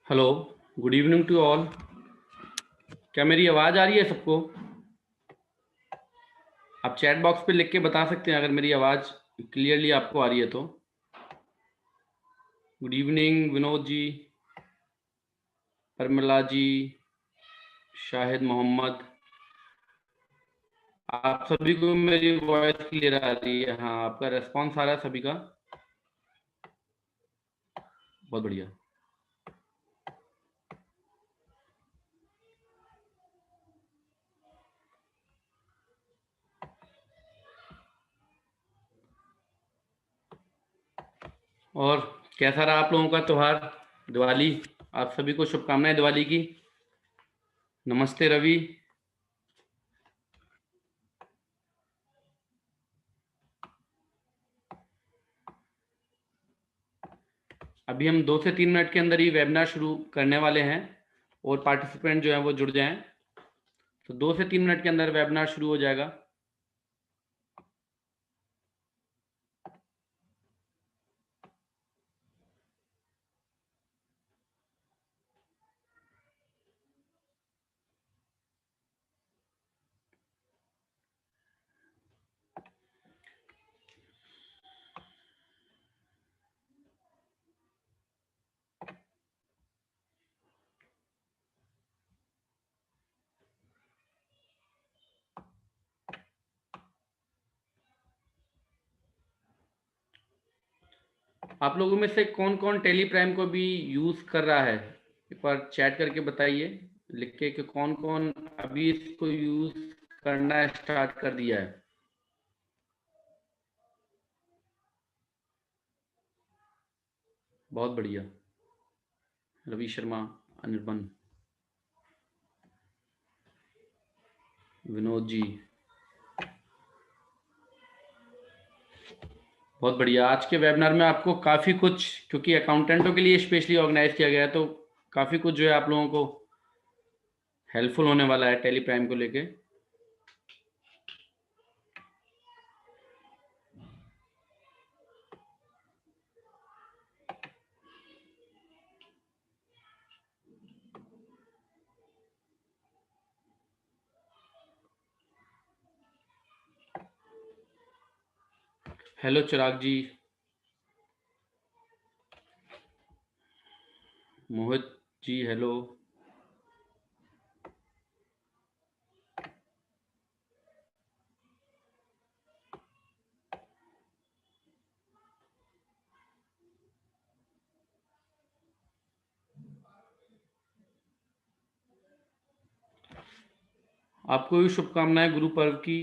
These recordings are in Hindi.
Hello, good evening to all. क्या मेरी आवाज़ आ रही है सबको? आप चैट बॉक्स पे लिख के बता सकते हैं अगर मेरी आवाज़ क्लियरली आपको आ रही है तो। गुड इवनिंग विनोद जी, परमिला जी, शाहिद मोहम्मद, आप सभी को मेरी वॉइस क्लियर आ रही है? हाँ, आपका रेस्पॉन्स आ रहा है सभी का, बहुत बढ़िया। और कैसा रहा आप लोगों का त्यौहार दिवाली? आप सभी को शुभकामनाएं दिवाली की। नमस्ते रवि। अभी हम 2 से 3 मिनट के अंदर ही वेबिनार शुरू करने वाले हैं और पार्टिसिपेंट जो हैं वो जुड़ जाएं। तो 2 से 3 मिनट के अंदर वेबिनार शुरू हो जाएगा। आप लोगों में से कौन कौन टेली प्राइम को भी यूज़ कर रहा है? एक बार चैट करके बताइए लिख के कि कौन कौन अभी इसको यूज करना स्टार्ट कर दिया है। बहुत बढ़िया। रवि शर्मा, अनिर्बन, विनोद जी, बहुत बढ़िया। आज के वेबिनार में आपको काफ़ी कुछ, क्योंकि अकाउंटेंटों के लिए स्पेशली ऑर्गेनाइज किया गया है, तो काफ़ी कुछ जो है आप लोगों को हेल्पफुल होने वाला है टैली प्राइम को लेके। हेलो चिराग जी, मोहित जी, हेलो। आपको भी शुभकामनाएं गुरु पर्व की।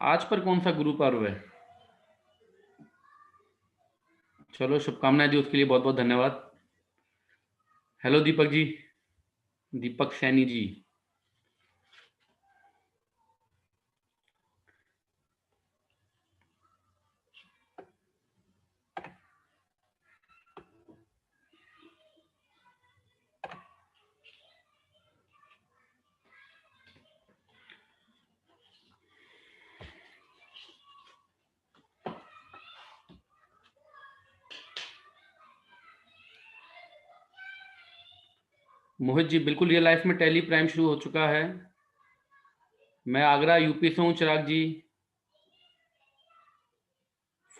आज पर कौन सा गुरु पर्व है? चलो, शुभकामनाएं दी उसके लिए बहुत बहुत धन्यवाद। हेलो दीपक जी, दीपक सैनी जी। मोहित जी, बिल्कुल रियल लाइफ में टैली प्राइम शुरू हो चुका है। मैं आगरा यूपी से हूँ चिराग जी।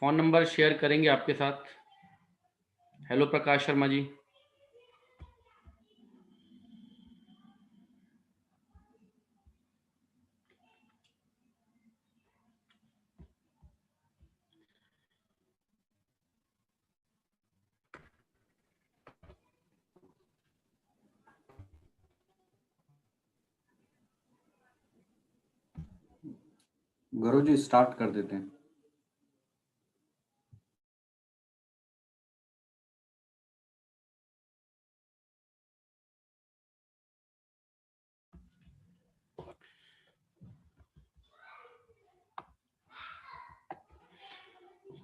फ़ोन नंबर शेयर करेंगे आपके साथ। हेलो प्रकाश शर्मा जी। गुरु जी स्टार्ट कर देते हैं।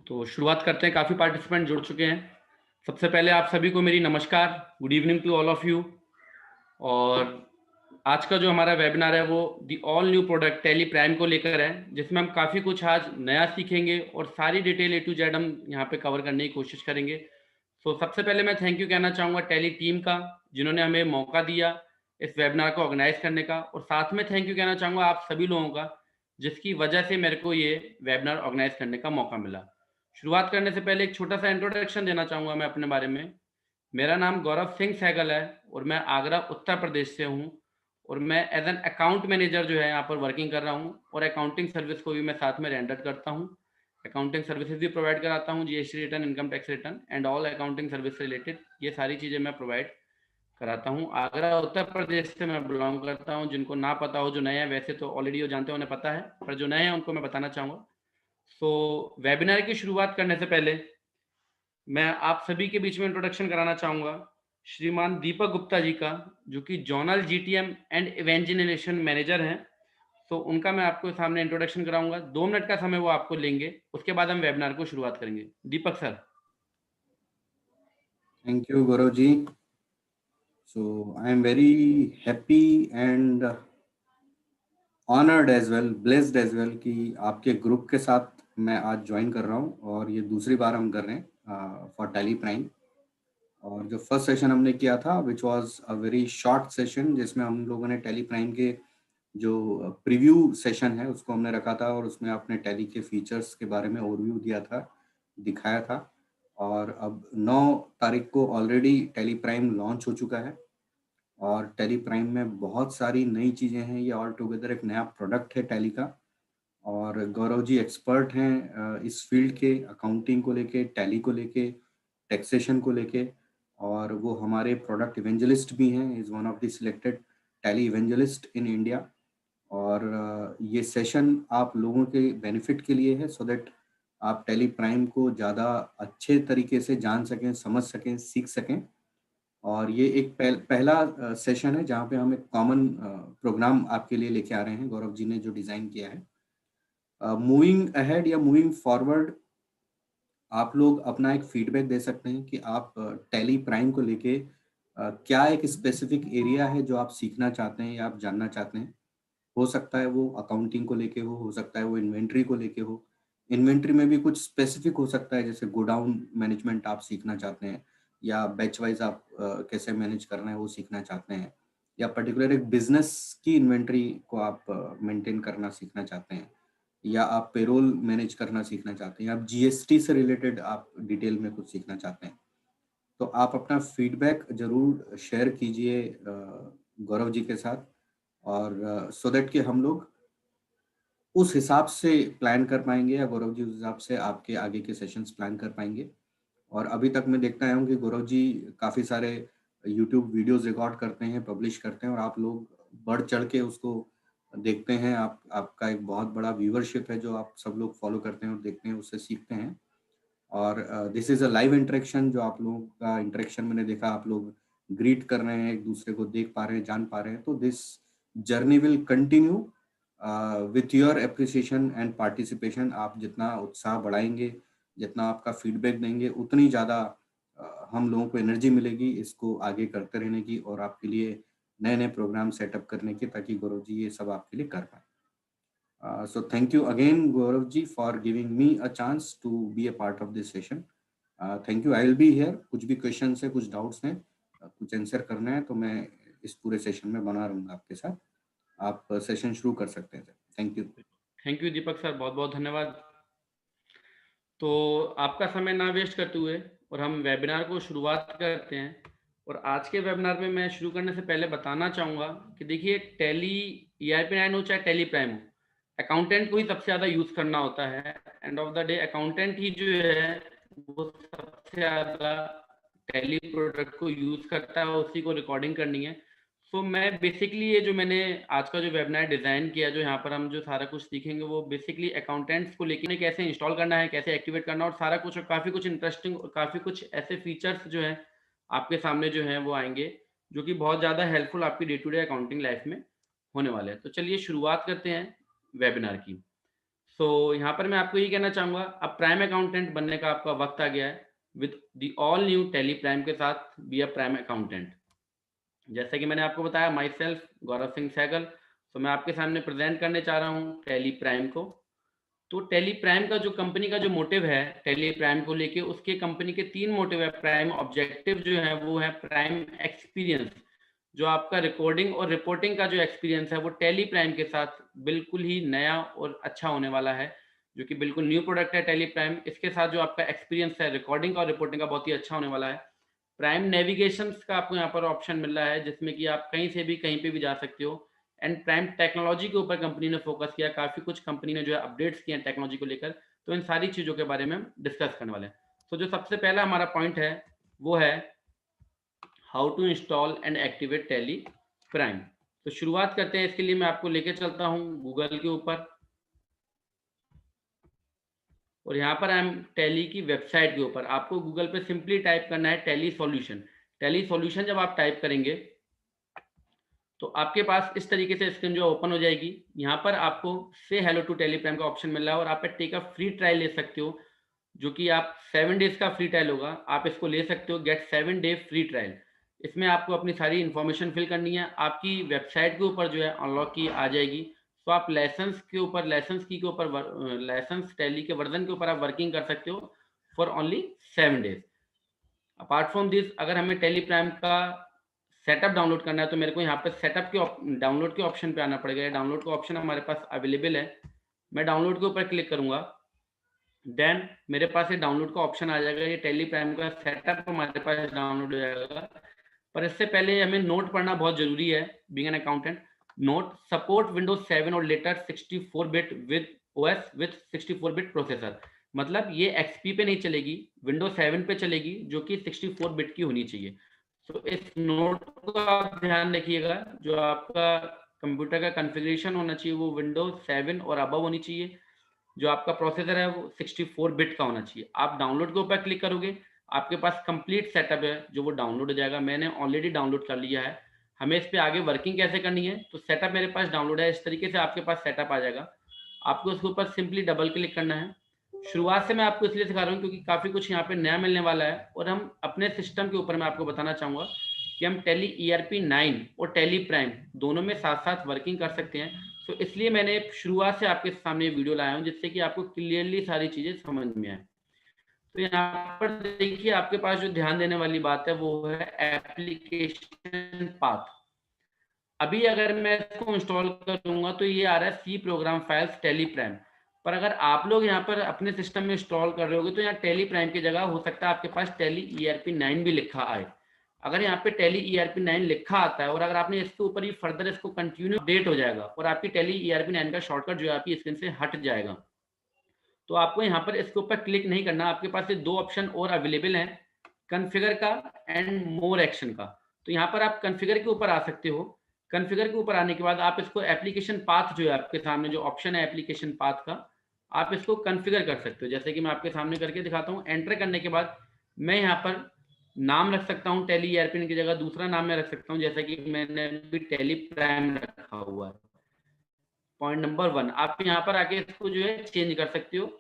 तो शुरुआत करते हैं, काफ़ी पार्टिसिपेंट जुड़ चुके हैं। सबसे पहले आप सभी को मेरी नमस्कार, good evening to all of you. और आज का जो हमारा वेबिनार है वो the all new product Tally Prime को लेकर है, जिसमें हम काफ़ी कुछ आज नया सीखेंगे और सारी डिटेल A to Z हम यहाँ पे कवर करने की कोशिश करेंगे। तो सबसे पहले मैं थैंक यू कहना चाहूँगा टैली टीम का, जिन्होंने हमें मौका दिया इस वेबिनार को ऑर्गेनाइज करने का, और साथ में थैंक यू कहना चाहूँगा आप सभी लोगों का, जिसकी वजह से मेरे को ये वेबिनार ऑर्गेनाइज करने का मौका मिला। शुरुआत करने से पहले एक छोटा सा इंट्रोडक्शन देना चाहूँगा मैं अपने बारे में। मेरा नाम गौरव सिंह सहगल है और मैं आगरा उत्तर प्रदेश से हूँ, और मैं एज एन अकाउंट मैनेजर जो है यहाँ पर वर्किंग कर रहा हूँ, और अकाउंटिंग सर्विस को भी मैं साथ में रेंडर करता हूँ। अकाउंटिंग सर्विसेज भी प्रोवाइड कराता हूँ, GST return, income tax return and all accounting service related, ये सारी चीज़ें मैं प्रोवाइड कराता हूँ। आगरा उत्तर प्रदेश से मैं बिलोंग करता हूँ। जिनको ना पता हो, जो नए हैं, वैसे तो ऑलरेडी वो जानते हो, उन्हें पता है, पर जो नए हैं उनको मैं बताना चाहूँगा। सो वेबिनार की शुरुआत करने से पहले मैं आप सभी के बीच में इंट्रोडक्शन कराना चाहूँगा श्रीमान दीपक गुप्ता जी का, जो कि जोनल जीटीएम एंड इवेंजिनेशन मैनेजर हैं। तो उनका मैं आपको सामने इंट्रोडक्शन कराऊंगा। 2 मिनट का समय वो आपको लेंगे, उसके बाद हम वेबिनार को शुरुआत करेंगे। दीपक sir. Thank you guru ji. So I am very happy and honoured as well, blessed as well कि आपके ग्रुप के साथ मैं आज ज्वाइन कर रहा हूँ, और ये दूसरी बार हम कर रहे हैं फॉर टैली प्राइम। और जो फर्स्ट सेशन हमने किया था which was a very short session, जिसमें हम लोगों ने टैली प्राइम के जो प्रीव्यू सेशन है उसको हमने रखा था, और उसमें आपने टैली के फीचर्स के बारे में ओवरव्यू दिया था, दिखाया था। और अब 9 तारीख को ऑलरेडी टैली प्राइम लॉन्च हो चुका है, और टैली प्राइम में बहुत सारी नई चीज़ें हैं। ये ऑल टुगेदर एक नया प्रोडक्ट है टैली का, और गौरव जी एक्सपर्ट हैं इस फील्ड के, अकाउंटिंग को लेके, टैली को लेके, टैक्सेशन को लेके। और वो हमारे प्रोडक्ट इवेंजलिस्ट भी हैं, is one of the selected tally evangelist in India. और ये सेशन आप लोगों के बेनिफिट के लिए है, सो दैट आप टैली प्राइम को ज़्यादा अच्छे तरीके से जान सकें, समझ सकें, सीख सकें। और ये एक पहला सेशन है जहाँ पे हम एक कॉमन प्रोग्राम आपके लिए लेके आ रहे हैं, गौरव जी ने जो डिज़ाइन किया है। मूविंग अहेड या मूविंग फॉरवर्ड, आप लोग अपना एक फीडबैक दे सकते हैं कि आप टैली प्राइम को लेके क्या एक स्पेसिफिक एरिया है जो आप सीखना चाहते हैं या आप जानना चाहते हैं। हो सकता है वो अकाउंटिंग को लेके हो सकता है वो इन्वेंट्री को लेके हो। इन्वेंट्री में भी कुछ स्पेसिफिक हो सकता है, जैसे गोडाउन मैनेजमेंट आप सीखना चाहते हैं, या बैच वाइज आप कैसे मैनेज करना है वो सीखना चाहते हैं, या पर्टिकुलर एक बिजनेस की इन्वेंट्री को आप मेंटेन करना सीखना चाहते हैं, या आप पेरोल मैनेज करना सीखना चाहते हैं, आप जीएसटी से रिलेटेड आप डिटेल में कुछ सीखना चाहते हैं। तो आप अपना फीडबैक जरूर शेयर कीजिए गौरव जी के साथ, और सो दैट कि हम लोग उस हिसाब से प्लान कर पाएंगे, या गौरव जी उस हिसाब से आपके आगे के सेशंस प्लान कर पाएंगे। और अभी तक मैं देखता आया हूँ कि गौरव जी काफ़ी सारे यूट्यूब वीडियोस रिकॉर्ड करते हैं, पब्लिश करते हैं, और आप लोग बढ़ चढ़ के उसको देखते हैं। आपका एक बहुत बड़ा व्यूवरशिप है जो आप सब लोग फॉलो करते हैं और देखते हैं, उससे सीखते हैं। और this is a live interaction, जो आप लोगों का इंटरेक्शन मैंने देखा, आप लोग ग्रीट कर रहे हैं, एक दूसरे को देख पा रहे हैं, जान पा रहे हैं। तो this journey will continue with your appreciation and participation. आप जितना उत्साह बढ़ाएंगे, जितना आपका फीडबैक देंगे, उतनी ज़्यादा हम लोगों को एनर्जी मिलेगी इसको आगे करते रहने की, और आपके लिए नए नए प्रोग्राम सेटअप करने की, ताकि गौरव जी ये सब आपके लिए कर पाए। So thank you again, Gaurav ji, for giving me a chance to be a part of this session. Thank you. I will be here. कुछ भी questions है, कुछ doubts हैं, कुछ answer करना है, तो मैं इस पूरे session में बना रहूँगा आपके साथ। आप session शुरू कर सकते हैं sir. Thank you. Thank you Deepak sir, बहुत बहुत धन्यवाद। तो आपका समय ना वेस्ट करते हुए और हम वेबिनार को शुरुआत करते हैं। और आज के वेबिनार में मैं शुरू करने से पहले बताना चाहूँगा कि देखिए, टैली ERP9 हो चाहे टैली प्राइम हो, अकाउंटेंट को ही सबसे ज़्यादा यूज़ करना होता है। And of the day accountant ही जो है वो सबसे ज़्यादा टैली प्रोडक्ट को यूज़ करता है, उसी को रिकॉर्डिंग करनी है। सो मैं बेसिकली ये जो मैंने आज का जो वेबिनार डिज़ाइन किया, जो यहाँ पर हम जो सारा कुछ सीखेंगे, वो बेसिकली अकाउंटेंट्स को लेके कैसे इंस्टॉल करना है, कैसे एक्टिवेट करना, और सारा कुछ, और काफ़ी कुछ इंटरेस्टिंग और काफ़ी कुछ ऐसे फीचर्स जो हैं आपके सामने जो हैं वो आएंगे, जो कि बहुत ज़्यादा हेल्पफुल आपकी day to day accounting life में होने वाले हैं। तो चलिए शुरुआत करते हैं वेबिनार की। यहाँ पर मैं आपको ये कहना चाहूँगा, अब प्राइम अकाउंटेंट बनने का आपका वक्त आ गया है। With the all new tally prime के साथ बी अ प्राइम अकाउंटेंट। जैसे कि मैंने आपको बताया, माई सेल्फ गौरव सिंह सहगल। तो मैं आपके सामने प्रेजेंट करने चाह रहा हूँ टैली प्राइम को। तो टैली प्राइम का जो कंपनी का जो मोटिव है टैली प्राइम को लेके, उसके कंपनी के 3 मोटिव है। प्राइम ऑब्जेक्टिव जो है वो है प्राइम एक्सपीरियंस। जो आपका रिकॉर्डिंग और रिपोर्टिंग का जो एक्सपीरियंस है वो टैली प्राइम के साथ बिल्कुल ही नया और अच्छा होने वाला है, जो कि बिल्कुल न्यू प्रोडक्ट है टैली प्राइम। इसके साथ जो आपका एक्सपीरियंस है रिकॉर्डिंग का और रिपोर्टिंग का, बहुत ही अच्छा होने वाला है। प्राइम नेविगेशन का आपको यहाँ पर ऑप्शन मिल रहा है, जिसमें कि आप कहीं से भी कहीं पे भी जा सकते हो। एंड प्राइम टेक्नोलॉजी के ऊपर कंपनी ने फोकस किया, काफ़ी कुछ कंपनी ने जो है अपडेट्स किए हैं टेक्नोलॉजी को लेकर। तो इन सारी चीज़ों के बारे में हम डिस्कस करने वाले हैं। तो जो सबसे पहला हमारा पॉइंट है वो है how to install and activate Tally Prime. तो शुरुआत करते हैं। इसके लिए मैं आपको लेके चलता हूँ गूगल के ऊपर, और यहाँ पर आई एम टैली की वेबसाइट के ऊपर। आपको गूगल पे सिंपली टाइप करना है टैली सॉल्यूशन। टैली सॉल्यूशन जब आप टाइप करेंगे तो आपके पास इस तरीके से स्क्रीन जो ओपन हो जाएगी। यहाँ पर आपको से हेलो टू टैली प्राइम का ऑप्शन मिल रहा है, और आप टेक अ फ्री ट्रायल ले सकते हो, जो कि आप 7 डेज का फ्री ट्रायल होगा। आप इसको ले सकते हो, गेट 7 डे फ्री ट्रायल। इसमें आपको अपनी सारी इन्फॉर्मेशन फिल करनी है। आपकी वेबसाइट के ऊपर जो है अनलॉक की आ जाएगी। तो आप लाइसेंस के ऊपर, लाइसेंस की के ऊपर, लाइसेंस टैली के वर्जन के ऊपर आप वर्किंग कर सकते हो for only 7 days. Apart from this, अगर हमें टैली प्राइम का सेटअप डाउनलोड करना है तो मेरे को यहाँ पे सेटअप के डाउनलोड के ऑप्शन पे आना पड़ेगा। डाउनलोड का ऑप्शन हमारे पास अवेलेबल है। मैं डाउनलोड के ऊपर क्लिक करूंगा, देन मेरे पास ये डाउनलोड का ऑप्शन आ जाएगा। ये टैली प्राइम का सेटअप हमारे पास डाउनलोड हो जाएगा। पर इससे पहले हमें नोट पढ़ना बहुत जरूरी है, being an accountant. Note support Windows 7 और later 64 bit with OS with 64 bit processor. मतलब ये एक्सपी पे नहीं चलेगी, विंडोज 7 पे चलेगी, जो कि 64 बिट की होनी चाहिए। तो इस नोट को आप ध्यान रखिएगा, जो आपका कंप्यूटर का कॉन्फ़िगरेशन होना चाहिए वो विंडोज 7 और अबव होनी चाहिए। जो आपका प्रोसेसर है वो 64 बिट का होना चाहिए। आप डाउनलोड के ऊपर क्लिक करोगे, आपके पास कंप्लीट सेटअप है जो वो डाउनलोड हो जाएगा। मैंने ऑलरेडी डाउनलोड कर लिया है। हमें इस पे आगे वर्किंग कैसे करनी है, तो सेटअप मेरे पास डाउनलोड है, इस तरीके से आपके पास सेटअप आ जाएगा। आपको उसके ऊपर सिंपली डबल क्लिक करना है। शुरुआत से मैं आपको इसलिए सिखा रहा हूँ क्योंकि काफ़ी कुछ यहाँ पे नया मिलने वाला है, और हम अपने सिस्टम के ऊपर मैं आपको बताना चाहूँगा कि हम टैली ERP 9 और टैली प्राइम दोनों में साथ-साथ वर्किंग कर सकते हैं। तो इसलिए मैंने शुरुआत से आपके सामने वीडियो लाया हूँ, जिससे कि आपको क्लियरली सारी चीज़ें समझ में आए। तो यहाँ पर देखिए, आपके पास जो ध्यान देने वाली बात है वो है एप्लीकेशन पाथ। अभी अगर मैं इसको इंस्टॉल करूँगा तो ये आ रहा है C program files Tally Prime. पर अगर आप लोग यहाँ पर अपने सिस्टम में इंस्टॉल कर रहे होगे तो यहाँ टैली प्राइम की जगह हो सकता है आपके पास टैली ERP 9 भी लिखा आए। अगर यहाँ पे टैली ERP 9 लिखा आता है और अगर आपने इसके ऊपर ही फर्दर इसको कंटिन्यू अपडेट हो जाएगा और आपकी टैली ERP 9 का शॉर्टकट जो है आपकी स्क्रीन से हट जाएगा। तो आपको यहाँ पर इसके ऊपर क्लिक नहीं करना। आपके पास ये 2 ऑप्शन और अवेलेबल हैं, कॉन्फ़िगर का एंड मोर एक्शन का। तो यहाँ पर आप कॉन्फ़िगर के ऊपर आ सकते हो। कॉन्फ़िगर के ऊपर आने के बाद आप इसको एप्लीकेशन पाथ जो है आपके सामने जो ऑप्शन है एप्लीकेशन पाथ का, आप इसको कॉन्फ़िगर कर सकते हो। जैसे कि मैं आपके सामने करके दिखाता हूँ। एंटर करने के बाद मैं यहाँ पर नाम रख सकता हूँ टैली ERP की जगह दूसरा नाम मैं रख सकता हूँ, जैसे कि मैंने अभी टैली प्राइम रखा हुआ है। पॉइंट नंबर 1 आप यहाँ पर आके इसको जो है चेंज कर सकते हो।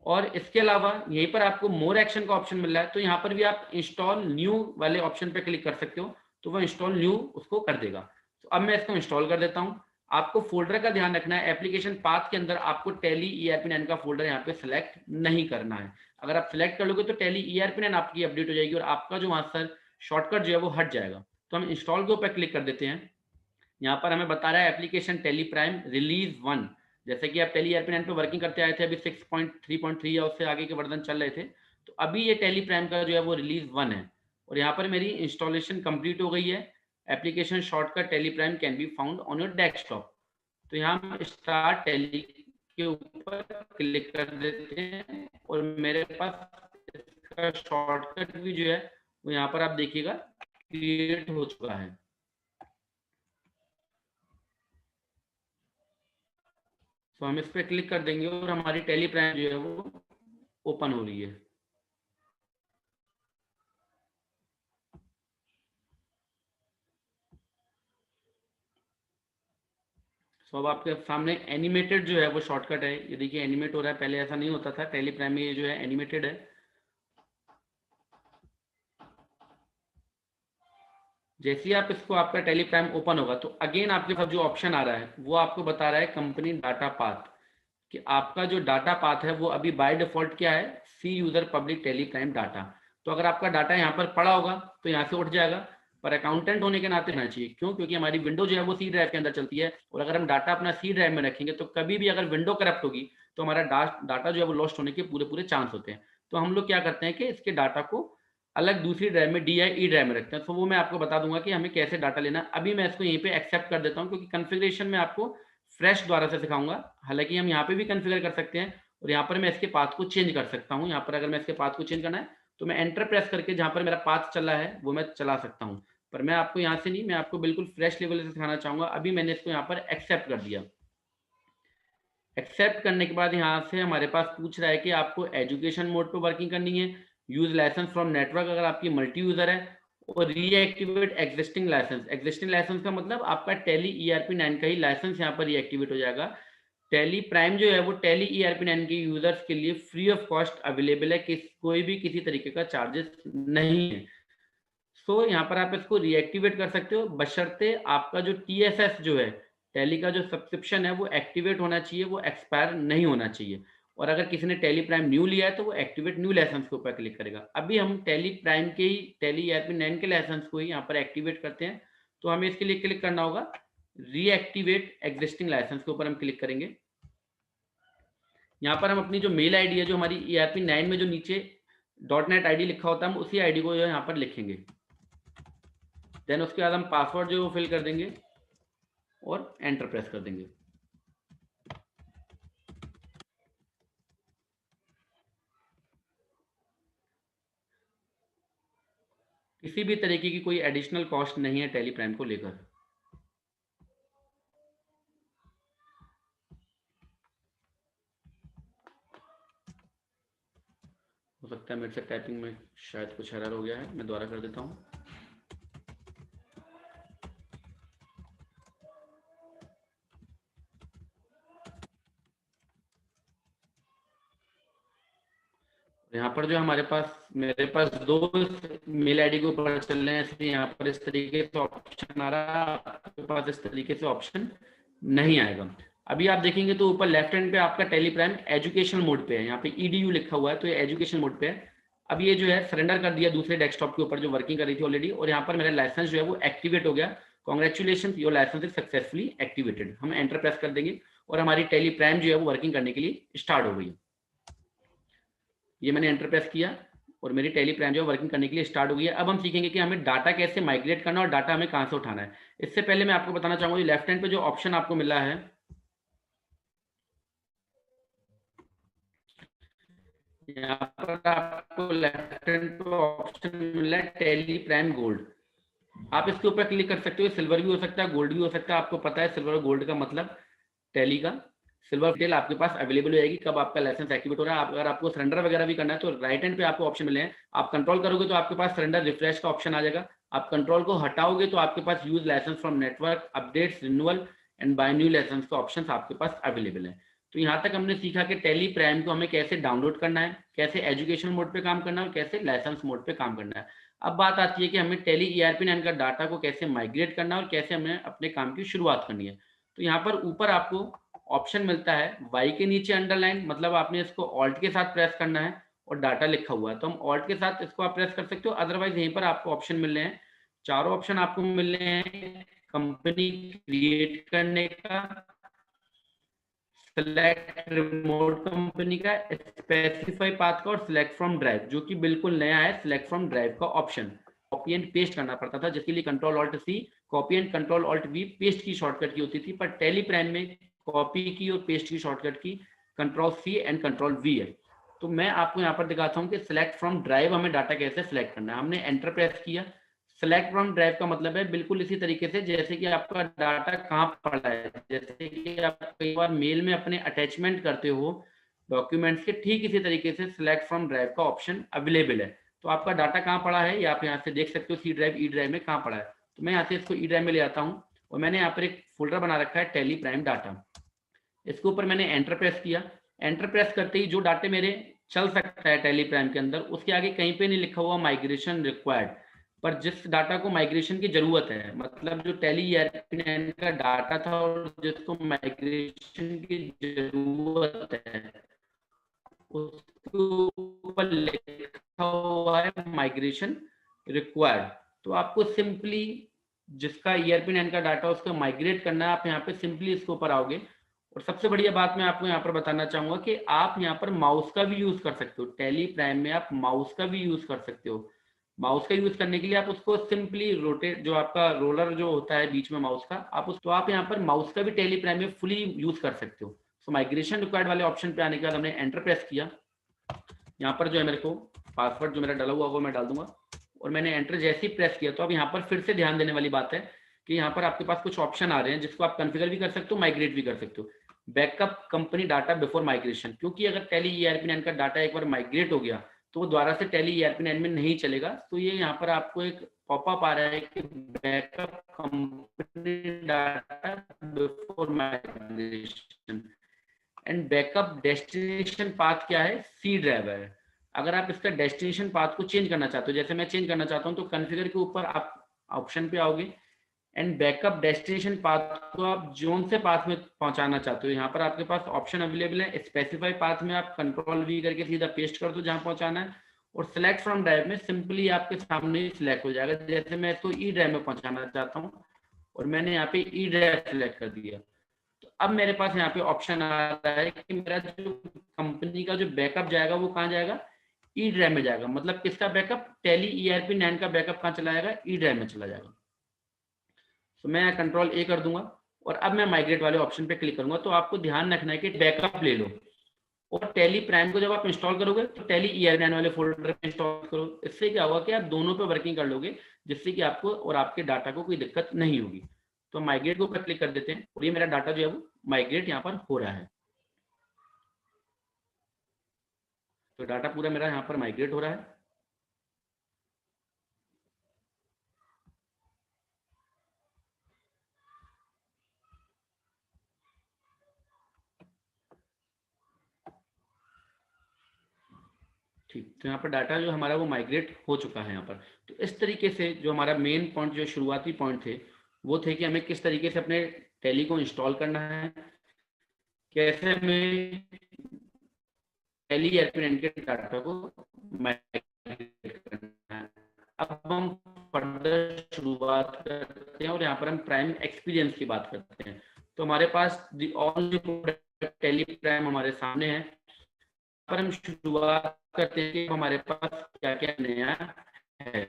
और इसके अलावा यहीं पर आपको मोर एक्शन का ऑप्शन मिल रहा है, तो यहाँ पर भी आप इंस्टॉल न्यू वाले ऑप्शन पे क्लिक कर सकते हो, तो वो इंस्टॉल न्यू उसको कर देगा। तो अब मैं इसको इंस्टॉल कर देता हूँ। आपको फोल्डर का ध्यान रखना है, एप्लीकेशन पाथ के अंदर आपको टैली ERP 9 का फोल्डर यहाँ पे सिलेक्ट नहीं करना है। अगर आप सिलेक्ट कर लोगे तो टैली ERP 9 आपकी अपडेट हो जाएगी और आपका जो वहाँ सर शॉर्टकट जो है वो हट जाएगा। तो हम इंस्टॉल के ऊपर क्लिक कर देते हैं। यहाँ पर हमें बता रहा है एप्लीकेशन टैली प्राइम रिलीज 1। जैसे कि आप टैली ERP 9 पे वर्किंग करते आए थे, अभी 6.3.3 या उससे आगे के वर्जन चल रहे थे, तो अभी ये टैली प्राइम का जो है वो रिलीज 1 है और यहाँ पर मेरी इंस्टॉलेशन कंप्लीट हो गई है। Application shortcut tally prime can be found on your desktop. तो यहाँ हम स्टार्ट टैली के ऊपर क्लिक कर देते हैं और मेरे पास इसका शॉर्टकट भी जो है वो यहाँ पर आप देखिएगा क्रिएट हो चुका है। तो हम इस पे क्लिक कर देंगे और हमारी टैली प्राइम जो है वो ओपन हो रही है। तो अब आपके सामने एनिमेटेड जो है वो शॉर्टकट है, ये देखिए एनिमेट हो रहा है, पहले ऐसा नहीं होता था। टैली प्राइम में ये जो है एनिमेटेड है। जैसे ही आप इसको आपका टैली प्राइम ओपन होगा तो अगेन आपके पास जो ऑप्शन आ रहा है वो आपको बता रहा है कंपनी डाटा पाथ, कि आपका जो डाटा पाथ है वो अभी बाय डिफॉल्ट क्या है, C user public Tally prime data. तो अगर आपका डाटा यहाँ पर पड़ा होगा तो यहाँ से उठ जाएगा, पर अकाउंटेंट होने के नाते रहना चाहिए। क्यों? क्योंकि हमारी विंडो जो है वो सी ड्राइव के अंदर चलती है और अगर हम डाटा अपना सी ड्राइव में रखेंगे तो कभी भी अगर विंडो करप्ट होगी तो हमारा डाटा जो है वो लॉस्ट होने के पूरे पूरे चांस होते हैं। तो हम लोग क्या करते हैं कि इसके डाटा को अलग दूसरी ड्राइव में डी या ई ड्राइव में रखते हैं। तो वो मैं आपको बता दूंगा कि हमें कैसे डाटा लेना। अभी मैं इसको यहीं पे एक्सेप्ट कर देता हूँ क्योंकि कॉन्फ़िगरेशन में आपको फ्रेश द्वारा से सिखाऊंगा। हालांकि हम यहाँ पे भी कॉन्फ़िगर कर सकते हैं और यहाँ पर मैं इसके पाथ को चेंज कर सकता हूँ। यहाँ पर अगर मैं इसके पाथ को चेंज करना है तो मैं एंटर प्रेस करके जहाँ पर मेरा पाथ चला है वो मैं चला सकता हूँ। पर मैं आपको यहाँ से नहीं, मैं आपको बिल्कुल फ्रेश लेवल से सिखाना चाहूँगा। अभी मैंने इसको यहाँ पर एक्सेप्ट कर दिया। एक्सेप्ट करने के बाद यहाँ से हमारे पास पूछ रहा है कि आपको एजुकेशन मोड पे वर्किंग करनी है, यूज लाइसेंस फ्रॉम नेटवर्क अगर आपकी मल्टी यूजर है, और reactivate existing license. Existing license का मतलब आपका टैली ERP 9 का ही लाइसेंस यहाँ पर रीएक्टिवेट हो जाएगा। टैली प्राइम जो है वो टैली ERP 9 के यूजर्स के लिए फ्री ऑफ कॉस्ट अवेलेबल है, कोई भी किसी तरीके का चार्जेस नहीं है। सो यहाँ पर आप इसको रीएक्टिवेट कर सकते हो, बशर्ते आपका जो TSS जो है, टैली का जो सब्सक्रिप्शन है वो एक्टिवेट होना चाहिए, वो एक्सपायर नहीं होना चाहिए। और अगर किसी ने टैली प्राइम न्यू लिया है तो वो एक्टिवेट न्यू लाइसेंस के ऊपर क्लिक करेगा। अभी हम टैली प्राइम के ही टैली ERP 9 के लाइसेंस को ही यहाँ पर एक्टिवेट करते हैं। तो हमें इसके लिए क्लिक करना होगा रीएक्टिवेट एग्जिस्टिंग लाइसेंस के ऊपर हम क्लिक करेंगे। यहाँ पर हम अपनी जो मेल आईडी है जो हमारी ERP 9 में जो नीचे .NET ID लिखा होता है हम उसी आईडी को जो है यहाँ पर लिखेंगे। देन उसके बाद हम पासवर्ड जो फिल कर देंगे और एंटर प्रेस कर देंगे। किसी भी तरीके की कोई एडिशनल कॉस्ट नहीं है टेली प्राइम को लेकर। हो सकता है मेरे से टाइपिंग में शायद कुछ एरर हो गया है, मैं दोबारा कर देता हूँ। यहाँ पर जो हमारे पास, मेरे पास 2 मेल आईडी के ऊपर चल रहे हैं, इसलिए यहाँ पर इस तरीके से ऑप्शन आ रहा है, आपके पास इस तरीके से ऑप्शन नहीं आएगा। अभी आप देखेंगे तो ऊपर लेफ्ट हैंड पे आपका टेली प्राइम एजुकेशन मोड पे है, यहाँ पे EDU लिखा हुआ है, तो ये एजुकेशन मोड पे है। अब ये जो है सरेंडर कर दिया दूसरे डेस्कटॉप के ऊपर जो वर्किंग कर रही थी ऑलरेडी, और यहाँ पर मेरा लाइसेंस जो है वो एक्टिवेट हो गया। Congratulation, your license is successfully activated. हम एंटर प्रेस कर देंगे और हमारी टेली प्राइम जो है वो वर्किंग करने के लिए स्टार्ट हो गई। ये मैंने एंटर प्रेस किया और मेरी टेली प्राइम जो है वर्किंग करने के लिए स्टार्ट हो गई है। अब हम सीखेंगे कि हमें डाटा कैसे माइग्रेट करना और डाटा हमें कहां से उठाना है। इससे पहले मैं आपको बताना चाहूंगा, लेफ्ट हैंड पे जो ऑप्शन आपको मिला है, यहाँ पर आपको लेफ्ट हैंड पे ऑप्शन मिला है टेली प्राइम गोल्ड। आप इसके ऊपर क्लिक कर सकते हो। सिल्वर भी हो सकता है, गोल्ड भी हो सकता है। आपको पता है सिल्वर और गोल्ड का मतलब, टेली का सिल्वर डिटेल आपके पास अवेलेबल हो जाएगी कब आपका लाइसेंस एक्टिवेट हो रहा है। अगर आपको सरेंडर वगैरह भी करना है तो राइट हैंड पे आपको ऑप्शन मिले हैं। आप कंट्रोल करोगे तो आपके पास सरेंडर रिफ्रेश का ऑप्शन आ जाएगा। आप कंट्रोल को हटाओगे तो आपके पास use license from network, updates, renewal and buy new license का ऑप्शन आपके पास अवेलेबल है। तो यहाँ तक हमने सीखा कि टेली प्राइम को हमें कैसे डाउनलोड करना है, कैसे एजुकेशन मोड पे काम करना है और कैसे लाइसेंस मोड पे काम करना है। अब बात आती है कि हमें टेली ERP9 का डाटा को कैसे माइग्रेट करना है और कैसे हमें अपने काम की शुरुआत करनी है। तो यहाँ पर ऊपर आपको ऑप्शन मिलता है वाई के नीचे अंडरलाइन, मतलब आपने इसको ऑल्ट के साथ प्रेस करना है और डाटा लिखा हुआ है तो हम ऑल्ट के साथ इसको आप प्रेस कर सकते हो। अदरवाइज यहीं पर आपको ऑप्शन मिल रहे हैं, चारों ऑप्शन आपको मिल रहे हैं। कंपनी क्रिएट करने का, सिलेक्ट रिमोट कंपनी का, स्पेसिफाई पाथ का और सिलेक्ट फ्रॉम ड्राइव, जो कि बिल्कुल नया है सिलेक्ट फ्रॉम ड्राइव का ऑप्शन। कॉपी एंड पेस्ट करना पड़ता था, जिसके लिए control alt C, copy and control alt V paste की शॉर्टकट की होती थी, पर टेली प्राइम में कॉपी की और पेस्ट की शॉर्टकट की control C and control V है। तो मैं आपको यहाँ पर दिखाता हूँ कि सिलेक्ट फ्रॉम ड्राइव हमें डाटा कैसे सिलेक्ट करना है। हमने एंटर प्रेस किया। सेलेक्ट फ्रॉम ड्राइव का मतलब है बिल्कुल इसी तरीके से जैसे कि आपका डाटा कहाँ पड़ा है। जैसे कि आप कई बार मेल में अपने अटैचमेंट करते हो डॉक्यूमेंट्स के, ठीक इसी तरीके से सिलेक्ट फ्रॉम ड्राइव का ऑप्शन अवेलेबल है। तो आपका डाटा कहाँ पड़ा है ये आप यहाँ से देख सकते हो, सी ड्राइव, ई ड्राइव में कहाँ पड़ा है। तो मैं यहाँ से इसको ई ड्राइव में ले आता हूँ और मैंने यहाँ पर एक फोल्डर बना रखा है टेली प्राइम डाटा। इसके ऊपर मैंने एंटर प्रेस किया। एंटर प्रेस करते ही जो डाटे मेरे चल सकता है टेली प्राइम के अंदर, उसके आगे कहीं पे नहीं लिखा हुआ माइग्रेशन रिक्वायर्ड, पर जिस डाटा को माइग्रेशन की जरूरत है, मतलब जो टेली ERP9 का डाटा था और जिसको माइग्रेशन की जरूरत है, उसके ऊपर लिखा हुआ है माइग्रेशन रिक्वायर्ड। तो आपको सिंपली जिसका ERP9 का डाटा उसको माइग्रेट करना है, आप यहाँ पे सिंपली इसके ऊपर आओगे। और सबसे बढ़िया बात मैं आपको यहाँ पर बताना चाहूंगा कि आप यहाँ पर माउस का भी यूज कर सकते हो। टेली प्राइम में आप माउस का भी यूज कर सकते हो। माउस का यूज करने के लिए आप उसको सिंपली रोटेट, जो आपका रोलर जो होता है बीच में माउस का, आप उसको आप यहाँ पर माउस का भी टेली प्राइम में फुली यूज कर सकते हो। तो माइग्रेशन रिक्वायर्ड वाले ऑप्शन पे आने के बाद हमने एंटर प्रेस किया। यहाँ पर जो है मेरे को पासवर्ड जो मेरा डाला हुआ वो मैं डाल दूंगा और मैंने एंटर जैसे ही प्रेस किया। तो अब यहाँ पर फिर से ध्यान देने वाली बात है कि यहाँ पर आपके पास कुछ ऑप्शन आ रहे हैं जिसको आप कॉन्फ़िगर भी कर सकते हो, माइग्रेट भी कर सकते हो। Backup company data before migration, क्योंकि अगर टेली ERP9 का डाटा एक बार माइग्रेट हो गया तो वो दोबारा से टेली ERP9 में नहीं चलेगा। तो ये यहाँ पर आपको एक पॉपअप आ रहा है कि backup company data before migration and backup destination path क्या है, सी ड्राइव है। अगर आप इसका डेस्टिनेशन पाथ को चेंज करना चाहते हो, जैसे मैं चेंज करना चाहता हूँ, तो कॉन्फ़िगर के ऊपर आप ऑप्शन पे आओगे एंड बैकअप डेस्टिनेशन पाथ को आप जोन से पाथ में पहुंचाना चाहते हो। यहाँ पर आपके पास ऑप्शन अवेलेबल है। स्पेसिफाई पाथ में आप कंट्रोल वी करके सीधा पेस्ट कर दो जहां पहुंचाना है, और सिलेक्ट फ्रॉम ड्राइव में सिंपली आपके सामने ही सिलेक्ट हो जाएगा। जैसे मैं इसको ई ड्राइव में पहुंचाना चाहता हूँ और मैंने यहाँ पे ई ड्राइव सिलेक्ट कर दिया, तो अब मेरे पास यहाँ पे ऑप्शन आ रहा है कि मेरा जो कंपनी का जो बैकअप जाएगा वो कहाँ जाएगा, ई ड्राइव में जाएगा। मतलब किसका बैकअप, टेली ERP9 का बैकअप कहाँ चला जाएगा, ई ड्राइव में चला जाएगा। तो मैं कंट्रोल ए कर दूंगा और अब मैं माइग्रेट वाले ऑप्शन पे क्लिक करूंगा। तो आपको ध्यान रखना है कि बैकअप ले लो और टैली प्राइम को जब आप इंस्टॉल करोगे तो टैली ER9 वाले फोल्डर पे इंस्टॉल करो। इससे क्या होगा कि आप दोनों पे वर्किंग कर लोगे, जिससे कि आपको और आपके डाटा को कोई दिक्कत नहीं होगी। तो माइग्रेट के ऊपर क्लिक कर देते हैं और ये मेरा डाटा जो है वो माइग्रेट यहाँ पर हो रहा है। तो डाटा पूरा मेरा यहाँ पर माइग्रेट हो रहा है। ठीक, तो यहाँ पर डाटा जो हमारा वो माइग्रेट हो चुका है यहाँ पर। तो इस तरीके से जो हमारा मेन पॉइंट, जो शुरुआती पॉइंट थे, वो थे कि हमें किस तरीके से अपने टैली को इंस्टॉल करना है, कैसे हमें टैली ERP9 के डाटा को माइग्रेट करना है। अब हम फर्दर शुरुआत करते हैं और यहाँ पर हम प्राइम एक्सपीरियंस की बात करते हैं। तो हमारे पास दी ऑल टैली प्राइम हमारे सामने है। पर हम शुरुआत करते हैं कि हमारे पास क्या क्या नया है।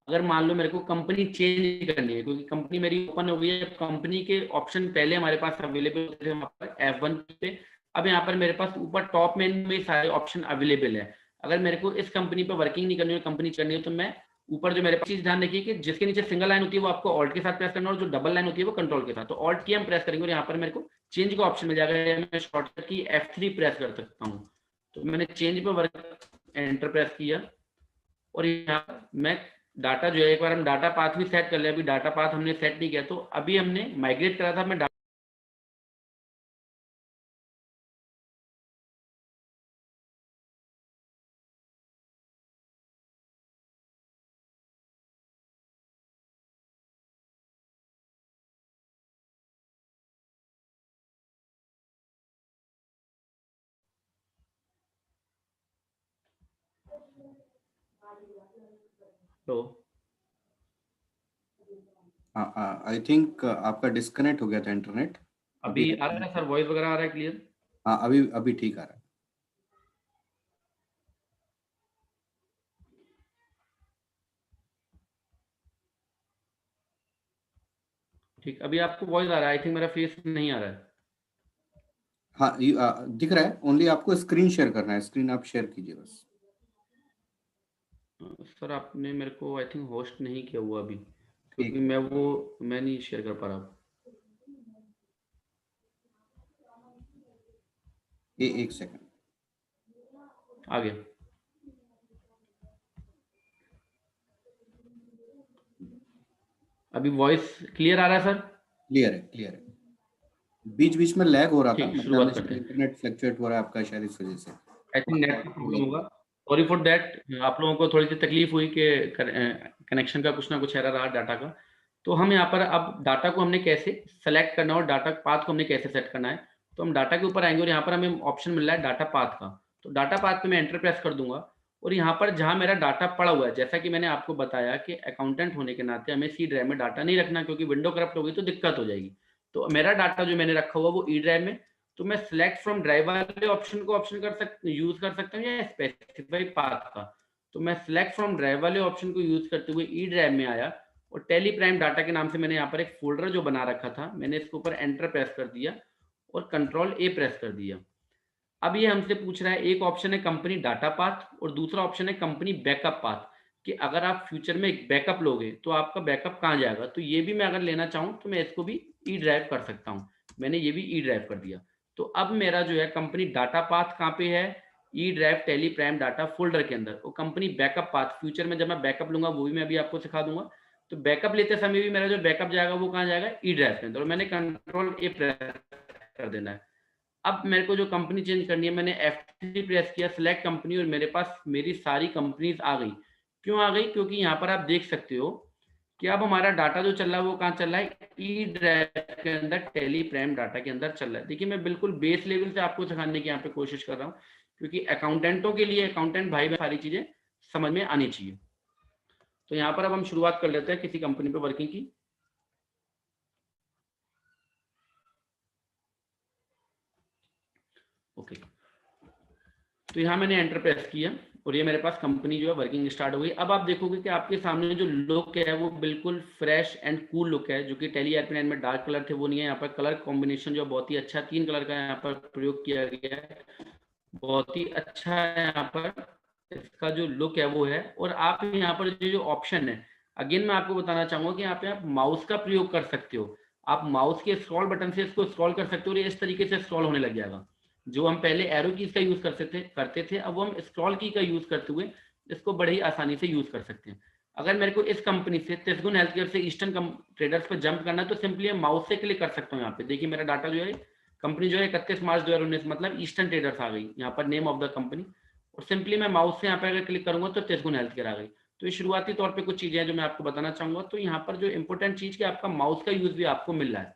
अगर मान लो मेरे को कंपनी चेंज करनी है, क्योंकि कंपनी मेरी ओपन हो गई है, कंपनी के ऑप्शन पहले हमारे पास अवेलेबल होते थे वहाँ पर F1 पे। अब यहाँ पर मेरे पास ऊपर टॉप मेन्यू में सारे ऑप्शन अवेलेबल है। अगर मेरे को इस कंपनी पर वर्किंग नहीं करनी है, कंपनी करनी है, तो मैं ऊपर जो मेरे पास चीज ध्यान रखिए कि जिसके नीचे सिंगल लाइन होती है वो आपको ऑल्ट के साथ प्रेस करना, और जो डबल लाइन होती है वो कंट्रोल के साथ। तो ऑल्ट की हम प्रेस करेंगे और यहाँ पर मेरे को चेंज का ऑप्शन मिल जाएगा। मैं शॉर्टकट की F3 प्रेस कर सकता हूँ। तो मैंने चेंज पे वर्क एंटर प्रेस किया और यहाँ मैं डाटा जो है, एक बार हम डाटा पाथ भी सेट कर लिया। अभी डाटा पाथ हमने सेट नहीं किया, तो अभी हमने माइग्रेट करा था। मैं तो आई थिंक आपका डिस्कनेक्ट हो गया था इंटरनेट। अभी आ रहा है सर, वॉइस वगैरह आ रहा है क्लियर? हाँ, अभी अभी ठीक आ रहा है। ठीक, अभी आपको वॉइस आ रहा है? आई थिंक मेरा फेस नहीं आ रहा है। हाँ, दिख रहा है। ओनली आपको स्क्रीन शेयर करना है, स्क्रीन आप शेयर कीजिए बस। सर आपने मेरे को आई थिंक होस्ट नहीं किया हुआ अभी, क्योंकि ठीक, मैं नहीं शेयर कर पा रहा। एक सेकंड। आ गया। अभी वॉइस क्लियर आ रहा है सर? क्लियर है, क्लियर है। बीच बीच में लैग हो रहा था, ठीक, मतलब शुरुआत करते हमेशा हैं। इंटरनेट फ्लक्चुएट हो रहा है आपका शायद इस वजह से। आई थिंक नेट का प्रॉब्लम होगा। Sorry for that. आप लोगों को थोड़ी सी तकलीफ हुई कि कनेक्शन का कुछ ना कुछ एरर रहा डाटा का। तो हम यहाँ पर अब डाटा को हमने कैसे सेलेक्ट करना है और डाटा पाथ को हमने कैसे सेट करना है। तो हम डाटा के ऊपर आएंगे और यहाँ पर हमें ऑप्शन मिल रहा है डाटा पाथ का। तो डाटा पाथ पे मैं एंटर प्रेस कर दूंगा और यहाँ पर जहाँ मेरा डाटा पड़ा हुआ है, जैसा कि मैंने आपको बताया कि अकाउंटेंट होने के नाते हमें सी ड्राइव में डाटा नहीं रखना, क्योंकि विंडो करप्ट हो गई तो दिक्कत हो जाएगी। तो मेरा डाटा जो मैंने रखा हुआ वो ई ड्राइव में। तो मैं सिलेक्ट फ्रॉम ड्राइव वाले ऑप्शन को यूज कर सकता हूँ या स्पेसिफाई पाथ का। तो मैं सिलेक्ट फ्रॉम ड्राइव वाले ऑप्शन को यूज करते हुए ई ड्राइव में आया और टेली प्राइम डाटा के नाम से मैंने यहाँ पर एक फोल्डर जो बना रखा था, मैंने इसके ऊपर एंटर प्रेस कर दिया और कंट्रोल ए प्रेस कर दिया। अब ये हमसे पूछ रहा है, एक ऑप्शन है कंपनी डाटा पाथ और दूसरा ऑप्शन है कंपनी बैकअप पाथ, कि अगर आप फ्यूचर में एक बैकअप लोगे तो आपका बैकअप कहाँ जाएगा। तो ये भी मैं अगर लेना चाहूँ तो मैं इसको भी ई ड्राइव कर सकता हूँ। मैंने ये भी ई ड्राइव कर दिया। तो अब मेरा जो है कंपनी डाटा पाथ कहाँ पे है, E drive Tally Prime data folder के अंदर। और कंपनी बैकअप पाथ फ्यूचर में जब मैं बैकअप लूंगा वो भी मैं अभी आपको सिखा दूंगा। तो बैकअप लेते समय भी मेरा जो बैकअप जाएगा वो कहाँ जाएगा, ई ड्राइव के अंदर। और मैंने कंट्रोल ए प्रेस कर देना है। अब मेरे को जो कंपनी चेंज करनी है, मैंने F3 प्रेस किया, सिलेक्ट कंपनी, और मेरे पास मेरी सारी कंपनीज आ गई। क्यों आ गई? क्योंकि यहाँ पर आप देख सकते हो कि अब हमारा डाटा जो चल रहा है वो कहाँ चल रहा है, ई ड्राइव के अंदर टेली प्राइम डाटा के अंदर चल रहा है। देखिए मैं बिल्कुल बेस लेवल से आपको सिखाने की यहाँ पे कोशिश कर रहा हूँ, क्योंकि अकाउंटेंटों के लिए, अकाउंटेंट भाई में सारी चीजें समझ में आनी चाहिए। तो यहाँ पर अब हम शुरुआत कर लेते हैं किसी कंपनी पे वर्किंग की। ओके, तो यहाँ मैंने एंटर प्रेस किया और ये मेरे पास कंपनी जो है वर्किंग स्टार्ट हो गई। अब आप देखोगे कि आपके सामने जो लुक है वो बिल्कुल फ्रेश एंड कूल लुक है, जो कि टैली ERP9 में डार्क कलर थे वो नहीं है। यहाँ पर कलर कॉम्बिनेशन जो बहुत ही अच्छा, 3 कलर का यहाँ पर प्रयोग किया गया है, बहुत ही अच्छा है। यहाँ पर इसका जो लुक है वो है। और आप यहाँ पर जो ऑप्शन है, अगेन मैं आपको बताना चाहूंगा कि यहाँ पे आप माउस का प्रयोग कर सकते हो। आप माउस के स्क्रॉल बटन से इसको स्क्रॉल कर सकते हो और ये इस तरीके से स्क्रॉल होने लग जाएगा। जो हम पहले एरो कीज का यूज करते थे, अब हम स्क्रॉल की का यूज करते हुए इसको बड़े ही आसानी से यूज कर सकते हैं। अगर मेरे को इस कंपनी से तिसगुन हेल्थकेयर से ईस्टर्न ट्रेडर्स पर जंप करना है तो सिंपली माउस से क्लिक कर सकता हूँ। यहाँ पे देखिए मेरा डाटा जो है, कंपनी जो है 31 मार्च 2019, मतलब ईस्टर्न ट्रेडर्स आ गई यहाँ पर, नेम ऑफ द कंपनी। और सिंपली मैं माउस से यहाँ पे अगर क्लिक करूंगा तो तिसगुन हेल्थकेयर आ गई। तो ये शुरुआती तौर पे कुछ चीजें हैं जो मैं आपको बताना चाहूंगा। तो यहाँ पर जो इंपॉर्टेंट चीज कि आपका माउस का यूज भी आपको मिल रहा है।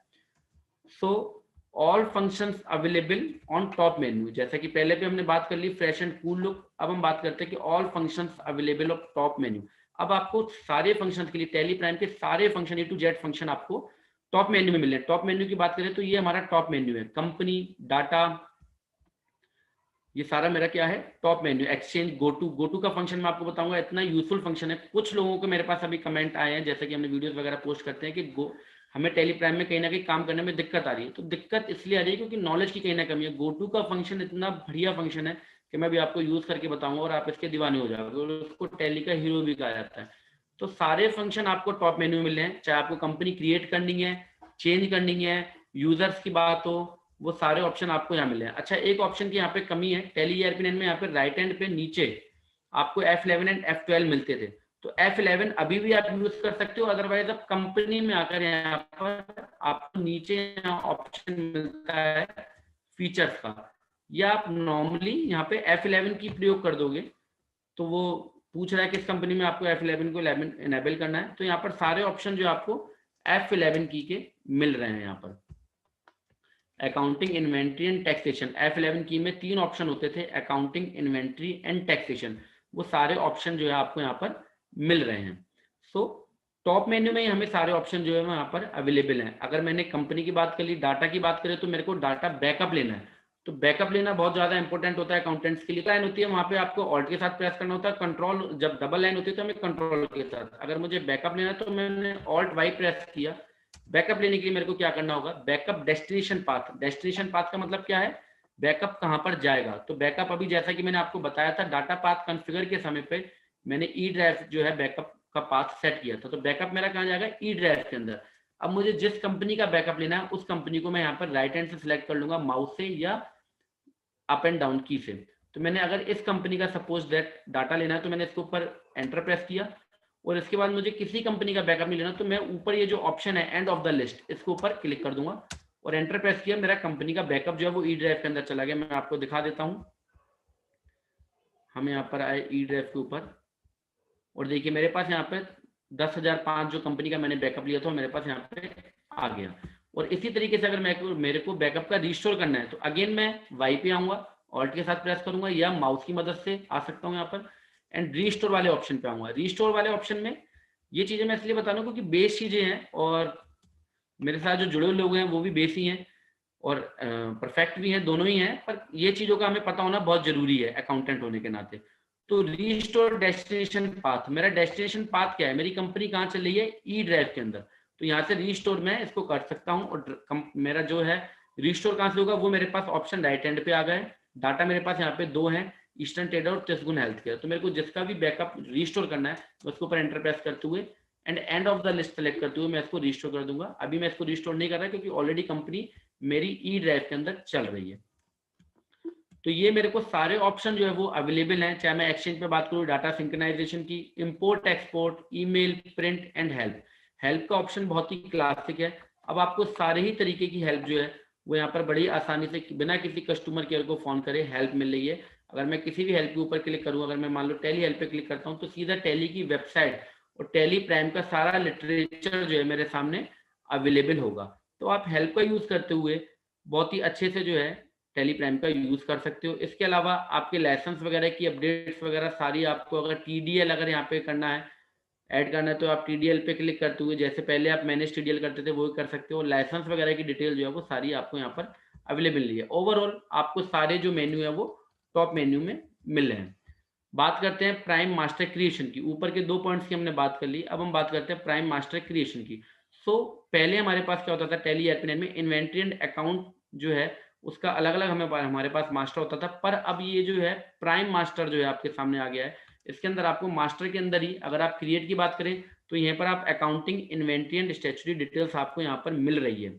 So all functions available on top menu. जैसे कि पहले भी हमने बात कर ली फ्रेश एंड कूल लुक, अब हम बात करते हैं कि all functions available of top menu. अब आपको सारे फंक्शंस के लिए टैली प्राइम के सारे function A to Z function आपको टॉप मेन्यू में मिले। टॉप मेन्यू की बात करें तो ये हमारा टॉप मेन्यू है। कंपनी, डाटा, ये सारा मेरा क्या है, top menu. Exchange, go to का फंक्शन मैं आपको बताऊंगा, इतना यूजफुल फंक्शन है। कुछ लोगों को मेरे पास अभी कमेंट आए हैं, जैसे कि हमने वीडियोस वगैरह पोस्ट करते हैं कि हमें टेली प्राइम में कहीं ना कहीं काम करने में दिक्कत आ रही है। तो दिक्कत इसलिए आ रही है क्योंकि नॉलेज की कहीं ना कमी है। गो टू का फंक्शन इतना बढ़िया फंक्शन है कि मैं भी आपको यूज करके बताऊंगा और आप इसके दीवाने हो जाओगे, और उसको टेली का हीरो भी कहा जाता है। तो सारे फंक्शन आपको टॉप मेन्यू में मिल रहे हैं, चाहे आपको कंपनी क्रिएट करनी है, चेंज करनी है, यूजर्स की बात हो, वो सारे ऑप्शन आपको यहाँ मिले हैं। अच्छा, एक ऑप्शन की यहाँ पे कमी है टैली ERP9 में, यहाँ पे राइट हैंड पे नीचे आपको F11 एंड F12 मिलते थे। तो F11 अभी भी आप यूज कर सकते हो, अदरवाइज आप कंपनी में आकर यहाँ पर आपको नीचे ऑप्शन मिलता है फीचर्स का, या आप नॉर्मली यहाँ पे F11 की प्रयोग कर दोगे। तो वो पूछ रहा है किस कंपनी में आपको F11 को इनेबल करना है। तो यहाँ पर सारे ऑप्शन जो आपको F11 की के मिल रहे हैं। यहाँ पर accounting, inventory and taxation, F11 की में 3 ऑप्शन होते थे, अकाउंटिंग, इन्वेंट्री एंड टैक्सेशन। वो सारे ऑप्शन जो है आपको यहाँ पर मिल रहे हैं। सो टॉप मेन्यू में हमें सारे ऑप्शन जो है यहाँ पर अवेलेबल हैं। अगर मैंने कंपनी की बात कर ली, डाटा की बात करें तो मेरे को डाटा बैकअप लेना है। तो बैकअप लेना बहुत ज्यादा इंपॉर्टेंट होता है अकाउंटेंट्स के लिए। लाइन होती है वहां पे आपको ऑल्ट के साथ प्रेस करना होता है, कंट्रोल, जब डबल लाइन होती है तो हमें कंट्रोल के साथ। अगर मुझे बैकअप लेना है तो मैंने ऑल्ट वाई प्रेस किया। बैकअप लेने के लिए मेरे को क्या करना होगा, backup destination path. Destination path का मतलब क्या है, बैकअप कहां पर जाएगा। तो बैकअप अभी जैसा कि मैंने आपको बताया था, डाटा पाथ कॉन्फ़िगर के समय पे मैंने ई ड्राइव जो है बैकअप का पाथ सेट किया था। तो बैकअप मेरा कहां जाएगा, ई ड्राइव के अंदर। अब मुझे जिस कंपनी का बैकअप लेना है उस कंपनी को मैं यहाँ पर राइट हैंड से सिलेक्ट कर लूंगा, माउस से या अप एंड डाउन की से। तो मैंने अगर इस कंपनी का सपोज दैट डाटा लेना है तो मैंने इसके ऊपर एंटर प्रेस किया, और इसके बाद मुझे किसी कंपनी का बैकअप नहीं लेना तो मैं ऊपर ये जो ऑप्शन है एंड ऑफ द लिस्ट, इसके ऊपर क्लिक कर दूंगा और एंटर प्रेस किया। मेरा कंपनी का बैकअप जो है वो ई ड्राइव के अंदर चला गया। मैं आपको दिखा देता हूं, हम यहाँ पर आए ई ड्राइव के ऊपर और देखिए मेरे पास यहाँ पे 10,005 जो कंपनी का मैंने बैकअप लिया था मेरे पास यहाँ पे आ गया। और इसी तरीके से अगर मेरे को बैकअप का रिस्टोर करना है तो अगेन मैं वाई पे आऊंगा, ऑल्ट के साथ प्रेस करूंगा या माउस की मदद से आ सकता हूँ यहाँ पर, एंड रीस्टोर वाले ऑप्शन पे आऊंगा। रीस्टोर वाले ऑप्शन में ये चीजें मैं इसलिए बता रहा हूँ क्योंकि बेस चीजें हैं और मेरे साथ जो जुड़े हुए लोग हैं वो भी बेस ही हैं और परफेक्ट भी हैं, दोनों ही हैं, पर ये चीजों का हमें पता होना बहुत जरूरी है अकाउंटेंट होने के नाते। तो रीस्टोर डेस्टिनेशन पाथ, मेरा डेस्टिनेशन पाथ क्या है, मेरी कंपनी कहाँ चल रही है, ई ड्राइव के अंदर। तो यहाँ से रीस्टोर मैं इसको कर सकता हूँ और मेरा जो है रीस्टोर कहाँ से होगा, वो मेरे पास ऑप्शन राइट हैंड पे आ गए। डाटा मेरे पास यहाँ पे 2 हैं, ईस्टर्न ट्रेडर और तिसगुन हेल्थ केयर। तो मेरे को जिसका भी बैकअप रीस्टोर करना है उसके ऊपर एंटर प्रेस करते हुए and and of the list select करते हुए मैं इसको रीस्टोर कर दूंगा। अभी मैं इसको रीस्टोर नहीं कर रहा क्योंकि ऑलरेडी कंपनी मेरी ई ड्राइव के अंदर चल रही है। तो ये मेरे को सारे ऑप्शन जो है वो अवेलेबल हैं, चाहे मैं एक्सचेंज पे बात करूँ, डाटा सिंक्रोनाइजेशन की, import export, email, print and help. Help का ऑप्शन बहुत ही क्लासिक है। अब आपको सारे ही तरीके की हेल्प जो है वो यहाँ पर बड़ी आसानी से बिना किसी कस्टमर केयर को फोन करे हेल्प मिल रही है। अगर मैं किसी भी हेल्प के ऊपर क्लिक करूँ, अगर मैं मान लो टैली हेल्प पे क्लिक करता हूँ तो सीधा टैली की वेबसाइट और टैली प्राइम का सारा लिटरेचर जो है मेरे सामने अवेलेबल होगा। तो आप हेल्प का यूज करते हुए बहुत ही अच्छे से जो है टैली प्राइम का यूज कर सकते हो। इसके अलावा आपके लाइसेंस वगैरह की अपडेट्स वगैरह सारी आपको, अगर TDL अगर यहाँ पे करना है, ऐड करना है, तो आप TDL पे क्लिक करते हुए जैसे पहले आप मैनेज TDL करते थे वो कर सकते हो। लाइसेंस वगैरह की डिटेल जो है वो सारी आपको यहाँ पर अवेलेबल है। ओवरऑल आपको सारे जो मेन्यू है वो टॉप मेन्यू में मिल रहे हैं। बात करते हैं प्राइम मास्टर क्रिएशन की। ऊपर के 2 पॉइंट्स की हमने बात कर ली, अब हम बात करते हैं प्राइम मास्टर क्रिएशन की। पहले हमारे पास क्या होता था टैली ERP9 में, इन्वेंटरी एंड अकाउंट जो है उसका अलग-अलग हमारे पास मास्टर होता था। पर अब ये जो है प्राइम मास्टर जो है आपके सामने आ गया है। इसके अंदर आपको मास्टर के अंदर ही अगर आप क्रिएट की बात करें तो यहाँ पर आप accounting, inventory and statutory details आपको यहाँ पर मिल रही है,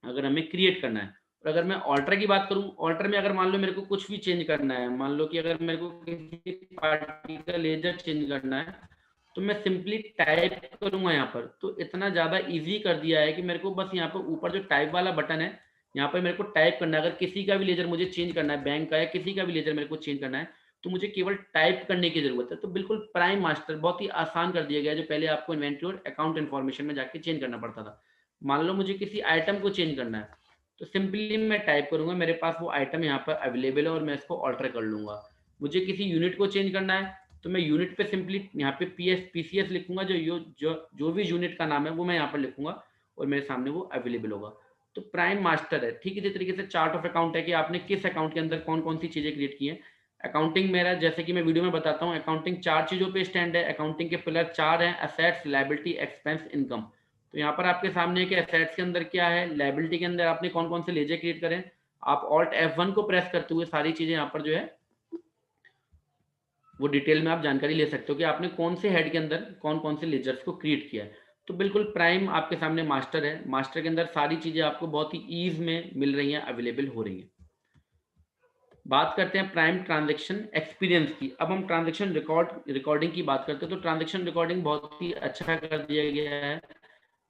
अगर हमें क्रिएट करना है। और अगर मैं ऑल्टर की बात करूँ, ऑल्टर में अगर मान लो मेरे को कुछ भी चेंज करना है, मान लो कि अगर मेरे को किसी पार्टी का लेजर चेंज करना है, तो मैं सिंपली टाइप करूँगा यहाँ पर। तो इतना ज़्यादा ईज़ी कर दिया है कि मेरे को बस यहाँ पर ऊपर जो टाइप वाला बटन है, यहाँ पर मेरे को टाइप करना है। अगर किसी का भी लेजर मुझे चेंज करना है, बैंक का या किसी का भी लेजर मेरे को चेंज करना है, तो मुझे केवल टाइप करने की ज़रूरत है। तो बिल्कुल प्राइम मास्टर बहुत ही आसान कर दिया गया है, जो पहले आपको इन्वेंटरी और अकाउंट इन्फॉर्मेशन में जाके चेंज करना पड़ता था। मान लो मुझे किसी आइटम को चेंज करना है, तो सिंपली मैं टाइप करूँगा, मेरे पास वो आइटम यहाँ पर अवेलेबल है और मैं इसको ऑल्टर कर लूँगा। मुझे किसी यूनिट को चेंज करना है, तो मैं यूनिट पे सिंपली यहाँ पे पीसीएस लिखूँगा, जो भी यूनिट का नाम है वो मैं यहाँ पर लिखूँगा और मेरे सामने वो अवेलेबल होगा। तो प्राइम मास्टर है। ठीक इसी तरीके से चार्ट ऑफ अकाउंट है कि आपने किस अकाउंट के अंदर कौन-कौन सी चीज़ें क्रिएट की हैं। अकाउंटिंग मेरा, जैसे कि मैं वीडियो में बताता हूँ, अकाउंटिंग 4 चीज़ों पे स्टैंड है। अकाउंटिंग के पिलर 4 हैं, एसेट्स, लायबिलिटी, एक्सपेंस, इनकम। तो यहाँ पर आपके सामने है कि एसेट्स के अंदर क्या है, लायबिलिटी के अंदर आपने कौन-कौन से लेजर क्रिएट करें। आप ऑल्ट F1 को प्रेस करते हुए सारी चीज़ें यहाँ पर जो है वो डिटेल में आप जानकारी ले सकते हो कि आपने कौन से हेड के अंदर कौन-कौन से लेजर्स को क्रिएट किया है। तो बिल्कुल प्राइम आपके सामने मास्टर है। मास्टर के अंदर सारी चीज़ें आपको बहुत ही ईज़ में मिल रही हैं, अवेलेबल हो रही हैं। बात करते हैं प्राइम ट्रांज़ैक्शन एक्सपीरियंस की। अब हम ट्रांज़ैक्शन रिकॉर्डिंग की बात करते हैं, तो ट्रांज़ैक्शन रिकॉर्डिंग बहुत ही अच्छा कर दिया गया है।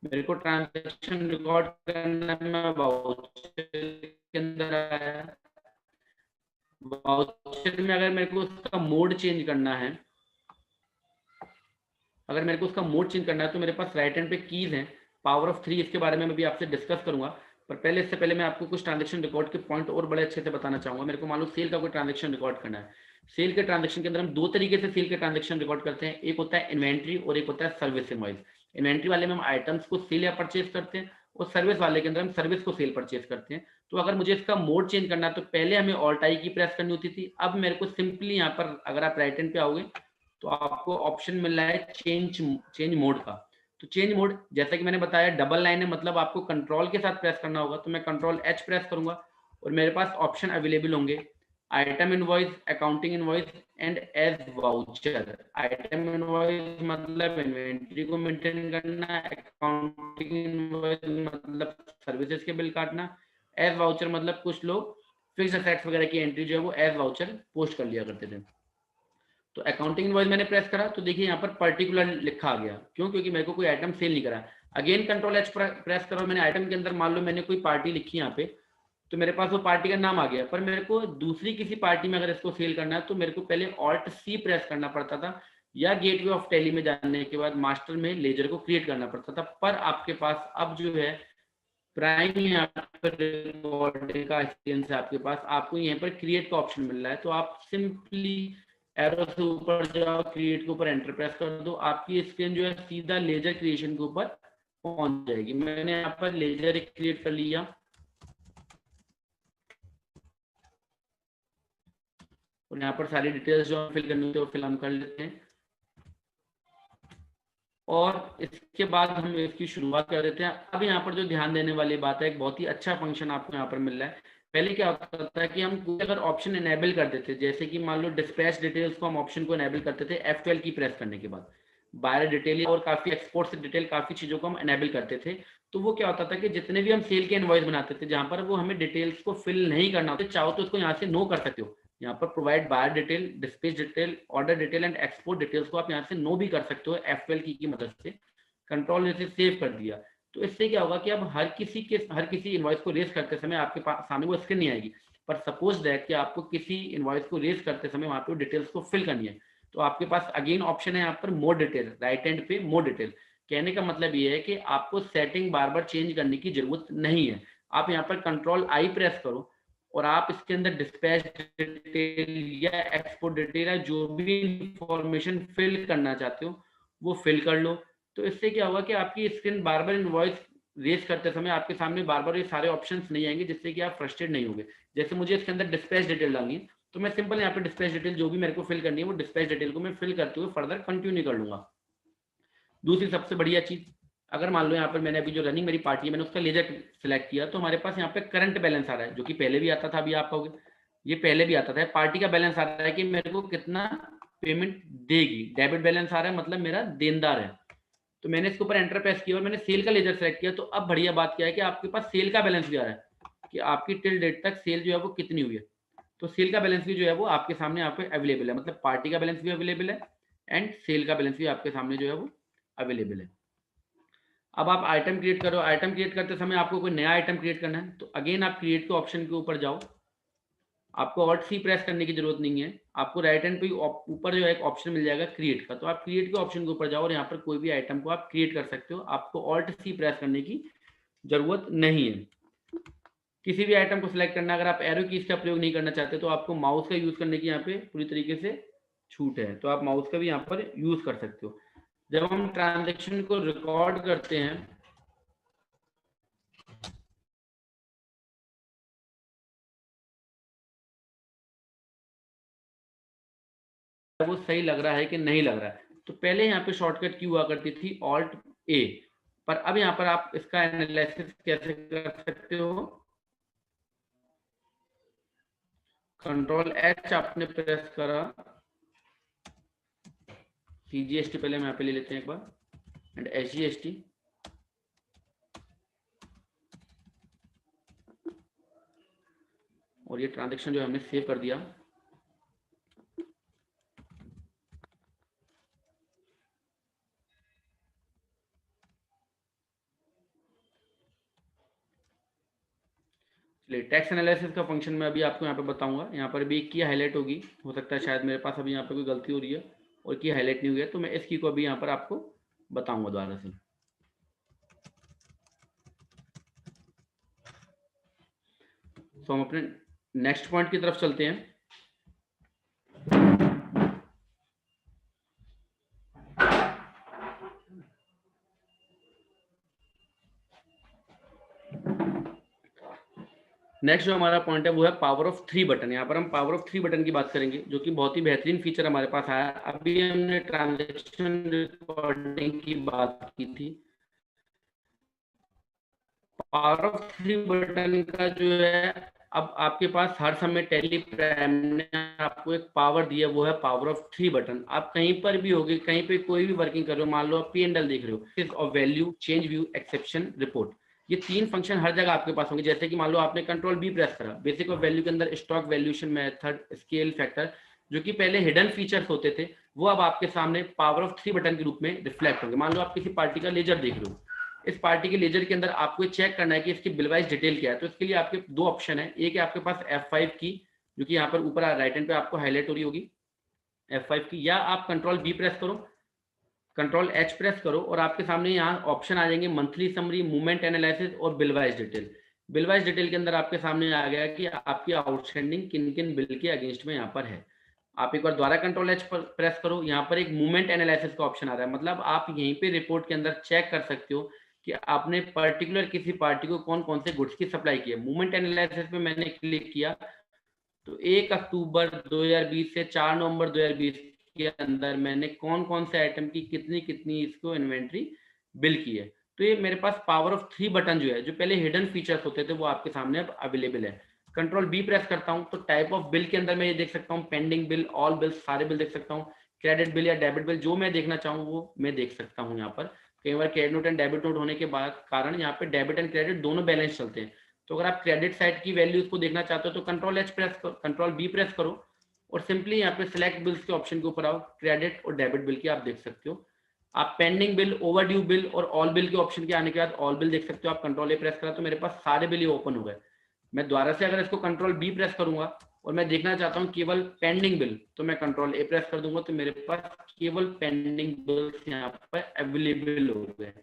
मेरे को ट्रांज़ैक्शन रिकॉर्ड करना में वाउचर के अंदर आया। वाउचर में अगर मेरे को उसका मोड चेंज करना है, तो मेरे पास राइट हैंड पे कीज़ हैं, पावर ऑफ 3, इसके बारे में मैं भी आपसे डिस्कस करूँगा। पर पहले, इससे पहले मैं आपको कुछ ट्रांज़ैक्शन रिकॉर्ड के पॉइंट और बड़े अच्छे से बताना चाहूँगा। मेरे को मान लो सेल का कोई ट्रांज़ैक्शन रिकॉर्ड करना है। सेल के ट्रांज़ैक्शन के अंदर हम 2 तरीके से सेल के ट्रांज़ैक्शन रिकॉर्ड करते हैं। एक होता है इन्वेंटरी और एक होता है सर्विस इनवॉइस। इन्वेंटरी वाले में हम आइटम्स को सेल या परचेज़ करते हैं और सर्विस वाले के अंदर हम सर्विस को सेल परचेज़ करते हैं। तो अगर मुझे इसका मोड चेंज करना है, तो पहले हमें ऑल्ट आई की प्रेस करनी होती थी। अब मेरे को सिंपली यहाँ पर, अगर आप राइट हैंड पे आओगे, तो आपको ऑप्शन मिल रहा है चेंज मोड का। तो चेंज मोड, जैसा कि मैंने बताया, डबल लाइन है, मतलब आपको कंट्रोल के साथ प्रेस करना होगा। तो मैं कंट्रोल H प्रेस करूंगा और मेरे पास ऑप्शन अवेलेबल होंगे, item invoice, accounting invoice and as voucher. Item invoice मतलब इन्वेंटरी को मेंटेन करना, अकाउंटिंग इनवॉइस मतलब सर्विसेज के बिल काटना, एज वाउचर मतलब कुछ लोग फिक्स असेट्स वगैरह की एंट्री जो है वो एज वाउचर पोस्ट कर लिया करते थे। तो अकाउंटिंग इनवॉइस मैंने प्रेस करा, तो देखिए यहाँ पर पर्टिकुलर लिखा आ गया। क्यों? क्योंकि मेरे को कोई आइटम सेल नहीं करा। अगेन कंट्रोल H प्रेस करो, मैंने आइटम के अंदर मान लो मैंने कोई पार्टी लिखी यहाँ पे, तो मेरे पास वो पार्टी का नाम आ गया। पर मेरे को दूसरी किसी पार्टी में अगर इसको सेल करना है, तो मेरे को पहले ऑल्ट C प्रेस करना पड़ता था, या गेटवे ऑफ टैली में जाने के बाद मास्टर में लेजर को क्रिएट करना पड़ता था। पर आपके पास अब जो है प्राइम यहाँ पर रिकॉर्डिंग का एक्सपीरियंस है आपके पास, आपको यहाँ पर क्रिएट का ऑप्शन मिल रहा है। तो आप सिंपली एरो से ऊपर जाओ, क्रिएट के ऊपर एंटर प्रेस कर दो, आपकी स्क्रीन जो है सीधा लेजर क्रिएशन के ऊपर पहुंच जाएगी। मैंने यहाँ पर लेजर क्रिएट कर लिया और यहाँ पर सारी डिटेल्स जो फिल करनी होती है वो फिल हम कर लेते हैं। और इसके बाद हम इसकी शुरुआत कर देते हैं। अब यहाँ पर जो ध्यान देने वाली बात है, एक बहुत ही अच्छा फंक्शन आपको यहाँ पर मिल रहा है। पहले क्या होता था कि हम कोई अगर ऑप्शन इनेबल कर देते, जैसे कि मान लो डिस्पैच डिटेल्स को हम ऑप्शन को इनेबल करते थे F12 की प्रेस करने के बाद, बायर डिटेल और काफी एक्सपोर्ट से डिटेल, काफी चीजों को हम इनेबल करते थे। तो वो क्या होता था कि जितने भी हम सेल के इनवॉइस बनाते थे, जहां पर वो हमें डिटेल्स को फिल नहीं करना होता, चाहो तो उसको यहाँ से नो कर सकते हो। यहाँ पर provide buyer detail, dispatch detail, order detail and export details को आप यहाँ से नो भी कर सकते हो F12 की मदद से। कंट्रोल से सेव कर दिया। तो इससे क्या होगा कि अब हर किसी इनवॉइस को रेज करते समय आपके पास सामने वो स्क्रीन नहीं आएगी। पर सपोज दैट कि आपको किसी इनवॉइस को रेज करते समय वहां पे डिटेल्स को फिल करनी है, तो आपके पास अगेन ऑप्शन है यहाँ पर मोर डिटेल, राइट हैंड पे मोर डिटेल। कहने का मतलब ये है कि आपको सेटिंग बार बार चेंज करने की जरूरत नहीं है। आप यहाँ पर कंट्रोल आई प्रेस करो और आप इसके अंदर डिस्पैच डिटेल या एक्सपोर्ट डिटेल है, जो भी इंफॉर्मेशन फिल करना चाहते हो वो फिल कर लो। तो इससे क्या होगा कि आपकी स्क्रीन बार बार इनवॉइस रेज करते समय आपके सामने बार बार ये सारे ऑप्शंस नहीं आएंगे, जिससे कि आप फ्रस्ट्रेट नहीं होंगे। जैसे मुझे इसके अंदर डिस्पैच डिटेल डालनी है, तो मैं सिंपल यहाँ पे डिस्पैच डिटेल जो भी मेरे को फिल करनी है वो डिस्पैच डिटेल को मैं फिल करते हुए फर्दर कंटिन्यू कर लूंगा। दूसरी सबसे बढ़िया चीज, अगर मान लो यहाँ पर मैंने अभी जो रनिंग मेरी पार्टी है मैंने उसका लेजर सिलेक्ट किया, तो हमारे पास यहाँ पे करंट बैलेंस आ रहा है, जो कि पहले भी आता था। अभी आप कहोगे ये पहले भी आता था, पार्टी का बैलेंस आ रहा है कि मेरे को कितना पेमेंट देगी, डेबिट बैलेंस आ रहा है मतलब मेरा देनदार है। तो मैंने इसके ऊपर एंटर प्रेस किया और मैंने सेल का लेजर सेलेक्ट किया। तो अब बढ़िया बात क्या है कि आपके पास सेल का बैलेंस भी आ रहा है कि आपकी टिल डेट तक सेल जो है वो कितनी हुई है। तो सेल का बैलेंस भी जो है वो आपके सामने यहाँ पे अवेलेबल है, मतलब पार्टी का बैलेंस भी अवेलेबल है एंड सेल का बैलेंस भी आपके सामने जो है वो अवेलेबल है। अब आप आइटम क्रिएट करो, आइटम क्रिएट करते समय आपको कोई नया आइटम क्रिएट करना है तो अगेन आप क्रिएट के ऑप्शन के ऊपर जाओ। आपको ऑल्ट सी प्रेस करने की जरूरत नहीं है, आपको राइट हैंड पे ऊपर जो है एक ऑप्शन मिल जाएगा क्रिएट का, तो आप क्रिएट के ऑप्शन के ऊपर जाओ और यहाँ पर कोई भी आइटम को आप क्रिएट कर सकते हो। आपको ऑल्ट सी प्रेस करने की जरूरत नहीं है। किसी भी आइटम को सिलेक्ट करना, अगर आप एरो कीज का प्रयोग नहीं करना चाहते तो आपको माउस का यूज करने की यहाँ पे पूरी तरीके से छूट है, तो आप माउस का भी यहाँ पर यूज कर सकते हो। जब हम ट्रांजेक्शन को रिकॉर्ड करते हैं वो सही लग रहा है कि नहीं लग रहा है, तो पहले यहाँ पे शॉर्टकट की हुआ करती थी ऑल्ट ए, पर अब यहाँ पर आप इसका एनालिसिस कैसे कर सकते हो, कंट्रोल एच आपने प्रेस करा, सीजीएसटी पहले हम यहाँ पे ले लेते हैं एक बार एंड एसजीएसटी, और ये ट्रांजेक्शन जो हमने सेव कर दिया। चलिए टैक्स एनालिसिस का फंक्शन मैं अभी आपको यहाँ पे बताऊंगा। यहाँ पर भी एक की हाईलाइट होगी, हो सकता है शायद मेरे पास अभी यहाँ पे कोई गलती हो रही है और की हाईलाइट नहीं हुई है, तो मैं इस की को अभी यहाँ पर आपको बताऊंगा दोबारा से। तो हम अपने नेक्स्ट पॉइंट की तरफ चलते हैं। नेक्स्ट जो हमारा पॉइंट है वो है पावर ऑफ 3 बटन। यहाँ पर हम पावर ऑफ 3 बटन की बात करेंगे, जो कि बहुत ही बेहतरीन फीचर हमारे पास आया। अभी हमने ट्रांजैक्शन रिकॉर्डिंग की बात की थी, पावर ऑफ 3 बटन का जो है अब आपके पास हर समय टैली प्राइम ने आपको एक पावर दिया, वो है पावर ऑफ 3 बटन। आप कहीं पर भी होगे, कहीं पे कोई भी वर्किंग कर रहे हो, मान लो आप P&L देख रहे हो, of value, change view, exception, report, ये 3 फंक्शन हर जगह आपके पास होंगे। जैसे कि मान लो आपने कंट्रोल बी प्रेस करा, बेसिक ऑफ वैल्यू के अंदर stock valuation method, scale factor, जो कि पहले हिडन फीचर्स होते थे, वो अब आपके सामने पावर ऑफ 3 बटन के रूप में रिफ्लेक्ट होंगे। मान लो आप किसी पार्टी का लेजर देख रहे हो, इस पार्टी के लेजर के अंदर आपको चेक करना है कि इसकी बिल वाइज डिटेल क्या है, तो इसके लिए आपके 2 ऑप्शन है। एक है आपके पास F5 की, जो कि यहाँ पर ऊपर राइट हैंड पे आपको हाईलाइट हो रही होगी F5 की, या आप कंट्रोल बी प्रेस करो, कंट्रोल एच प्रेस करो और आपके सामने यहाँ ऑप्शन आ जाएंगे मंथली समरी, मूवमेंट एनालिसिस और bill wise detail. Bill wise detail के अंदर आपके सामने आ गया कि आपकी आउटस्टैंडिंग किन किन बिल के अगेंस्ट में यहाँ पर है। आप एक बार दोबारा कंट्रोल एच पर प्रेस करो, यहाँ पर एक मूवमेंट एनालिसिस का ऑप्शन आ रहा है, मतलब आप यहीं पे रिपोर्ट के अंदर चेक कर सकते हो कि आपने पर्टिकुलर किसी पार्टी को कौन कौन से गुड्स की सप्लाई की है। मूवमेंट एनालिसिस पे मैंने क्लिक किया तो 1 अक्टूबर 2020 से 4 नवंबर 2020 के अंदर मैंने कौन कौन से आइटम की कितनी कितनी इसको इन्वेंट्री बिल की है। तो ये मेरे पास पावर ऑफ 3 बटन जो है, जो पहले हिडन फीचर्स होते थे, वो आपके सामने अब अवेलेबल है। कंट्रोल बी प्रेस करता हूँ तो टाइप ऑफ बिल के अंदर मैं ये देख सकता हूँ, पेंडिंग बिल, ऑल बिल, सारे बिल देख सकता हूँ, क्रेडिट बिल या डेबिट बिल, जो मैं देखना चाहूँ वो मैं देख सकता हूँ। यहाँ पर कई बार credit note and debit note होने के बाद कारण यहाँ पे डेबिट एंड क्रेडिट दोनों बैलेंस चलते हैं, तो अगर आप क्रेडिट साइड की वैल्यूज को देखना चाहते हो तो कंट्रोल एच प्रेस करो, कंट्रोल बी प्रेस करो और सिंपली यहाँ पे सिलेक्ट बिल्स के ऑप्शन के ऊपर आओ, क्रेडिट और डेबिट बिल की आप देख सकते हो। आप पेंडिंग बिल, ओवरड्यू बिल और ऑल बिल के ऑप्शन के आने के बाद ऑल बिल देख सकते हो। आप कंट्रोल ए प्रेस करा तो मेरे पास सारे बिल ही ओपन हो गए। मैं दोबारा से अगर इसको कंट्रोल बी प्रेस करूंगा और मैं देखना चाहता हूँ केवल पेंडिंग बिल, तो मैं कंट्रोल ए प्रेस कर दूंगा तो मेरे पास केवल पेंडिंग बिल्स यहाँ पर अवेलेबल हो गए।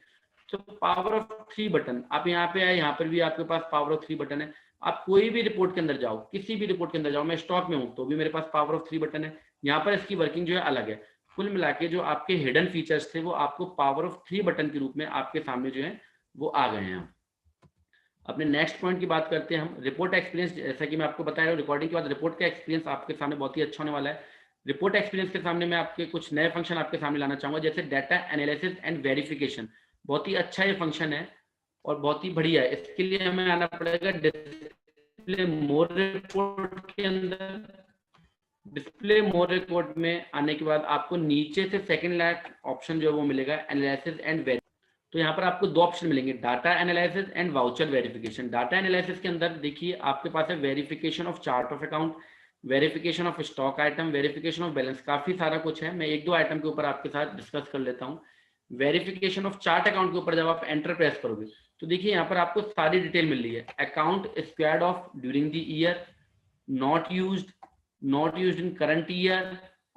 तो पावर ऑफ 3 बटन, आप यहाँ पे आए, यहाँ पर भी आपके पास पावर ऑफ 3 बटन है। आप कोई भी रिपोर्ट के अंदर जाओ, किसी भी रिपोर्ट के अंदर जाओ, मैं स्टॉक में हूँ तो भी मेरे पास पावर ऑफ 3 बटन है। यहाँ पर इसकी वर्किंग जो है अलग है। कुल मिला के जो आपके हिडन फीचर्स थे वो आपको पावर ऑफ 3 बटन के रूप में आपके सामने जो है वो आ गए हैं। अपने नेक्स्ट पॉइंट की बात करते हैं हम, रिपोर्ट एक्सपीरियंस। जैसा कि मैं आपको बता रहा हूँ रिकॉर्डिंग के बाद रिपोर्ट का एक्सपीरियंस आपके सामने बहुत ही अच्छा होने वाला है। रिपोर्ट एक्सपीरियंस के सामने मैं आपके कुछ नए फंक्शन आपके सामने लाना चाहूंगा, जैसे डाटा एनालिसिस एंड वेरिफिकेशन। बहुत ही अच्छा ये फंक्शन है और बहुत ही बढ़िया है। इसके लिए हमें आना पड़ेगा डिस्प्ले मोर रिपोर्ट के अंदर। डिस्प्ले मोर रिपोर्ट में आने के बाद आपको नीचे से सेकंड लास्ट ऑप्शन जो है वो मिलेगा, एनालिसिस एंड वेरिफिकेशन। तो यहाँ पर आपको दो ऑप्शन मिलेंगे, data analysis and voucher verification. Data analysis के अंदर देखिए आपके पास है verification of chart of account, verification of stock item, verification of balance, काफी सारा कुछ है। मैं एक दो आइटम के ऊपर आपके साथ डिस्कस कर लेता हूँ। वेरिफिकेशन ऑफ चार्ट अकाउंट के ऊपर जब आप एंटर प्रेस करोगे तो देखिए यहाँ पर आपको सारी डिटेल मिल रही है। Account squared of during the year, not used in current year,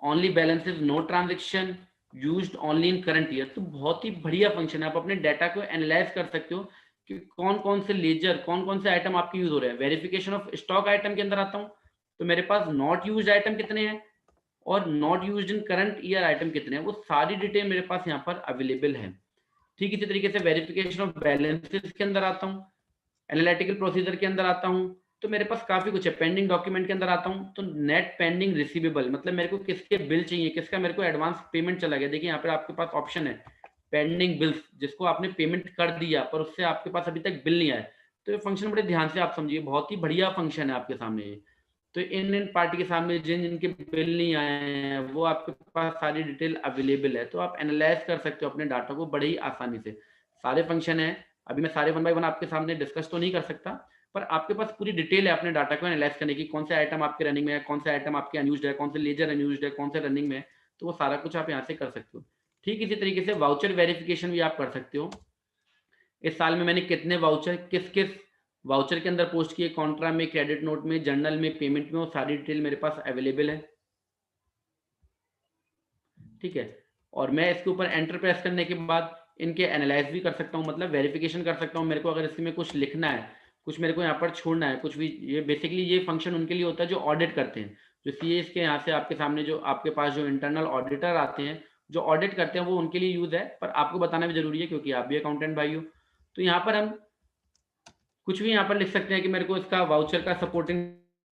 only balances no transaction, used only in current year। तो बहुत ही बढ़िया फंक्शन है। आप अपने डाटा को एनालाइज कर सकते हो कि कौन कौन से लेजर, कौन कौन से आइटम आपके यूज हो रहे हैं। वेरिफिकेशन ऑफ स्टॉक आइटम के अंदर आता हूँ तो मेरे पास नॉट यूज आइटम कितने हैं और not use in current year item कितने हैं, वो सारी डिटेल मेरे पास यहाँ पर अवेलेबल है। ठीक इसी तरीके से वेरिफिकेशन ऑफ बैलेंसेस के अंदर आता हूँ, एनालिटिकल प्रोसीजर के अंदर आता हूँ तो मेरे पास काफी कुछ है। पेंडिंग डॉक्यूमेंट के अंदर आता हूँ तो नेट पेंडिंग रिसीवेबल, मतलब मेरे को किसके बिल चाहिए, किसका मेरे को एडवांस पेमेंट चला गया। देखिए यहाँ पर आपके पास ऑप्शन है पेंडिंग बिल्स, जिसको आपने पेमेंट कर दिया पर उससे आपके पास अभी तक बिल नहीं आया। तो ये फंक्शन बड़े ध्यान से आप समझिए, बहुत ही बढ़िया फंक्शन है आपके सामने ये। तो इन पार्टी के सामने जिन जिनके बिल नहीं आए हैं वो आपके पास सारी डिटेल अवेलेबल है, तो आप एनालाइज कर सकते हो अपने डाटा को बड़े ही आसानी से। सारे फंक्शन है, अभी मैं सारे वन बाय वन आपके सामने डिस्कस तो नहीं कर सकता, पर आपके पास पूरी डिटेल है अपने डाटा को एनालाइज करने की, कौन से आइटम आपके रनिंग में है, कौन से आइटम आपके अनयूज्ड है, कौन से लेजर अनयूज्ड है, कौन से रनिंग में है। तो वो सारा कुछ आप यहाँ से कर सकते हो। ठीक इसी तरीके से वाउचर वेरिफिकेशन भी आप कर सकते हो। इस साल में मैंने कितने वाउचर किस किस वाउचर के अंदर पोस्ट किए, कॉन्ट्रा में, क्रेडिट नोट में, जर्नल में, पेमेंट में, वो सारी डिटेल मेरे पास अवेलेबल है। ठीक है, और मैं इसके ऊपर एंटर प्रेस करने के बाद इनके एनालाइज भी कर सकता हूँ, मतलब वेरिफिकेशन कर सकता हूँ। मेरे को अगर इसमें कुछ लिखना है, कुछ मेरे को यहाँ पर छोड़ना है, कुछ भी, ये बेसिकली ये फंक्शन उनके लिए होता है जो ऑडिट करते हैं, जो सीएस के यहाँ से आपके सामने जो आपके पास जो इंटरनल ऑडिटर आते हैं जो ऑडिट करते हैं, वो उनके लिए यूज है। पर आपको बताना भी जरूरी है क्योंकि आप भी अकाउंटेंट भाई हो। तो यहाँ पर हम कुछ भी यहाँ पर लिख सकते हैं कि मेरे को इसका वाउचर का सपोर्टिंग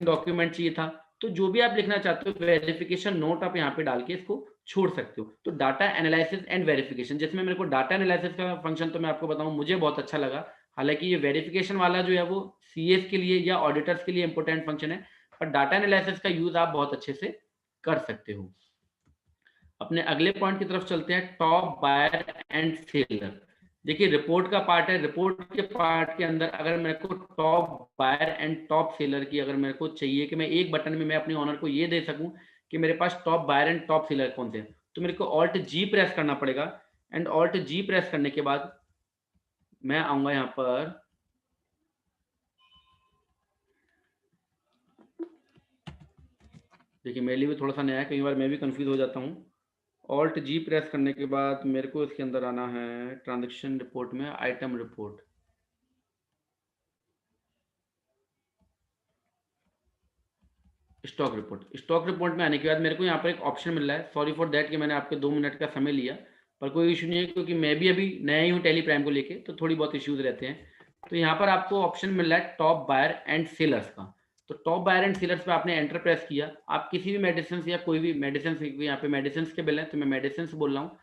डॉक्यूमेंट चाहिए था, तो जो भी आप लिखना चाहते हो वेरिफिकेशन नोट आप यहाँ पे डाल के इसको छोड़ सकते हो। तो डाटा एनालिसिस एंड वेरिफिकेशन, जिसमें मेरे को डाटा एनालिसिस का फंक्शन तो मैं आपको बताऊं मुझे बहुत अच्छा लगा। हालांकि ये वेरिफिकेशन वाला जो है वो सीएस के लिए या ऑडिटर्स के लिए इंपॉर्टेंट फंक्शन है, पर डाटा एनालिसिस का यूज आप बहुत अच्छे से कर सकते हो। अपने अगले पॉइंट की तरफ चलते हैं, टॉप बायर एंड सेलर। देखिए रिपोर्ट का पार्ट है, रिपोर्ट के पार्ट के अंदर अगर मेरे को top buyer and top seller की अगर मेरे को चाहिए कि मैं एक बटन में मैं अपने ऑनर को ये दे सकूं कि मेरे पास top buyer and top seller कौन से हैं, तो मेरे को ऑल्ट जी प्रेस करना पड़ेगा। एंड ऑल्ट जी प्रेस करने के बाद मैं आऊंगा यहाँ पर, देखिए मेरे लिए भी थोड़ा सा नया है, कई बार मैं भी कंफ्यूज हो जाता हूँ। ऑल्ट जी प्रेस करने के बाद मेरे को इसके अंदर आना है ट्रांजैक्शन रिपोर्ट में, item report, stock report. Stock report में आने के बाद मेरे को यहाँ पर एक ऑप्शन मिल रहा है, सॉरी फॉर दैट कि मैंने आपके 2 मिनट का समय लिया, पर कोई इशू नहीं है क्योंकि मैं भी अभी नया ही हूँ टेली प्राइम को लेके, तो थोड़ी बहुत इश्यूज रहते हैं। तो यहाँ पर आपको ऑप्शन मिल रहा है टॉप बायर एंड सेलर्स का। तो टॉप बायर एंड सेलर्स पे आपने एंटर प्रेस किया, आप किसी भी मेडिसिन या कोई भी मेडिसिन, यहाँ पे मेडिसिन के बिल है तो मैं मेडिसिन बोल रहा हूँ,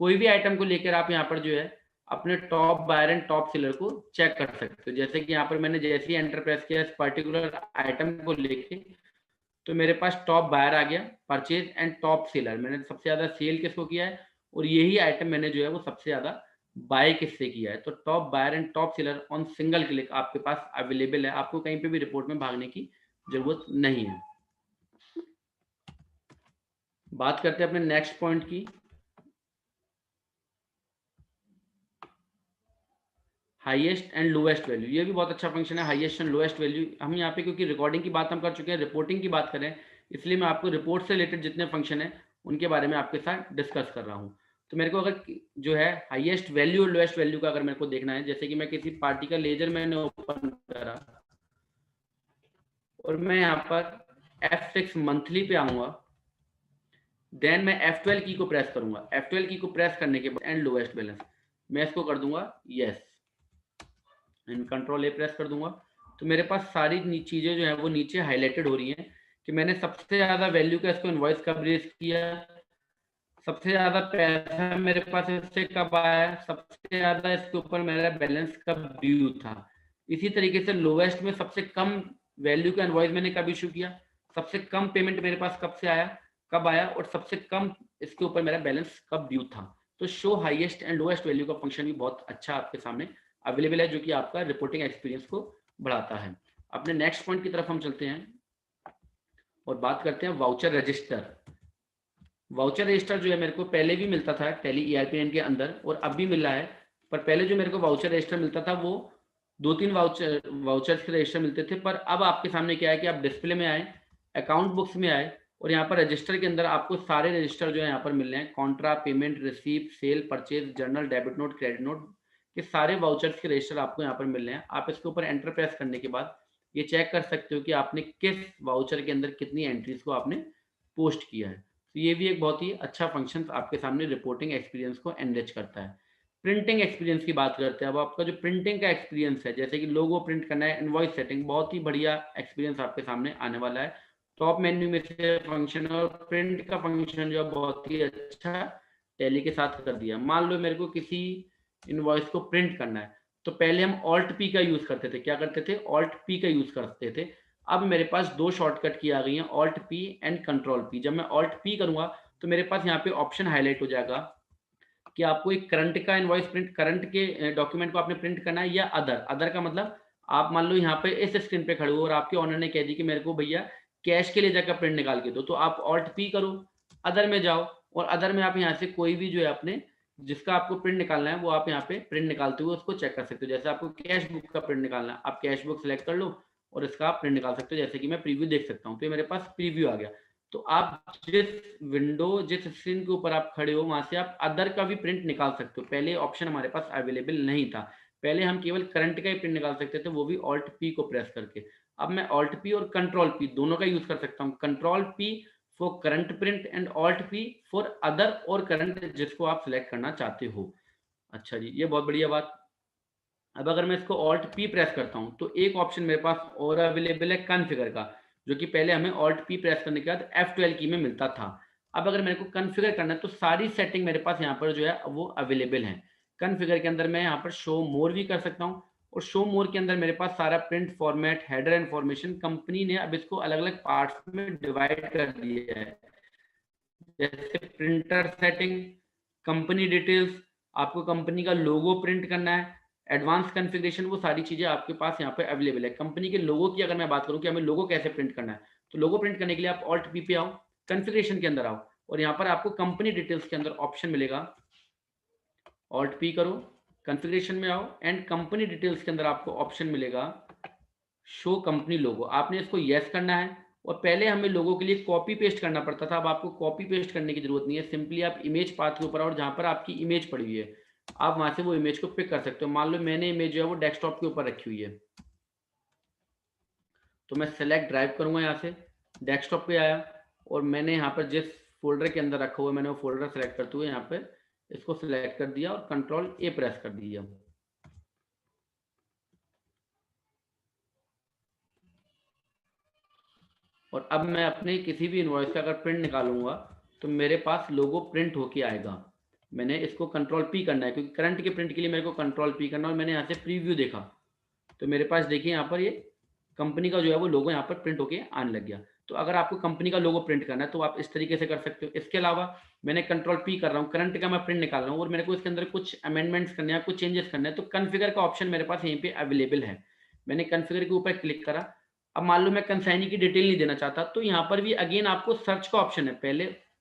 कोई भी आइटम को लेकर आप यहाँ पर जो है अपने top buyer and top seller को चेक कर सकते हो। जैसे कि यहाँ पर मैंने जैसे ही एंटर प्रेस किया इस पर्टिकुलर आइटम को लेके, तो मेरे पास टॉप बायर आ गया, परचेज एंड टॉप सेलर, मैंने सबसे ज्यादा सेल किसको किया है और यही आइटम मैंने जो है वो सबसे ज्यादा बाय किससे किया है। तो top buyer and top seller on single click आपके पास अवेलेबल है, आपको कहीं पे भी रिपोर्ट में भागने की जरूरत नहीं है। बात करते हैं अपने नेक्स्ट पॉइंट की, हाईएस्ट एंड लोएस्ट वैल्यू। ये भी बहुत अच्छा फंक्शन है, हाईएस्ट एंड लोएस्ट वैल्यू। हम यहाँ पे क्योंकि रिकॉर्डिंग की बात हम कर चुके हैं, रिपोर्टिंग की बात करें, इसलिए मैं आपको रिपोर्ट से रिलेटेड जितने फंक्शन है उनके बारे में आपके साथ डिस्कस कर रहा हूँ। तो मेरे को अगर जो है हाईएस्ट वैल्यू और लोएस्ट वैल्यू का अगर मेरे को देखना है, जैसे कि मैं किसी पार्टी का लेजर मैंने ओपन करा और मैं यहाँ पर F6 मंथली पे आऊंगा, देन मैं F12 की को प्रेस करूंगा। F12 की को प्रेस करने के बाद एंड लोएस्ट बैलेंस मैं इसको कर दूंगा यस। कंट्रोल ए प्रेस कर दूंगा तो मेरे पास सारी चीजें जो है वो नीचे हाईलाइटेड हो रही हैं कि मैंने सबसे ज्यादा वैल्यू का इसको इनवॉइस कब रेज किया, सबसे ज्यादा पैसा मेरे पास इससे कब आया, सबसे ज्यादा इसके ऊपर मेरा बैलेंस कब ड्यू था। इसी तरीके से लोवेस्ट में सबसे कम वैल्यू का इनवॉइस मैंने कब इशू किया, सबसे कम पेमेंट मेरे पास कब से आया, कब आया, और सबसे कम इसके ऊपर मेरा बैलेंस कब ड्यू था। तो show highest and lowest value का फंक्शन भी बहुत अच्छा आपके सामने अवेलेबल है, जो कि आपका रिपोर्टिंग एक्सपीरियंस को बढ़ाता है। अपने नेक्स्ट पॉइंट की तरफ हम चलते हैं और बात करते हैं वाउचर रजिस्टर। वाउचर रजिस्टर जो है मेरे को पहले भी मिलता था टैली ERP9 के अंदर और अब भी मिल रहा है, पर पहले जो मेरे को वाउचर रजिस्टर मिलता था वो 2-3 वाउचर्स के रजिस्टर मिलते थे। पर अब आपके सामने क्या है कि आप डिस्प्ले में आए, अकाउंट बुक्स में आए और यहाँ पर रजिस्टर के अंदर आपको सारे रजिस्टर जो है यहाँ पर मिल रहे हैं। Contra, payment, receipt, sale, purchase, journal, debit note, credit note के सारे वाउचर्स के रजिस्टर आपको यहाँ पर मिल रहे हैं। आप इसके ऊपर एंटर प्रेस करने के बाद ये चेक कर सकते हो कि आपने किस वाउचर के अंदर कितनी एंट्रीज को आपने पोस्ट किया है। तो ये भी एक बहुत ही अच्छा फंक्शन आपके सामने रिपोर्टिंग एक्सपीरियंस को एनरिच करता है। प्रिंटिंग एक्सपीरियंस की बात करते हैं। अब आपका जो प्रिंटिंग का एक्सपीरियंस है, जैसे कि लोगो प्रिंट करना है, इनवॉइस सेटिंग, बहुत ही बढ़िया एक्सपीरियंस आपके सामने आने वाला है। टॉप मेन्यू में से फंक्शन और प्रिंट का फंक्शन जो है बहुत ही अच्छा टैली के साथ कर दिया। मान लो मेरे को किसी इनवॉइस को प्रिंट करना है तो पहले हम ऑल्ट पी का यूज करते थे। क्या करते थे? ऑल्ट पी का यूज करते थे। अब मेरे पास दो शॉर्टकट की आ गई हैं, alt P and control P. जब मैं ऑल्ट पी करूंगा तो मेरे पास यहाँ पे ऑप्शन हाईलाइट हो जाएगा कि आपको एक करंट का इनवॉइस प्रिंट, करंट के डॉक्यूमेंट को आपने प्रिंट करना है, या अदर। अदर का मतलब आप मान लो यहाँ पे इस स्क्रीन पे खड़े हो और आपके ऑनर ने कह दी कि मेरे को भैया कैश के लिए जाकर प्रिंट निकाल के दो, तो आप ऑल्ट पी करो, अदर में जाओ और अदर में आप यहाँ से कोई भी जो है अपने जिसका आपको प्रिंट निकालना है वो आप यहाँ पे प्रिंट निकालते हुए उसको चेक कर सकते हो। जैसे आपको कैश बुक का प्रिंट निकालना है, आप कैश बुक सेलेक्ट कर लो और इसका आप प्रिंट निकाल सकते हो। जैसे कि मैं प्रीव्यू देख सकता हूँ, तो ये मेरे पास प्रीव्यू आ गया। तो आप जिस स्क्रीन के ऊपर आप खड़े हो वहां से आप अदर का भी प्रिंट निकाल सकते हो। पहले ऑप्शन हमारे पास अवेलेबल नहीं था, पहले हम केवल करंट का ही प्रिंट निकाल सकते थे, वो भी ऑल्ट पी को प्रेस करके। अब मैं ऑल्ट पी और कंट्रोल पी दोनों का यूज कर सकता हूँ। Control P for current print and alt P for other और करंट, जिसको आप सिलेक्ट करना चाहते हो। अच्छा जी, ये बहुत बढ़िया बात। अब अगर मैं इसको ऑल्ट पी प्रेस करता हूं तो एक ऑप्शन मेरे पास और अवेलेबल है कॉन्फ़िगर का, जो कि पहले हमें ऑल्ट पी प्रेस करने के बाद F12 की में मिलता था। अब अगर मेरे को कॉन्फ़िगर करना है तो सारी सेटिंग मेरे पास यहाँ पर जो है वो अवेलेबल है। कॉन्फ़िगर के अंदर मैं यहाँ पर शो मोर भी कर सकता हूँ और शो मोर के अंदर मेरे पास सारा print format, header information, company ने अब इसको अलग अलग पार्ट्स में डिवाइड कर दिया है। जैसे प्रिंटर सेटिंग, कंपनी डिटेल्स, आपको कंपनी का लोगो प्रिंट करना है, एडवांस कॉन्फ़िगरेशन, वो सारी चीजें आपके पास यहाँ पे अवेलेबल है। कंपनी के लोगो की अगर मैं बात करूँ कि हमें लोगो कैसे प्रिंट करना है, तो लोगो प्रिंट करने के लिए आप ऑल्ट पी पे आओ, कॉन्फ़िगरेशन के अंदर आओ और यहाँ पर आपको कंपनी डिटेल्स के अंदर ऑप्शन मिलेगा। ऑल्ट पी करो, कॉन्फ़िगरेशन में आओ एंड कंपनी डिटेल्स के अंदर आपको ऑप्शन मिलेगा शो कंपनी लोगो। आपने इसको यस करना है और पहले हमें लोगों के लिए कॉपी पेस्ट करना पड़ता था, अब आपको कॉपी पेस्ट करने की जरूरत नहीं है। सिंपली आप इमेज पाथ के ऊपर और जहां पर आपकी इमेज पड़ी हुई है आप वहां से वो इमेज को पिक कर सकते हो। मान लो मैंने इमेज जो है वो डेस्कटॉप के ऊपर रखी हुई है, तो मैं सेलेक्ट ड्राइव करूंगा, यहाँ से डेस्कटॉप पे आया और मैंने यहाँ पर जिस फोल्डर के अंदर रखा हुआ है मैंने वो फोल्डर सेलेक्ट करते हुए यहाँ पे इसको सिलेक्ट कर दिया और कंट्रोल ए प्रेस कर दिया। और अब मैं अपने किसी भी इनवॉइस का अगर प्रिंट निकालूंगा तो मेरे पास लोगो प्रिंट होके आएगा। मैंने इसको कंट्रोल पी करना है क्योंकि करंट के प्रिंट के लिए मेरे को कंट्रोल पी करना है और मैंने यहाँ से प्रीव्यू देखा तो मेरे पास देखिए यहाँ पर ये कंपनी का जो है वो लोगो यहाँ पर प्रिंट होके आने लग गया। तो अगर आपको कंपनी का लोगो प्रिंट करना है तो आप इस तरीके से कर सकते हो। इसके अलावा मैंने कंट्रोल पी कर रहा हूँ, करंट का मैं प्रिंट निकाल रहा हूँ और मेरे को इसके अंदर कुछ अमेंडमेंट्स करने हैं, कुछ चेंजेस करने हैं, तो कॉन्फ़िगर का ऑप्शन मेरे पास यहीं पे अवेलेबल है। मैंने कॉन्फ़िगर के ऊपर क्लिक करा। अब मान लो मैं कंसाइनी की डिटेल नहीं देना चाहता तो यहाँ पर भी अगेन आपको सर्च का ऑप्शन है।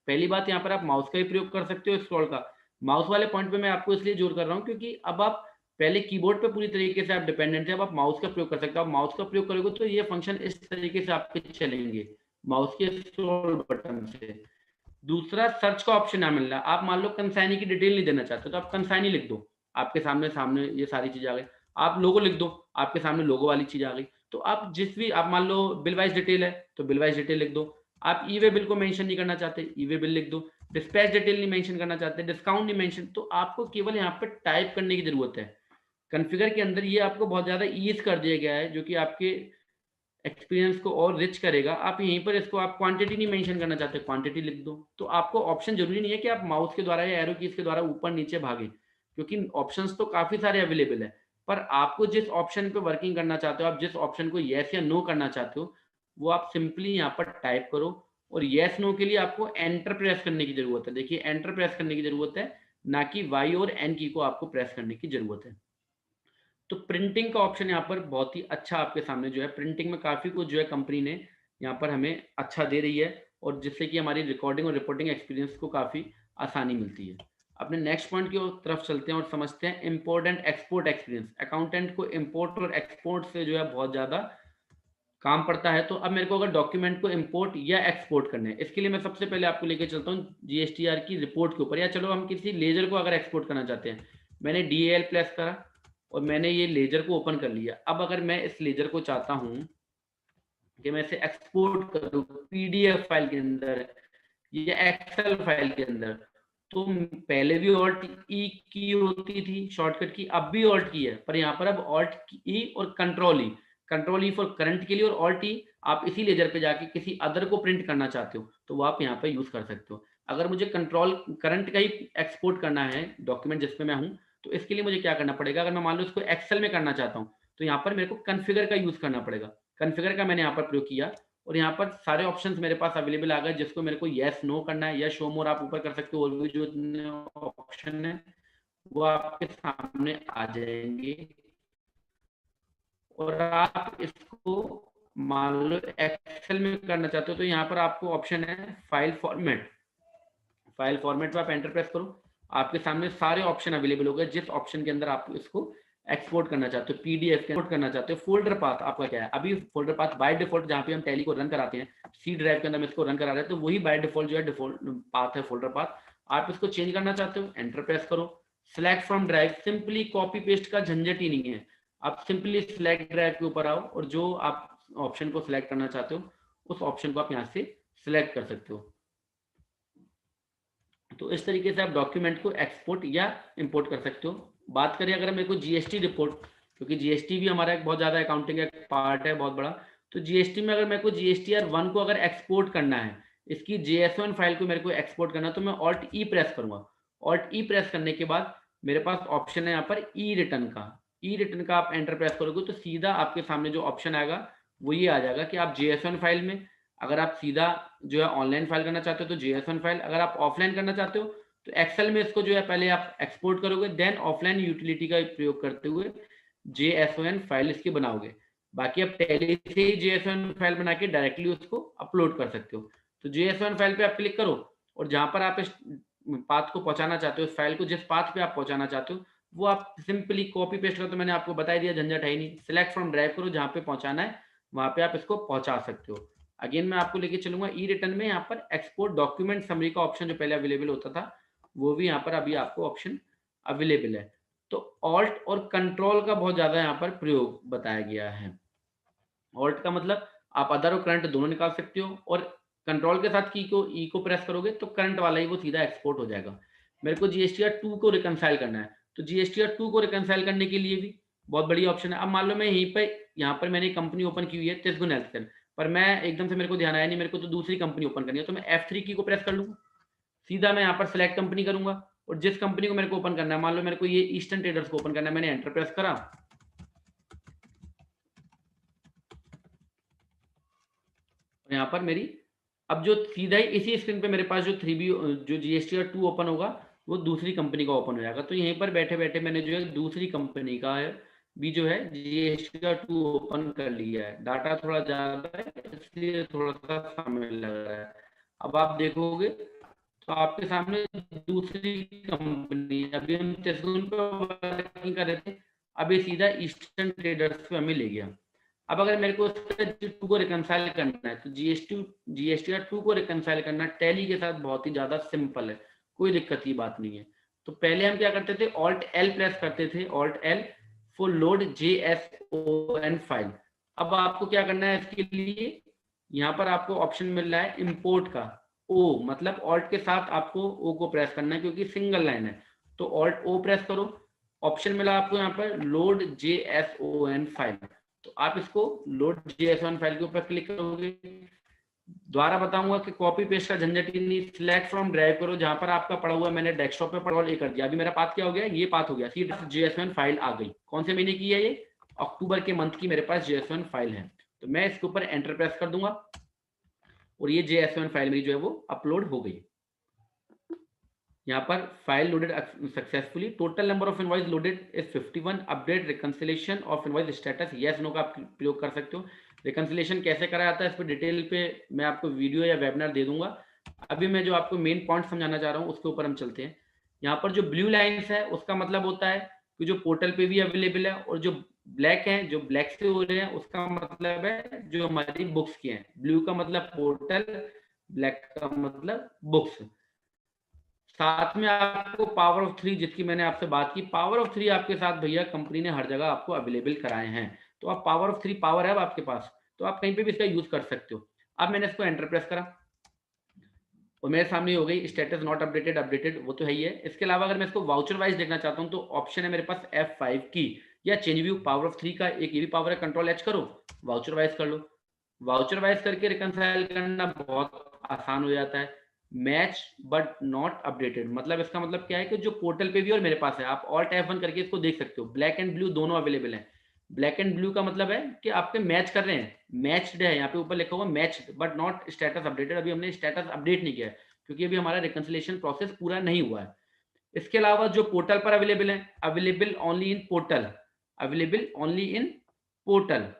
पहली बात यहाँ पर आप माउस का ही प्रयोग कर सकते हो, स्क्रॉल का। माउस वाले पॉइंट पे मैं आपको इसलिए जोर कर रहा हूँ क्योंकि अब आप पहले कीबोर्ड पे पूरी तरीके से आप डिपेंडेंट थे, अब आप माउस का प्रयोग कर सकते हो। आप माउस का प्रयोग करोगे तो ये फंक्शन इस तरीके से आपके चलेंगे माउस के स्क्रॉल बटन से। दूसरा सर्च का ऑप्शन है मिल रहा है। आप मान लो कंसाइनी की डिटेल नहीं देना चाहते तो आप कंसाइनी लिख दो, आपके सामने सामने ये सारी चीजें आ गई। आप लोगो लिख दो, आपके सामने लोगो वाली चीज आ गई। तो आप जिस भी, आप मान लो बिल वाइज डिटेल है तो बिल वाइज डिटेल लिख दो। आप ई वे बिल को मेंशन नहीं करना चाहते, ई वे बिल लिख दो। डिस्पैच डिटेल नहीं मेंशन करना चाहते, डिस्काउंट नहीं मेंशन, तो आपको केवल यहाँ पे टाइप करने की जरूरत है। कॉन्फ़िगर के अंदर ये आपको बहुत ज़्यादा ईज़ कर दिया गया है, जो कि आपके एक्सपीरियंस को और रिच करेगा। आप यहीं पर इसको आप क्वांटिटी नहीं मेंशन करना चाहते, क्वांटिटी लिख दो। तो आपको ऑप्शन ज़रूरी नहीं है कि आप माउस के द्वारा या एरो कीज़ के द्वारा ऊपर-नीचे भागें, क्योंकि ऑप्शंस तो काफ़ी सारे अवेलेबल हैं। पर आपको जिस ऑप्शन पे वर्किंग करना चाहते हो, आप जिस ऑप्शन को येस या नो करना चाहते हो, वो आप सिंपली यहाँ पर टाइप करो और येस नो के लिए आपको एंटर प्रेस करने की ज़रूरत है। देखिए एंटर प्रेस करने की ज़रूरत है, ना कि वाई और एन की को आपको प्रेस करने की ज़रूरत है। तो प्रिंटिंग का ऑप्शन यहाँ पर बहुत ही अच्छा आपके सामने जो है, प्रिंटिंग में काफ़ी कुछ जो है कंपनी ने यहाँ पर हमें अच्छा दे रही है और जिससे कि हमारी रिकॉर्डिंग और रिपोर्टिंग एक्सपीरियंस को काफ़ी आसानी मिलती है। अपने नेक्स्ट पॉइंट की तरफ चलते हैं और समझते हैं import and export experience. Accountant को इम्पोर्ट और एक्सपोर्ट से जो है बहुत ज़्यादा काम पड़ता है। तो अब मेरे को अगर डॉक्यूमेंट को इम्पोर्ट या एक्सपोर्ट करने हैं, इसके लिए मैं सबसे पहले आपको लेके चलता हूँ जीएसटीआर की रिपोर्ट के ऊपर। या चलो हम किसी लेजर को अगर एक्सपोर्ट करना चाहते हैं, मैंने DAL प्रेस करा और मैंने ये लेजर को ओपन कर लिया। अब अगर मैं इस लेजर को चाहता हूँ कि मैं इसे एक्सपोर्ट करूँ पीडीएफ फाइल के अंदर या एक्सेल फाइल के अंदर, तो पहले भी ऑल्ट ई की होती थी शॉर्टकट की, अब भी ऑल्ट की है, पर यहाँ पर अब ऑल्ट ई और कंट्रोल ई फॉर करंट के लिए और ऑल्ट ई आप इसी लेजर पे जाके किसी अदर को प्रिंट करना चाहते हो तो वो आप यहाँ पे यूज कर सकते हो। अगर मुझे कंट्रोल करंट का ही एक्सपोर्ट करना है डॉक्यूमेंट जिसपे मैं हूँ, तो इसके लिए मुझे क्या करना पड़ेगा, अगर मैं मान लो इसको एक्सेल में करना चाहता हूँ तो यहाँ पर मेरे को कॉन्फ़िगर का यूज करना पड़ेगा। कॉन्फ़िगर का मैंने यहाँ पर प्रयोग किया और यहाँ पर सारे ऑप्शंस मेरे पास अवेलेबल आ गए, जिसको मेरे को येस नो करना है या शो मोर आप ऊपर कर सकते हो, और भी जो ऑप्शन है वो आपके सामने आ जाएंगे और आप इसको मान लो एक्सेल में करना चाहते हो तो यहाँ पर आपको ऑप्शन है फाइल फॉर्मेट। फाइल फॉर्मेट पे आप एंटर प्रेस करो, आपके सामने सारे ऑप्शन अवेलेबल हो गए जिस ऑप्शन के अंदर आप इसको एक्सपोर्ट करना चाहते हो, पीडीएफ के एक्सपोर्ट करना चाहते हो। फोल्डर पाथ आपका क्या है, अभी फोल्डर पाथ बाय डिफॉल्ट जहाँ पे हम टैली को रन कराते हैं सी ड्राइव के अंदर हम इसको रन करा रहे हैं, तो वही बाय डिफॉल्ट जो है डिफॉल्ट पाथ है फोल्डर पाथ। आप इसको चेंज करना चाहते हो, एंटर प्रेस करो। Select from drive, simply copy paste का झंझट ही नहीं है, आप सिंपली सिलेक्ट ड्राइव के ऊपर आओ और जो आप ऑप्शन को सिलेक्ट करना चाहते हो उस ऑप्शन को आप यहाँ से सिलेक्ट कर सकते हो। तो इस तरीके से आप डॉक्यूमेंट को एक्सपोर्ट या इंपोर्ट कर सकते हो। बात करें अगर मेरे को जीएसटी रिपोर्ट, क्योंकि जीएसटी भी हमारा एक बहुत ज्यादा अकाउंटिंग का पार्ट है बहुत बड़ा, तो जीएसटी में अगर मेरे को GSTR1 को अगर एक्सपोर्ट करना है, इसकी JS1 फाइल को मेरे को एक्सपोर्ट करना है, तो मैं ऑल्ट ई प्रेस करूंगा। ऑल्ट ई प्रेस करने के बाद मेरे पास ऑप्शन है यहाँ पर ई रिटर्न का। ई रिटर्न का आप एंटर प्रेस करोगे तो सीधा आपके सामने जो ऑप्शन आएगा वो ये आ जाएगा कि आप JS1 फाइल में, अगर आप सीधा जो है ऑनलाइन फाइल करना चाहते हो तो JS1 फाइल, अगर आप ऑफलाइन करना चाहते हो तो एक्सेल में इसको जो है पहले आप एक्सपोर्ट करोगे, देन ऑफलाइन यूटिलिटी का प्रयोग करते हुए JSON फाइल इसकी बनाओगे। बाकी आप टैली से ही JSON फाइल बना के डायरेक्टली उसको अपलोड कर सकते हो। तो JSON फाइल पे आप क्लिक करो और जहां पर आप इस पाथ को पहुंचाना चाहते हो, इस फाइल को जिस पाथ पे आप पहुंचाना चाहते हो वो आप सिंपली कॉपी पेस्ट करो, तो मैंने आपको बता दिया, झंझट है ही नहीं। सिलेक्ट फ्रॉम ड्राइव करो, जहां पे पहुंचाना है वहां पे आप इसको पहुंचा सकते हो। अगेन मैं आपको लेके चलूंगा ई रिटर्न में, यहाँ पर एक्सपोर्ट डॉक्यूमेंट समरी का ऑप्शन जो पहले अवेलेबल होता था वो भी यहाँ पर अभी आपको ऑप्शन अवेलेबल है। तो ऑल्ट और कंट्रोल का बहुत ज्यादा यहाँ पर प्रयोग बताया गया है। ऑल्ट का मतलब आप अदर और करंट दोनों निकाल सकते हो और कंट्रोल के साथ की को ई को प्रेस करोगे तो करंट वाला ही वो सीधा एक्सपोर्ट हो जाएगा। मेरे को GSTR2 को रिकंसाइल करना है, तो GSTR2 को रिकंसाइल करने के लिए भी बहुत बड़ी ऑप्शन है। अब मान लो मैं यहीं पे यहाँ पर मैंने कंपनी ओपन की हुई है तिसगुन हेल्थकेयर, पर मैं एकदम से मेरे को ध्यान आया नहीं, मेरे को तो दूसरी कंपनी ओपन करनी है, तो मैं F3 की को प्रेस कर लूंगा, सीधा मैं यहाँ पर सिलेक्ट कंपनी करूंगा और जिस कंपनी को मेरे को ओपन करना है, मान लो मेरे को ये ईस्टर्न ट्रेडर्स को ओपन करना है, मैंने एंटर प्रेस करा और यहाँ पर मेरी अब जो सीधा ही इसी स्क्रीन पे मेरे पास जो 3B जो GSTR2 ओपन होगा वो दूसरी कंपनी का ओपन हो जाएगा। तो यहीं पर बैठे बैठे मैंने जो है दूसरी कंपनी का है भी जो है GSTR2 ओपन कर लिया है। डाटा थोड़ा ज्यादा है इसलिए थोड़ा सा समय लग रहा है। अब आप देखोगे तो आपके सामने दूसरी कंपनी, अभी हम टेस्गुन पे वर्किंग कर रहे थे, अभी सीधा ईस्टर्न ट्रेडर्स पे हमें ले गया। अब अगर मेरे को टू को रिकंसाइल करना है तो GSTR2 को रिकंसाइल करना टैली के साथ बहुत ही ज्यादा सिंपल है, कोई दिक्कत की बात नहीं है। तो पहले हम क्या करते थे, ऑल्ट एल प्रेस करते थे, alt L for load JSON file. अब आपको क्या करना है, इसके लिए यहाँ पर आपको ऑप्शन मिल रहा है इंपोर्ट का, ओ मतलब ऑल्ट के साथ आपको ओ को प्रेस करना है क्योंकि सिंगल लाइन है, तो ऑल्ट ओ प्रेस करो। ऑप्शन मिला आपको यहाँ पर लोड JSON फाइल, तो आप इसको लोड JSON फाइल के ऊपर क्लिक करोगे। दोबारा बताऊंगा कि कॉपी पेस्ट का झंझट ही नहीं, सिलेक्ट फ्रॉम ड्राइव करो, जहां पर आपका पड़ा हुआ मैंने डेस्कटॉप पे पड़ा ये कर दिया। अभी मेरा पाथ क्या हो गया, ये पाथ हो गया, सी JSON फाइल आ गई। कौन से महीने की है ये, अक्टूबर के मंथ की मेरे पास JSON फाइल है। तो मैं इसके ऊपर एंटर प्रेस कर दूंगा और ये JSON फाइल मेरी जो है वो अपलोड हो गई। यहाँ पर file loaded successfully, total number of invoice loaded is 51, update reconciliation of invoice status, yes no का आप प्रयोग कर सकते हो। रिकंसिलेशन कैसे करा जाता है इस पर डिटेल पे मैं आपको वीडियो या वेबिनार दे दूंगा। अभी मैं जो आपको मेन पॉइंट समझाना चाह रहा हूँ उसके ऊपर हम चलते हैं। यहाँ पर जो ब्लू लाइन्स है उसका मतलब होता है कि जो पोर्टल पे भी अवेलेबल है, और जो ब्लैक है, जो ब्लैक से हो रहे हैं, उसका मतलब है जो हमारी बुक्स की हैं। ब्लू का मतलब पोर्टल, ब्लैक का मतलब बुक्स। साथ में आपको पावर ऑफ 3, जिसकी मैंने आपसे बात की, पावर ऑफ 3 आपके साथ भैया कंपनी ने हर जगह आपको अवेलेबल कराए हैं। तो आप पावर ऑफ 3 पावर है अब आपके पास, तो आप कहीं पे भी इसका यूज कर सकते हो। अब मैंने इसको एंटर प्रेस करा और मेरे सामने हो गई स्टेटस नॉट अपडेटेड, अपडेटेड वो तो है ही है। इसके अलावा अगर मैं इसको वाउचर वाइज देखना चाहता हूँ तो ऑप्शन है मेरे पास F5 की या चेंज व्यू पावर ऑफ 3 का, एक ये भी पावर है, कंट्रोल H करो, वाउचर वाइज कर लो। वाउचर वाइज करके रिकंसाइल करना बहुत आसान हो जाता है। मैच बट नॉट अपडेटेड, मतलब इसका मतलब क्या है कि जो पोर्टल पे भी और मेरे पास है, आप ऑल्ट F1 करके इसको देख सकते हो। ब्लैक एंड ब्लू दोनों अवेलेबल है। ब्लैक एंड ब्लू का मतलब है कि आपके मैच कर रहे हैं, मैच्ड है, यहाँ पे ऊपर लिखा हुआ match but not status updated. अभी हमने स्टेटस अपडेट नहीं किया है क्योंकि अभी हमारा रिकंसिलेशन प्रोसेस पूरा नहीं हुआ है। इसके अलावा जो पोर्टल पर अवेलेबल है, available only in portal, available only in portal,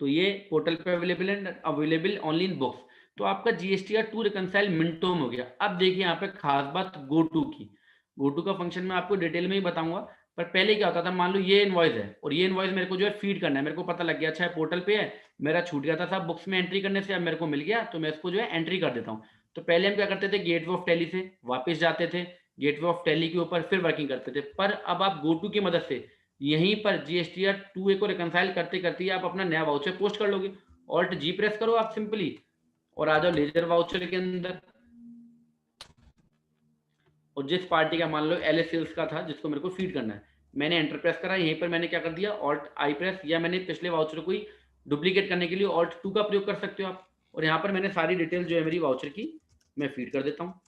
तो ये पोर्टल पे अवेलेबल है, अवेलेबल ओनली इन बुक्स। तो आपका GSTR2 रिकंसाइल मिनटों में हो गया। अब देखिए यहाँ पे खास बात गो टू की, गो टू का फंक्शन मैं आपको डिटेल में ही बताऊंगा। पर पहले क्या होता था, मान लो ये इनवॉइस है और ये इनवॉइस मेरे को जो है फीड करना है, मेरे को पता लग गया अच्छा है पोर्टल पे है, मेरा छूट गया था साहब बुक्स में एंट्री करने से, अब मेरे को मिल गया तो मैं इसको जो है एंट्री कर देता हूँ। तो पहले हम क्या करते थे, गेटवे ऑफ टैली से वापस जाते थे, गेटवे ऑफ टैली के ऊपर फिर वर्किंग करते थे। पर अब आप गो टू की मदद से यहीं पर GSTR2 को रिकंसाइल करते करते आप अपना नया वाउचर पोस्ट कर लोगे। ऑल्ट G प्रेस करो आप सिंपली और आ जाओ लेजर वाउचर के अंदर। और जिस पार्टी का मान लो LS सेल्स का था जिसको मेरे को फीड करना है, मैंने एंटर प्रेस करा, यहीं पर मैंने क्या कर दिया ऑल्ट I प्रेस, या मैंने पिछले वाउचर को ही डुप्लीकेट करने के लिए ऑल्ट 2 का प्रयोग कर सकते हो आप। और यहाँ पर मैंने सारी डिटेल जो है मेरी वाउचर की मैं फीड कर देता हूँ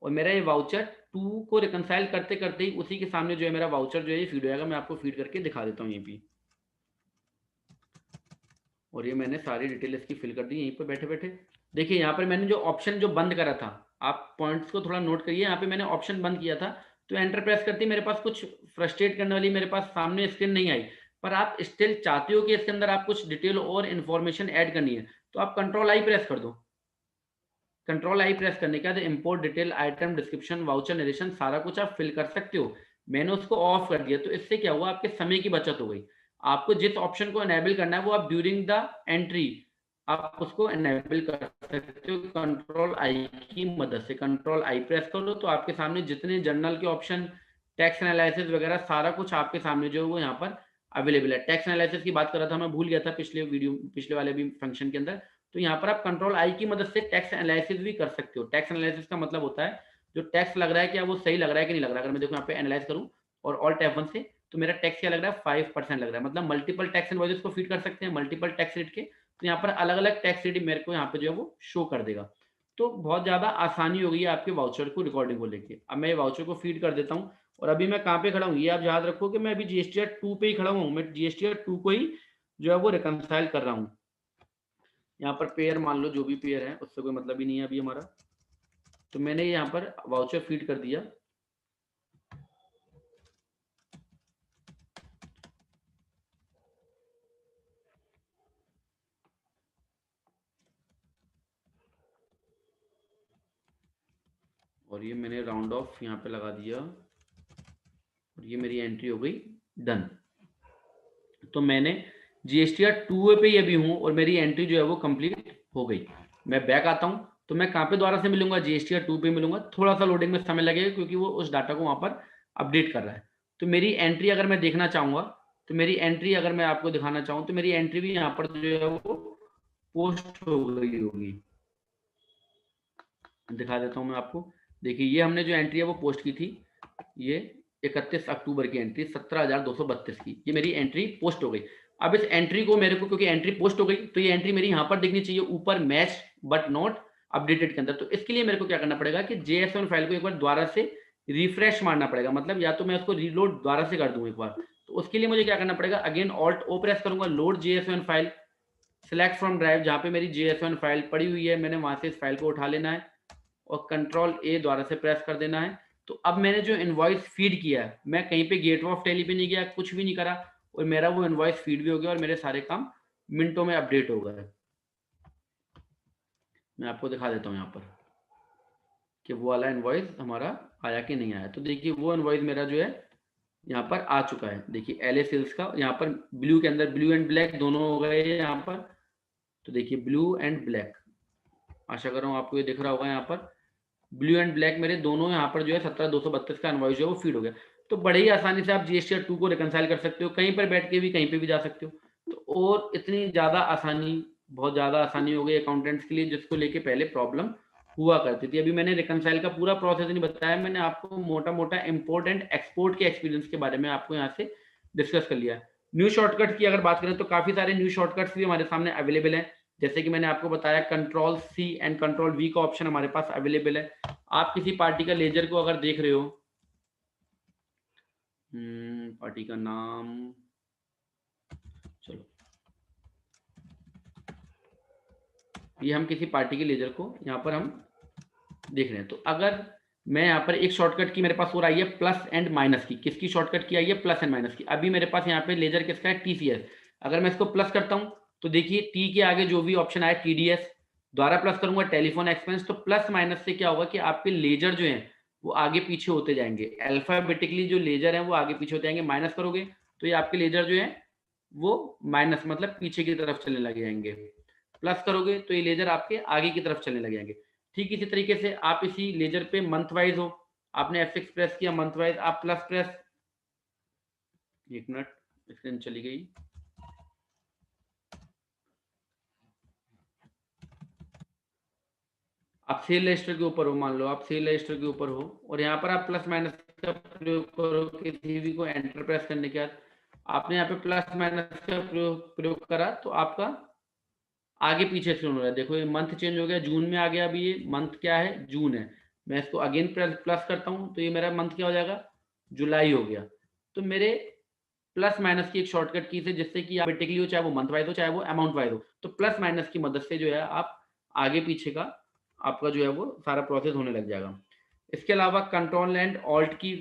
और मेरा ये वाउचर 2 को रिकंसाइल करते करते ही उसी के सामने जो है मेरा वाउचर जो है फीड हो जाएगा। मैं आपको फीड करके दिखा देता हूँ यहीं पे। और ये मैंने सारी डिटेल इसकी फिल कर दी यहीं पर बैठे बैठे। देखिए यहाँ पर मैंने जो ऑप्शन जो बंद करा था, आप पॉइंट्स को थोड़ा नोट करिए, यहाँ पे मैंने ऑप्शन बंद किया था तो एंटर प्रेस करते मेरे पास कुछ फ्रस्ट्रेट करने वाली मेरे पास सामने स्क्रीन नहीं आई। पर आप स्टिल चाहते हो कि इसके अंदर आप कुछ डिटेल और इन्फॉर्मेशन ऐड करनी है तो आप कंट्रोल आई प्रेस कर दो। कंट्रोल आई प्रेस करने के बाद import detail, item description, voucher narration, सारा कुछ आप फिल कर सकते हो। मैंने उसको ऑफ कर दिया तो इससे क्या हुआ, आपके समय की बचत हो गई। आपको जिस ऑप्शन को एनेबल करना है वो आप ड्यूरिंग द एंट्री आप उसको एनेबल कर सकते हो कंट्रोल आई की मदद से। कंट्रोल आई प्रेस करो तो आपके सामने जितने जर्नल के ऑप्शन, टैक्स एनालिसिस वगैरह सारा कुछ आपके सामने जो है वो यहाँ पर अवेलेबल है। टैक्स एनालिसिस की बात कर रहा था मैं, भूल गया था पिछले वीडियो पिछले वाले भी फंक्शन के अंदर। तो यहाँ पर आप कंट्रोल आई की मदद से टैक्स एनालिसिस भी कर सकते हो। टैक्स एनालिसिस का मतलब होता है जो टैक्स लग रहा है क्या वो सही लग रहा है कि नहीं लग रहा है। अगर मैं देखो यहाँ पे एनालाइज करूँ और ऑल्ट F1 से तो मेरा टैक्स क्या लग रहा है, 5% लग रहा है। मतलब मल्टीपल टैक्स इनवॉइसेस को फीड कर सकते हैं मल्टीपल टैक्स रेट के, तो यहाँ पर अलग अलग टैक्स रेट मेरे को यहाँ पे जो है वो शो कर देगा। तो बहुत ज्यादा आसानी हो गई है आपके वाउचर को रिकॉर्डिंग को लेके। अब मैं वाउचर को फीड कर देता हूँ और अभी मैं कहाँ पे खड़ा हूँ ये आप याद रखो कि मैं अभी GSTR2 पे ही खड़ा हूँ, मैं GSTR2 को ही जो है वो रिकंसाइल कर रहा हूँ। यहाँ पर पेयर मान लो जो भी पेयर है उससे कोई मतलब ही नहीं है अभी हमारा। तो मैंने यहाँ पर वाउचर फीड कर दिया और ये मैंने राउंड ऑफ यहाँ पे लगा दिया और ये मेरी एंट्री हो गई डन। तो मैंने GSTR2 पे ही अभी हूँ और मेरी एंट्री जो है वो कंप्लीट हो गई। मैं बैक आता हूँ तो मैं कहाँ पे दोबारा से मिलूंगा, GSTR2 पे मिलूंगा। थोड़ा सा लोडिंग में समय लगेगा क्योंकि वो उस डाटा को वहां पर अपडेट कर रहा है। तो मेरी एंट्री अगर मैं देखना चाहूंगा तो मेरी एंट्री अगर मैं आपको दिखाना चाहूँ तो मेरी एंट्री भी यहाँ पर जो है वो पोस्ट हो गई होगी। दिखा देता हूँ मैं आपको। देखिए ये हमने जो एंट्री है वो पोस्ट की थी, ये 31 अक्टूबर की एंट्री 17,232 की, ये मेरी एंट्री पोस्ट हो गई। अब इस एंट्री को मेरे को, क्योंकि एंट्री पोस्ट हो गई, तो ये एंट्री मेरी यहाँ पर दिखनी चाहिए ऊपर मैच बट नॉट अपडेटेड के अंदर। तो इसके लिए मेरे को क्या करना पड़ेगा कि JS1 फाइल को एक बार दोबारा से रिफ्रेश मारना पड़ेगा, मतलब या तो मैं उसको रीलोड दोबारा से कर दूं एक बार। तो उसके लिए मुझे क्या करना पड़ेगा, अगेन ऑल्ट ओ प्रेस करूंगा, load JS1 file, select from drive, जहां पे मेरी JS1 फाइल पड़ी हुई है, मैंने वहां से इस फाइल को उठा लेना है और कंट्रोल ए द्वारा से प्रेस कर देना है। तो अब मैंने जो इनवॉइस फीड किया है, मैं कहीं पे गेटवे ऑफ टैली पे नहीं गया, कुछ भी नहीं करा, और मेरा वो इनवॉइस फीड भी हो गया और मेरे सारे काम मिनटों में अपडेट हो गए। मैं आपको दिखा देता हूँ यहाँ पर कि वो वाला इनवॉइस हमारा आया कि नहीं आया। तो देखिए वो इनवॉइस मेरा जो है यहाँ पर आ चुका है। देखिए LA सेल्स का यहाँ पर ब्लू के अंदर, ब्लू एंड ब्लैक दोनों हो गए यहाँ पर। तो देखिए ब्लू एंड ब्लैक, आशा कर रहा हूँ आपको ये दिख रहा होगा यहाँ पर, ब्लू एंड ब्लैक मेरे दोनों यहाँ पर जो है 17,232 का इनवॉइस जो है वो फीड हो गया। तो बड़े ही आसानी से आप GSTR 2 को रिकंसाइल कर सकते हो, कहीं पर बैठ के भी कहीं पे भी जा सकते हो। तो और इतनी ज़्यादा आसानी, बहुत ज़्यादा आसानी हो गई अकाउंटेंट्स के लिए, जिसको लेके पहले प्रॉब्लम हुआ करती थी। अभी मैंने रिकंसाइल का पूरा प्रोसेस नहीं बताया, मैंने आपको मोटा मोटा इम्पोर्ट एंड एक्सपोर्ट के एक्सपीरियंस के बारे में आपको यहाँ से डिस्कस कर लिया। न्यू शॉर्टकट की अगर बात करें तो काफ़ी सारे न्यू शॉर्टकट्स भी हमारे सामने अवेलेबल हैं। जैसे कि मैंने आपको बताया Ctrl+C एंड Ctrl+V का ऑप्शन हमारे पास अवेलेबल है। आप किसी पार्टी का लेजर को अगर देख रहे हो, पार्टी का नाम, चलो ये हम किसी पार्टी के लेजर को यहाँ पर हम देख रहे हैं। तो अगर मैं यहाँ पर एक शॉर्टकट की मेरे पास और आई है प्लस एंड माइनस की, किसकी शॉर्टकट की आई है, प्लस एंड माइनस की। अभी मेरे पास यहाँ पे लेजर किसका है, TCS। अगर मैं इसको प्लस करता हूँ तो देखिए टी के आगे जो भी ऑप्शन आया TDS, द्वारा प्लस करूंगा टेलीफोन एक्सपेंस। तो प्लस माइनस से क्या होगा कि आपके लेजर जो है वो आगे पीछे होते जाएंगे, अल्फाबेटिकली जो लेजर है वो आगे पीछे होते जाएंगे। माइनस करोगे तो ये आपके लेजर जो है वो माइनस मतलब पीछे की तरफ चलने लग जाएंगे, प्लस करोगे तो ये लेजर आपके आगे की तरफ चलने लग जाएंगे। ठीक इसी तरीके से आप इसी लेजर पे मंथ वाइज हो, आपने F6 प्रेस किया, मंथ वाइज आप प्लस प्रेस, एक मिनट स्क्रीन चली गई, आप सेल रजिस्टर के ऊपर हो, मान लो आप सेल रजिस्टर के ऊपर हो और यहाँ पर आप प्लस माइनस का प्रयोग करो किसी भी को एंटर प्रेस करने के बाद, आपने यहाँ पे प्लस माइनस का प्रयोग करा तो आपका आगे पीछे से हो रहा है। देखो ये मंथ चेंज हो गया, जून में आ गया, अभी ये मंथ क्या है, जून है। मैं इसको अगेन प्लस करता हूँ तो ये मेरा मंथ क्या हो जाएगा, जुलाई हो गया। तो मेरे प्लस माइनस की एक शॉर्टकट की है जिससे कि ऑटोमेटिकली हो, चाहे वो मंथ वाइज हो चाहे वो अमाउंट वाइज हो, तो प्लस माइनस की मदद से जो है आप आगे पीछे का आपका जो है वो सारा प्रोसेस होने लग जाएगा। इसके अलावा कंट्रोल एंड ऑल्ट की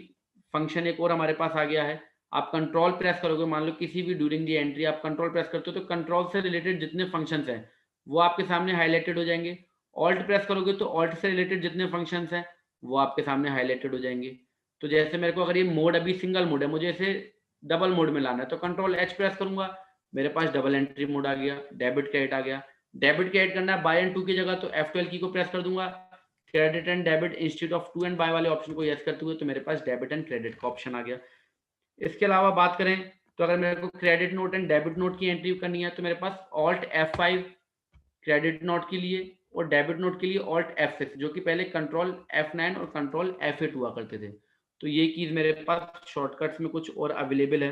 फंक्शन एक और हमारे पास आ गया है। आप कंट्रोल प्रेस करोगे, मान लो किसी भी ड्यूरिंग दी एंट्री आप कंट्रोल प्रेस करते हो तो कंट्रोल से रिलेटेड जितने फंक्शंस हैं वो आपके सामने हाईलाइटेड हो जाएंगे। ऑल्ट प्रेस करोगे तो ऑल्ट से रिलेटेड जितने फंक्शंस हैं वो आपके सामने हाईलाइटेड हो जाएंगे। तो जैसे मेरे को अगर ये मोड अभी सिंगल मोड है, मुझे इसे डबल मोड में लाना है तो कंट्रोल H प्रेस करूंगा, मेरे पास डबल एंट्री मोड आ गया, डेबिट क्रेडिट आ गया। डेबिट क्रेडिट करना है बाय एंड टू की जगह तो F12 की को प्रेस कर दूंगा, credit and debit instead of to and by वाले ऑप्शन को यस करते हुए तो मेरे पास डेबिट एंड क्रेडिट का ऑप्शन आ गया। इसके अलावा बात करें तो अगर मेरे को credit note and debit note की एंट्री करनी है तो मेरे पास ऑल्ट F5 क्रेडिट नोट के लिए और डेबिट नोट के लिए ऑल्ट F6, जो कि पहले कंट्रोल F9 और कंट्रोल F8 हुआ करते थे। तो ये कीज मेरे पास शॉर्टकट्स में कुछ और अवेलेबल है।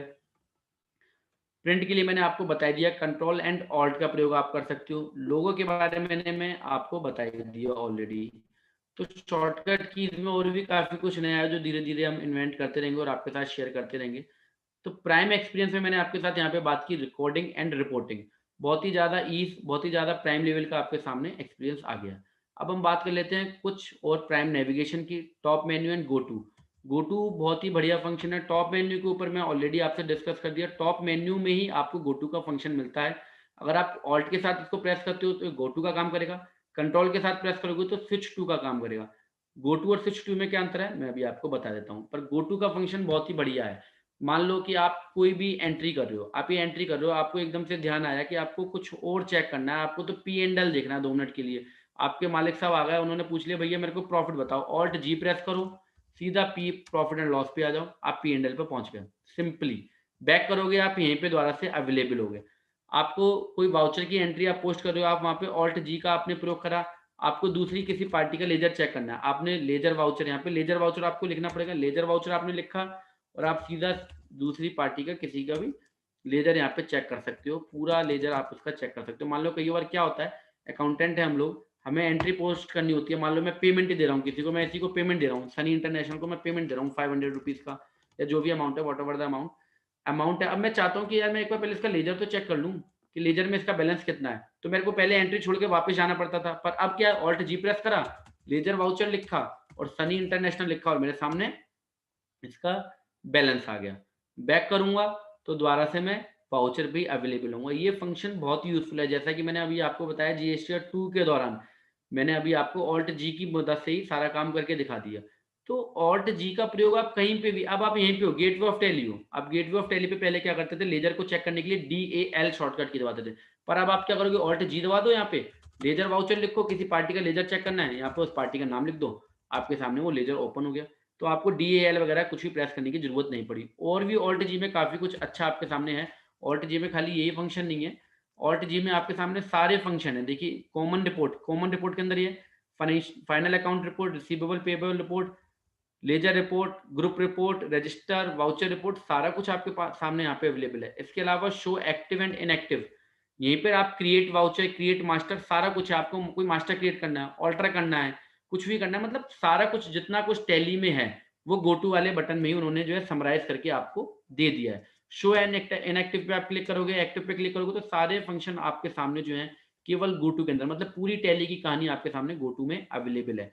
प्रिंट के लिए मैंने आपको बता दिया, कंट्रोल एंड ऑल्ट का प्रयोग आप कर सकते हो। लोगों के बारे में मैं आपको बता दिया ऑलरेडी। तो शॉर्टकट कीज में और भी काफी कुछ नया है जो धीरे धीरे हम इन्वेंट करते रहेंगे और आपके साथ शेयर करते रहेंगे। तो प्राइम एक्सपीरियंस में मैंने आपके साथ यहाँ पे बात की रिकॉर्डिंग एंड रिपोर्टिंग, बहुत ही ज़्यादा ईज, बहुत ही ज़्यादा प्राइम लेवल का आपके सामने एक्सपीरियंस आ गया। अब हम बात कर लेते हैं कुछ और प्राइम नेविगेशन की, top menu and go to. Go to बहुत ही बढ़िया फंक्शन है। टॉप मेन्यू के ऊपर मैं ऑलरेडी आपसे डिस्कस कर दिया, टॉप मेन्यू में ही आपको गो टू का फंक्शन मिलता है। अगर आप ऑल्ट के साथ इसको प्रेस करते हो तो गो टू का काम करेगा, कंट्रोल के साथ प्रेस करोगे तो स्विच टू का काम करेगा। गो टू और स्विच टू में क्या अंतर है मैं अभी आपको बता देता हूँ, पर गो टू का फंक्शन बहुत ही बढ़िया है। मान लो कि आप कोई भी एंट्री कर रहे हो, आप ये एंट्री कर रहे हो, आपको एकदम से ध्यान आया कि आपको कुछ और चेक करना है, आपको तो P&L देखना है 2 मिनट के लिए। आपके मालिक साहब आ गए, उन्होंने पूछ लिया भैया मेरे को प्रॉफिट बताओ, ऑल्ट जी प्रेस करो, सीधा पी प्रॉफिट एंड लॉस पे आ जाओ, आप P&L पे पहुंच गए। सिंपली बैक करोगे आप यहीं पे दोबारा से अवेलेबल हो गए। आपको कोई वाउचर की एंट्री आप पोस्ट कर रहे हो, आप वहां पे ऑल्ट जी का आपने प्रयोग करा, आपको दूसरी किसी पार्टी का लेजर चेक करना है, आपने लेजर वाउचर, यहाँ पे लेजर वाउचर आपको लिखना पड़ेगा, लेजर वाउचर आपने लिखा और आप सीधा दूसरी पार्टी का किसी का भी लेजर यहाँ पे चेक कर सकते हो, पूरा लेजर आप उसका चेक कर सकते हो। मान लो कई बार क्या होता है, अकाउंटेंट है हम लोग, हमें एंट्री पोस्ट करनी होती है, मान लो मैं पेमेंट ही दे रहा हूँ किसी को, मैं इसी को पेमेंट दे रहा हूँ, सनी इंटरनेशनल को मैं पेमेंट दे रहा हूँ 500 रुपीज का, या जो भी अमाउंट है, वॉट एवर द अमाउंट है। अब मैं चाहता हूँ कि यार मैं एक बार पहले इसका लेजर तो चेक कर लूँ कि लेजर में इसका बैलेंस कितना है, तो मेरे को पहले एंट्री छोड़ के वापस जाना पड़ता था, पर अब क्या, ऑल्ट जी प्रेस करा, लेजर वाउचर लिखा और सनी इंटरनेशनल लिखा और मेरे सामने इसका बैलेंस आ गया। बैक करूंगा तो दोबारा से मैं वाउचर भी अवेलेबल होगा। ये फंक्शन बहुत ही यूजफुल है, जैसा कि मैंने अभी आपको बताया जीएसटी 2 के दौरान मैंने अभी आपको ऑल्ट जी की मदद से ही सारा काम करके दिखा दिया। तो ऑल्ट जी का प्रयोग आप कहीं पे भी, अब आप यहीं पे हो, गेटवे ऑफ टैली हो, आप गेटवे ऑफ टैली पे पहले क्या करते थे, लेजर को चेक करने के लिए DAL शॉर्टकट की दबाते थे, पर अब आप क्या करोगे, ऑल्ट जी दबा दो, यहाँ पे लेजर वाउचर लिखो, किसी पार्टी का लेजर चेक करना है, यहाँ पे उस पार्टी का नाम लिख दो, आपके सामने वो लेजर ओपन हो गया। तो आपको DAL वगैरह कुछ भी प्रेस करने की जरूरत नहीं पड़ी। और भी ऑल्ट जी में काफी कुछ अच्छा आपके सामने है। ऑल्ट जी में खाली यही फंक्शन नहीं है, ऑल्ट जी में आपके सामने सारे फंक्शन है। देखिए कॉमन रिपोर्ट के अंदर ये final account report, receivable payable report, ledger report, group report, register, voucher report, सारा कुछ आपके पास सामने यहाँ पे अवेलेबल है। इसके अलावा शो एक्टिव एंड इनएक्टिव, यहीं पर आप क्रिएट वाउचर, क्रिएट मास्टर, सारा कुछ है। आपको कोई मास्टर क्रिएट करना है, ऑल्टर करना है, कुछ भी करना है, मतलब सारा कुछ जितना कुछ टैली में है वो गो टू वाले बटन में ही उन्होंने जो है समराइज करके आपको दे दिया है। शो एंड इनएक्टिव पे आप क्लिक करोगे, एक्टिव पे क्लिक करोगे, तो सारे फंक्शन आपके सामने जो है केवल गो टू के अंदर, मतलब पूरी टैली की कहानी आपके सामने गो टू में अवेलेबल है।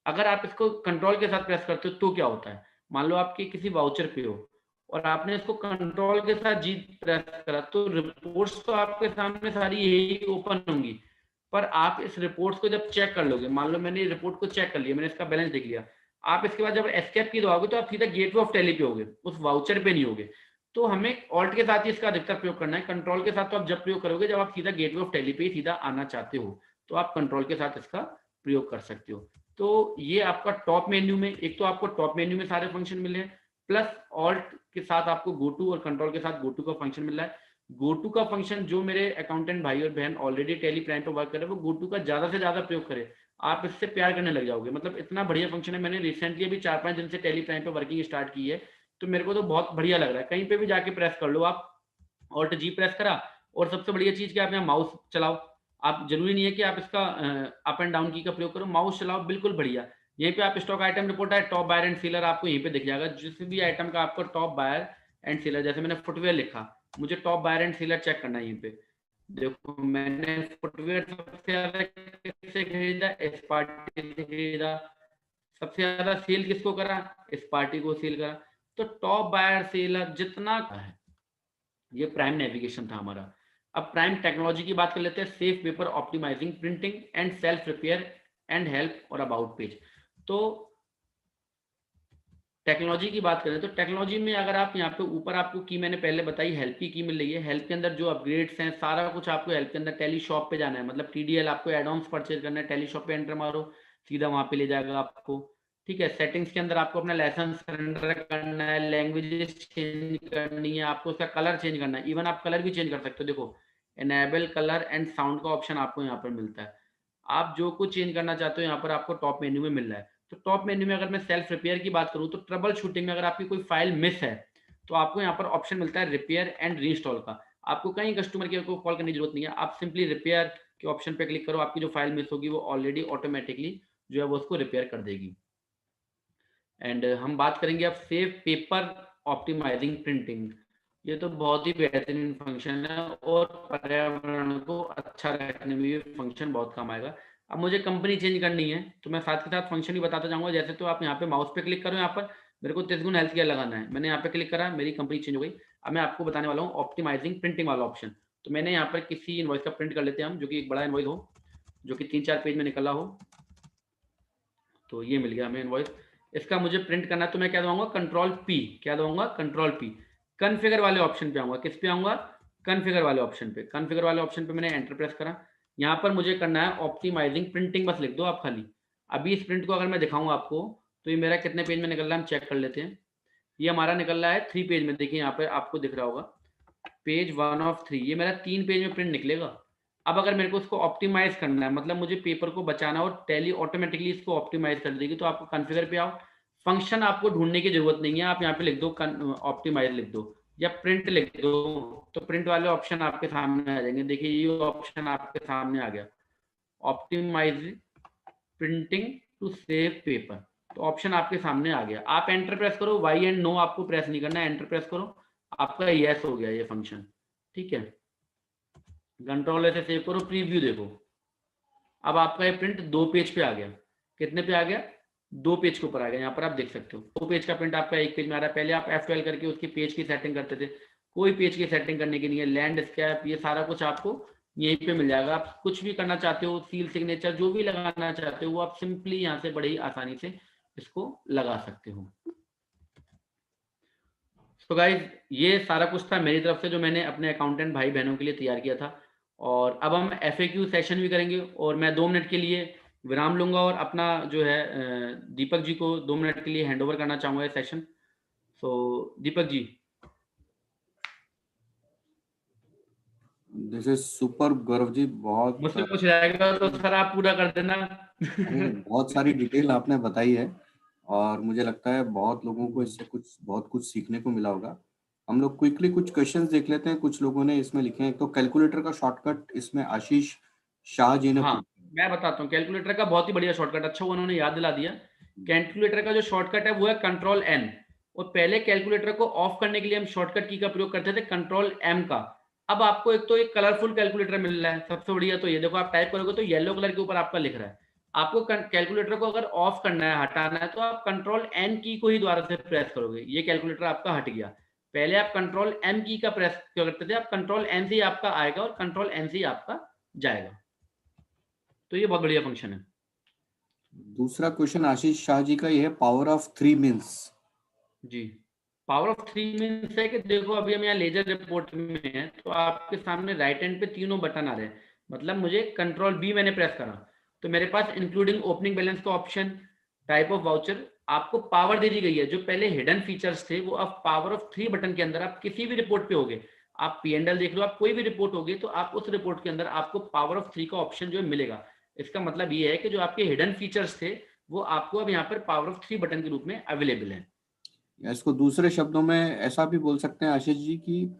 अगर आप इसको कंट्रोल के साथ प्रेस करते हो तो क्या होता है, मान लो आपके किसी वाउचर पे हो और आपने इसको कंट्रोल के साथ जी प्रेस करा, तो रिपोर्ट्स तो आपके सामने सारी यही ओपन होंगी, पर आप इस रिपोर्ट्स को जब चेक कर लोगे, मान लो मैंने रिपोर्ट को चेक कर लिया, मैंने इसका बैलेंस देख लिया, आप इसके बाद जब एस्केप की दबाओगे तो आप सीधा गेटवे ऑफ टैली पे होगे, उस वाउचर पे नहीं होगे। तो हमें ऑल्ट के साथ ही इसका अधिकतर प्रयोग करना है, कंट्रोल के साथ तो आप जब प्रयोग करोगे जब आप सीधा गेटवे ऑफ टैली पे ही सीधा आना चाहते हो, तो आप कंट्रोल के साथ इसका प्रयोग कर सकते हो। तो ये आपका टॉप मेन्यू में, एक तो आपको टॉप मेन्यू में सारे फंक्शन मिले हैं, प्लस ऑल्ट के साथ आपको गो टू और कंट्रोल के साथ गो टू का फंक्शन मिल रहा है। गो टू का फंक्शन जो मेरे अकाउंटेंट भाई और बहन ऑलरेडी टैली प्राइम पे वर्क कर रहे हैं, वो गो टू का ज्यादा से ज्यादा प्रयोग करें, आप इससे प्यार करने लग जाओगे। मतलब इतना बढ़िया फंक्शन है, मैंने रिसेंटली अभी 4-5 दिन से टैली प्राइम पे वर्किंग स्टार्ट की है, तो मेरे को तो बहुत बढ़िया लग रहा है। कहीं पे भी जाके प्रेस कर लो आप, ऑल्ट जी प्रेस करा, और सबसे बढ़िया चीज क्या, आप यहाँ माउस चलाओ, आप जरूरी नहीं है कि आप इसका अप एंड डाउन की का प्रयोग करो, माउस चलाओ, बिल्कुल बढ़िया। यहीं पे आप स्टॉक आइटम रिपोर्ट है, टॉप बायर एंड सेलर आपको यहीं पे दिख जाएगा, जिस भी आइटम का आपको टॉप बायर एंड सेलर, जैसे मैंने फुटवेयर लिखा, मुझे top buyer and seller check करना है। यहीं पे देखो मैंने फुटवेयर सबसे ज्यादा किससे खरीदा, इस पार्टी से खरीदा, सबसे ज्यादा सेल किसको करा, इस पार्टी को सेल करा। तो टॉप बायर सेलर जितना है, ये प्राइम नेविगेशन था हमारा। अब प्राइम टेक्नोलॉजी की बात कर लेते हैं, save paper optimizing printing and self repair and help और अबाउट पेज। तो टेक्नोलॉजी की बात करें तो टेक्नोलॉजी में अगर आप यहाँ पे ऊपर आपको की मैंने पहले बताई, हेल्प की मिल रही है। हेल्प के अंदर जो अपग्रेड्स हैं सारा कुछ आपको हेल्प के अंदर, टेली शॉप पे जाना है, मतलब TDL आपको एडॉन्स परचेज करना है, टेली शॉप पे एंटर मारो, सीधा वहां पे ले जाएगा आपको। ठीक है, सेटिंग्स के अंदर आपको अपना लाइसेंस सरेंडर करना है, लैंग्वेजेस चेंज करनी है, आपको उसका कलर चेंज करना है, इवन आप कलर भी चेंज कर सकते हो। देखो एनेबल कलर एंड साउंड का ऑप्शन आपको यहाँ पर मिलता है, आप जो कुछ चेंज करना चाहते हो यहाँ पर आपको टॉप मेन्यू में मिल रहा है। तो टॉप मेन्यू में अगर मैं सेल्फ रिपेयर की बात करूँ तो ट्रबल शूटिंग में अगर आपकी कोई फाइल मिस है तो आपको यहाँ पर ऑप्शन मिलता है रिपेयर एंड रीइंस्टॉल का। आपको कहीं कस्टमर केयर को कॉल करने की जरूरत नहीं है, आप सिंपली रिपेयर के ऑप्शन पे क्लिक करो, आपकी जो फाइल मिस होगी वो ऑलरेडी ऑटोमेटिकली जो है वो उसको रिपेयर कर देगी। एंड हम बात करेंगे अब सेव पेपर ऑप्टिमाइजिंग प्रिंटिंग। ये तो बहुत ही बेहतरीन फंक्शन है और पर्यावरण को अच्छा रखने में ये फंक्शन बहुत काम आएगा। अब मुझे कंपनी चेंज करनी है तो मैं साथ के साथ फंक्शन भी बताता जाऊंगा। जैसे तो आप यहाँ पे माउस पे क्लिक करो, यहाँ पर मेरे को तिसगुन हेल्थ केयर लगाना है, मैंने यहाँ पे क्लिक करा, मेरी कंपनी चेंज हो गई। अब मैं आपको बताने वाला हूँ ऑप्टिमाइजिंग प्रिंटिंग वाला ऑप्शन। तो मैंने यहाँ पर किसी इनवॉइस का प्रिंट कर लेते हैं हम, जो कि एक बड़ा इनवॉइस हो, जो कि 3-4 पेज में निकला हो। तो ये मिल गया हमें इनवॉइस, इसका मुझे प्रिंट करना है तो मैं क्या दबाऊंगा, कंट्रोल पी। क्या दबाऊंगा, कंट्रोल पी। कॉन्फ़िगर वाले ऑप्शन पे आऊंगा, किस पे आऊंगा, कॉन्फ़िगर वाले ऑप्शन पे। कॉन्फ़िगर वाले ऑप्शन पे मैंने एंटर प्रेस करा, यहाँ पर मुझे करना है ऑप्टिमाइजिंग प्रिंटिंग, बस लिख दो आप खाली। अभी इस प्रिंट को अगर मैं दिखाऊंगा आपको तो ये मेरा कितने पेज में निकल रहा है हम चेक कर लेते हैं। ये हमारा निकल रहा है 3 पेज में, देखिए यहाँ पे आपको दिख रहा होगा पेज 1 ऑफ 3, ये मेरा 3 पेज में प्रिंट निकलेगा। अब अगर मेरे को उसको ऑप्टिमाइज करना है, मतलब मुझे पेपर को बचाना और टैली ऑटोमेटिकली इसको ऑप्टिमाइज कर देगी, तो आपको कॉन्फ़िगर पे आओ, फंक्शन आपको ढूंढने की जरूरत नहीं है, आप यहाँ पे लिख दो ऑप्टिमाइज लिख दो या प्रिंट लिख दो, तो प्रिंट वाले ऑप्शन आपके सामने आ जाएंगे। देखिए ये ऑप्शन आपके सामने आ गया, optimize printing to save paper, तो ऑप्शन आपके सामने आ गया। आप एंटर प्रेस करो, वाई एंड नो आपको प्रेस नहीं करना, एंटर प्रेस करो, आपका यस हो गया ये फंक्शन। ठीक है, कंट्रोल से सेव करो, प्रीव्यू देखो, अब आपका ये प्रिंट 2 पेज पे आ गया। कितने पे आ गया? 2 पेज के ऊपर आ गया। यहाँ पर आप देख सकते हो 2 पेज का प्रिंट आपका 1 पेज में आ रहा है। पहले आप F12 करके उसकी पेज की सेटिंग करते थे, कोई पेज की सेटिंग करने की नहीं है। लैंडस्केप ये सारा कुछ आपको यहीं पे मिल जाएगा। आप कुछ भी करना चाहते हो, सील सिग्नेचर जो भी लगाना चाहते हो, वो आप सिंपली यहाँ से बड़ी आसानी से इसको लगा सकते हो। तो गाइज ये सारा कुछ था मेरी तरफ से जो मैंने अपने अकाउंटेंट भाई बहनों के लिए तैयार किया था। और अब हम FAQ सेशन भी करेंगे और मैं 2 मिनट के लिए विराम लूंगा और अपना जो है दीपक जी को 2 मिनट के लिए हैंडओवर करना चाहूंगा session. So Deepak ji. This is super Gaurav ji, बहुत मुझसे कुछ रहेगा तो सर आप पूरा कर देना। अरे बहुत सारी डिटेल आपने बताई है और मुझे लगता है बहुत लोगों को इससे बहुत कुछ सीखने को मिला होगा। हम लोग क्विकली कुछ क्वेश्चंस देख लेते हैं, कुछ लोगों ने इसमें लिखे हैं। तो कैलकुलेटर का शॉर्टकट इसमें आशीष शाह जी ने हाँ पूछा। मैं बताता हूँ, कैलकुलेटर का बहुत ही बढ़िया शॉर्टकट, अच्छा उन्होंने याद दिला दिया। कैलकुलेटर का जो शॉर्टकट है वो है Ctrl+N, और पहले कैलकुलेटर को ऑफ करने के लिए हम शॉर्टकट की का प्रयोग करते थे Ctrl+M का। अब आपको एक तो एक कलरफुल कैलकुलेटर मिल रहा है, सबसे बढ़िया तो ये देखो, आप टाइप करोगे तो येलो कलर के ऊपर आपका लिख रहा है। आपको कैलकुलेटर को अगर ऑफ करना है, हटाना है, तो आप Ctrl+N की को ही दोबारा से प्रेस करोगे, ये कैलकुलेटर आपका हट गया। पहले आप Ctrl+M की का प्रेस करते थे, आप Ctrl+N से ही आपका आएगा और Ctrl+N से ही आपका जाएगा। तो ये बहुत बढ़िया फंक्शन है। दूसरा क्वेश्चन आशीष शाह जी का ये है, पावर ऑफ 3 मीन्स। जी, पावर ऑफ 3 मीन्स है कि देखो अभी हम यहाँ लेजर रिपोर्ट में हैं, तो आपके सामने राइट हैंड पे तीनों बटन आ रहे हैं। मतलब मुझे Ctrl+B मैंने प्रेस करा तो मेरे पास इंक्लूडिंग ओपनिंग बैलेंस का ऑप्शन, टाइप ऑफ वाउचर, आपको पावर दे दी गई है। जो पहले हिडन फीचर्स थे वो अब पावर ऑफ 3 बटन के अंदर आप किसी भी रिपोर्ट पे होगे, आप P&L देख लो, आप कोई भी रिपोर्ट होगी तो आप उस रिपोर्ट के अंदर आपको पावर ऑफ 3 का ऑप्शन जो है मिलेगा। इसका मतलब ये है कि जो आपके हिडन फीचर्स थे वो आपको अब यहाँ पर पावर ऑफ 3 बटन के रूप में अवेलेबल है। या इसको दूसरे शब्दों में ऐसा भी बोल सकते हैं आशीष जी कि